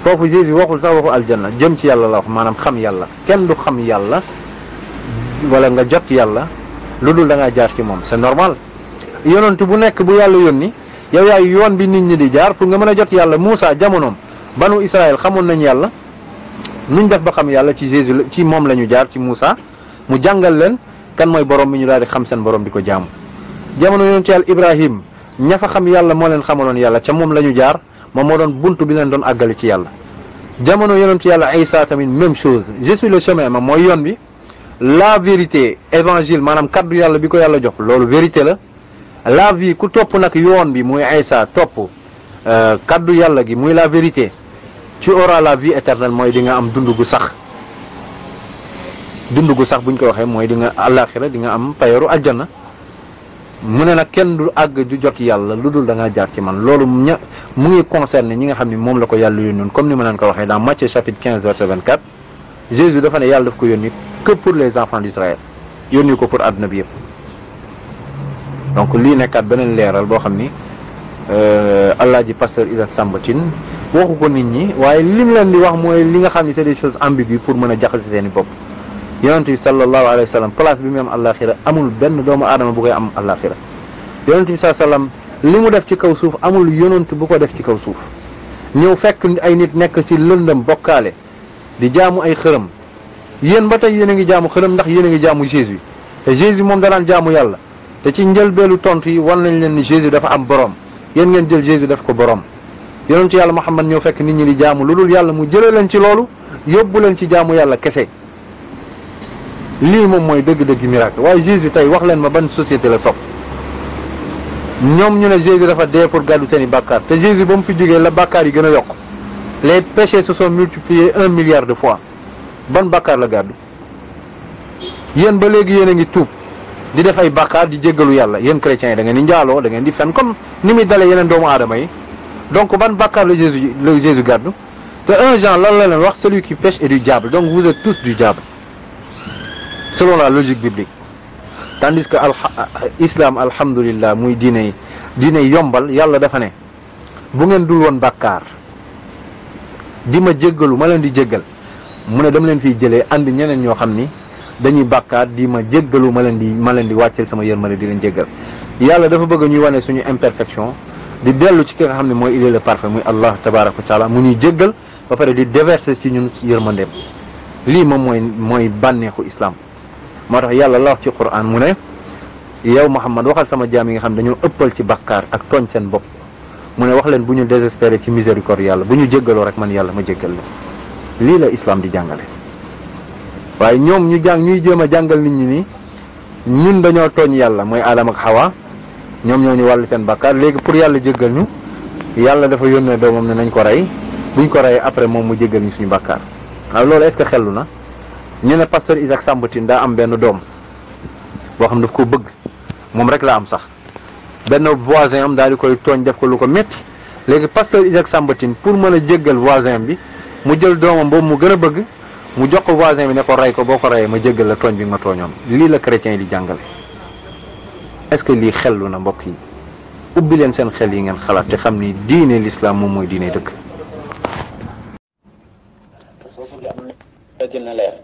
foofu Jésus waxul sax waxu aljanna jëm ci yàlla la wax maanaam xam yàlla kenn du xam yàlla wala nga jot yàlla lu dul da ngaa jaar ci moom c'est normal yonent bu nekk bu yàlla yónni yow yaay yoon bi nit ñi di jaar pour nga mën a jot yàlla Moussa jamonoom banu Israël xamoon nañ yàlla nuñ def ba xam yàlla ci Jésus ci moom la ñu jaar ci Moussa mu jàngal leen kan mooy borom bi ñu daal di xam seen borom di ko jaamu jamono yonent yàlla Ibrahim ña fa xam yàlla moo leen xamaloon yàlla ca moom la ñu jaar moom moo doon buntu bi leen doon àggale ci yàlla jamono yonent yàlla Isa tamit même chose je suis le chemin ma mooy yoon bi la vérité évangile maanaam kaddu yàlla bi ko yàlla jox loolu vérité la vie ku topp nag yoon bi muy Isa topp kaddu yàlla gi muy la vérité tu auras la vie éternelle mooy di nga am dund gu sax buñ ko waxee mooy di nga àllaaxira di nga am payoru aljanna mu ne nag kenn du àgg du jot yàlla lu dul da ngaa jaar ci man loolu mu ngi concerné ñi nga xam ne moom la ko yàlla yónnoon comme ni ma leen ko waxee dans Matthieu chapitre 15 verset 24 Jésus dafa ne yàlla daf ko yónni que pour les enfants d'Israël yónni ko pour àdduna bi yëpp donc lii nekkaat beneen leeral boo xam ni Alaaji Pasteur Isaac Samba Tine waxu ko nit ñi waaye lim leen di wax mooy li nga xam ne c'est des choses ambiguës pour mën a jaxase seen i bopp. yonent bi sallallahu alayhi wa sallam place bi mu am àllaaxira amul benn doomu aadama bu koy am àllaaxira yonent bi sallam li mu def ci kaw suuf amul yonent bu ko def ci kaw suuf ñëw fekk ay nit nekk ci lëndëm bokkaale di jaamu ay xërëm yéen ba tey yéen a ngi jaamu xërëm ndax yéen a ngi jaamu Jésus te Jésus moom danaan jaamu yàlla te ci njëlbeelu tontu yi wan nañ leen ni Jésus dafa am borom yéen ngeen jël Jésus def ko borom yonentu yàlla Muhammad ñëw fekk nit ñi di jaamu lu dul yàlla mu jëlee leen ci loolu yóbbu leen ci jaamu yàlla kese lii moom mooy dëgg-dëgg miracle waaye Jésus tey wax leen ma ban société la sopp ñoom ñu ne Jésus dafa dee pour gàddu seen i bàkkaar te Jésus ba mu fi jógee la bàkkaar yi gën a yokk les péchés se sont multipliés 1 milliard de fois ban bàkkaar la gàddu yéen ba léegi yéen a ngi tuub di def ay bàkkaar di jéggalu yàlla yéen chrétiens yi da ngeen di njaaloo da ngeen di fen comme ni muy dalee yeneen doomu aadama yi donc ban bàkkaar la Jésus gàddu te 1 Jean lan la leen wax celui qui pêche est du diable donc vous êtes tous du diable selon la logique biblique tandis que islam alhamdulillah muy diine yombal yàlla dafa ne bu ngeen dul woon bàkkaar di ma jéggalu ma leen di jéggal mu ne dama leen fiy jëlee andi ñeneen ñoo xam ni dañuy bàkkaar di ma jéggalu ma leen di wàcceel sama yërmande di leen jéggal yàlla dafa bëgg ñuy wane suñu imperfection di dellu ci ki nga xam ne mooy il est le parfait muy Allah tabaraka wa taala mu ñuy jéggal ba pare di déverser ci ñun yërmandeem lii moom mooy bànneexu islam moo tax yàlla la wax ci Qur'an mu ne yow Muhammad waxal sama jaam yi nga xam ne dañoo ëppal ci bàkkaar ak tooñ seen bopp mu ne wax leen bu ñu désespéré ci miséricorde yàlla bu ñu jéggaloo rek man yàlla ma jéggal leen lii la islam di jàngale waaye ñoom ñuy jéem a jàngal nit ñi ni ñun dañoo tooñ yàlla mooy Adam ak Hawa ñoom ñoo ñu wàll seen bàkkaar léegi pour yàlla jéggal ñu yàlla dafa yónnee doomam ne nañ ko rey buñ ko reyee après moom mu jéggal ñu suñu bàkkaar waaw loolu est-ce que xellu na ñu ne Pasteur Isaac Samba Tine daa am benn doom boo xam daf ko bëgg moom rek la am sax benn voisin am daal di koy tooñ def ko lu ko métti léegi Pasteur Isaac Samba Tine pour mën a jéggal voisin bi mu jël doomam boobu mu gën a bëgg mu jox ko voisin bi ne ko rey ko boo ko reyee ma jéggal la tooñ bi ma tooñoon lii la chrétien yi di jàngale est-ce que lii xellu na mbokk yi ubbi leen seen xel yi ngeen xalaat te xam ni diine l'islam moom mooy diine dëkk gën a leer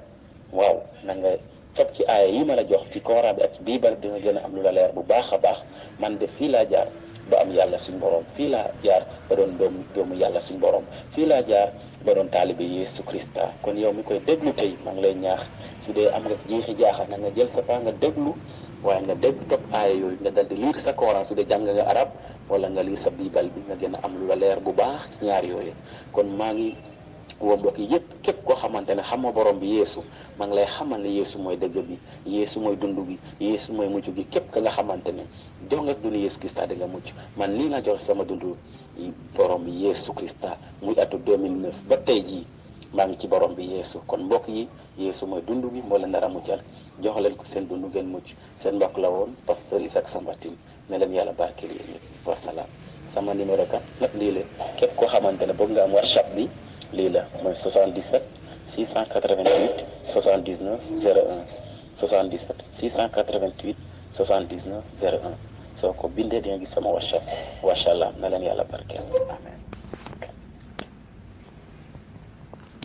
waaw na nga topp ci aaya yi ma la jox ci Coran bi ak ci Bible dina gën a am lu la leer bu baax a baax man de fii laa jaar ba am yàlla suñ borom fii laa jaar ba doon doomu yàlla suñ borom fii laa jaar ba doon taalibe Yeesu Krista kon yow mi koy déglu tey maa ngi lay ñaax su dee am nga jiixi jaaxa na nga jël sa paa nga déglu waaye nga dégg topp aaya yooyu nga dal di lire sa Coran su dee jàng nga arab wala nga lire sa Bible bi nga gën a am lu la leer bu baax ci ñaar yooyu kon maa ngi woo mbokk yi yëpp képp koo xamante ne xam nga borom bi Yeesu maa ngi lay xamal ne Yeesu mooy dëgg bi Yeesu mooy dund bi Yeesu mooy mucc gi képp ka nga xamante ne jox nga dund Yeesu Krista da nga mucc man lii laa joxe sama dund borom bi Yeesu Krista muy atu 2009 ba tey jii maa ngi ci borom bi Yeesu kon mbokk yi Yeesu mooy dund bi moo leen dara muccal jox leen ko seen dund ngeen mucc seen mbokk la woon Pasteur Isaac Samba Tine ne leen yàlla barkeel yéen ñëpp wasalaam sama numéro kan nag lii la képp koo xamante ne bëgg nga am WhatsApp bi lii la mooy 77 688 79 01 77 688 79 01 soo ko bindee di nga gis sama WhatsApp macha allah na leen yàlla barkeel amen.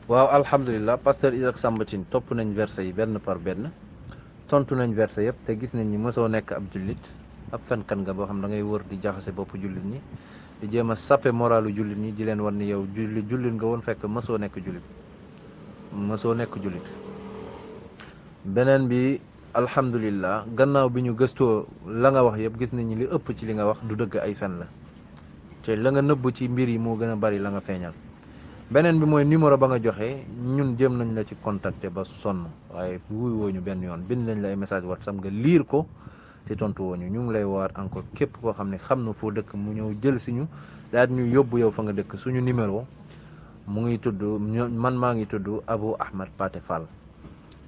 waaw alhamdulilah Pasteur Isaac Samba Tine topp nañ verset yi benn par benn tontu nañ verset yëpp te gis nañ ni mosoo nekk ab jullit ab fenkat nga boo xam da ngay wër di jaxase bopp jullit ñi di jéem a sappe moralu jullit ñi di leen wan ni yow jullit nga woon fekk mosoo nekk jullit beneen bi alhamdulillah gannaaw bi ñu gëstoo la nga wax yëpp gis nañ ni li ëpp ci li nga wax du dëgg ay fen la te la nga nëbb ci mbir yi moo gën a bari la nga feeñal beneen bi mooy numéro ba nga joxe ñun jëm nañ la ci contacter ba sonn waaye wuy woo ñu benn yoon bind nañ la ay message WhatsApp nga liir ko te tontu woo ñu ngi lay waar encore képp koo xam ne xam na foo dëkk mu ñëw jël si ñu daal ñu yóbbu yow fa nga dëkk suñu numéro mu ngi tudd man maa ngi tudd Abou Ahmed Pathé Fall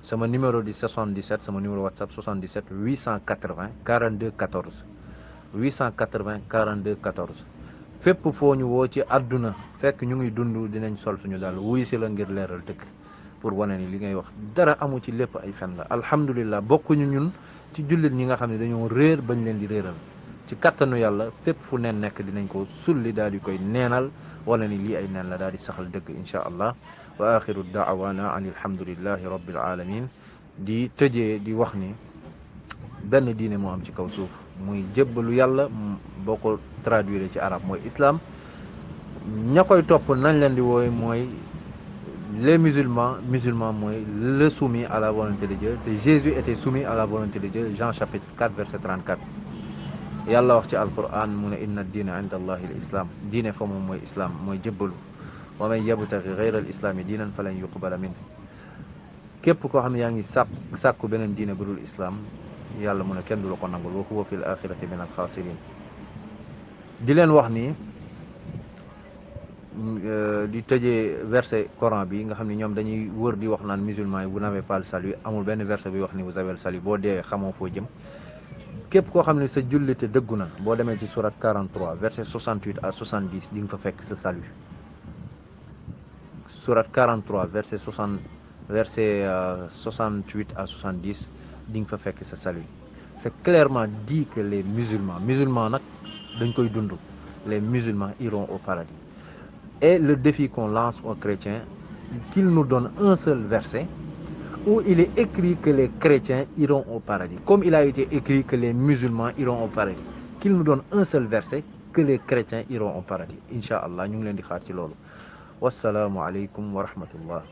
sama numéro di 77 sama numéro WhatsApp 77 880 42 14 880 42 14 fépp foo ñu woo ci àdduna fekk ñu ngi dund dinañ sol suñu daal wuy si la ngir leeral dëkk pour wane ni li ngay wax dara amu ci lépp ay fen la alhamdulilah bokkuñu ñun ci jullit ñi nga xam ne dañoo réer bañ leen di réeral ci kattanu yàlla fépp fu neen nekk dinañ ko sulli daal di koy neenal wala ni lii ay neen la daal di saxal dëgg insha allah. wa axiru daawana an alhamdulillahi rabbil alamin di tëjee di wax ni benn diine moo am ci kaw suuf muy jébbalu yàlla boo ko traduire ci arab mooy islam. ña koy topp nañ leen di wooy mooy les musulmans mooy le soumis à la volonté de Dieu te Jésus était soumis à la volonté de Dieu. Jean chapitre 4 verset 34 yàlla wax ci alquran mu ne inna diina inda allahi al islam diine fa moom mooy islam mooy jébbalu wa man yabtaghi ghayra al islami diinan falan yuqbala min képp koo xam ne yaa ngi sàkku beneen diine bu dul islam yàlla mu ne kenn du la ko nangul wa huwa fil axirati min al xaasirin. di leen wax ni di tëjee verset Coran bi nga xam ne ñoom dañuy wër di wax naan musulman yi vous n'avez pas le salut amul benn verset bi wax ni vous avez le salut boo dee xamoo foo jëm. képp koo xam ne sa jullite dëggu na boo demee ci surat 43 verset 68 à 70 di nga fa fekk sa salut. surat 43 verset 68 à 70 di nga fa fekk sa salut. c'est clairement dit que les musulmans nag dañ koy dund les musulmans iront au paradis. Et le défi qu'on lance aux chrétiens, qu'ils nous donnent un seul verset où il est écrit que les chrétiens iront au paradis, comme il a été écrit que les musulmans iront au paradis. Qu'ils nous donnent un seul verset que les chrétiens iront au paradis. Inch'Allah, ñu ngi leen di xaar ci loolu. Wassalamu alaikum wa rahmatullah.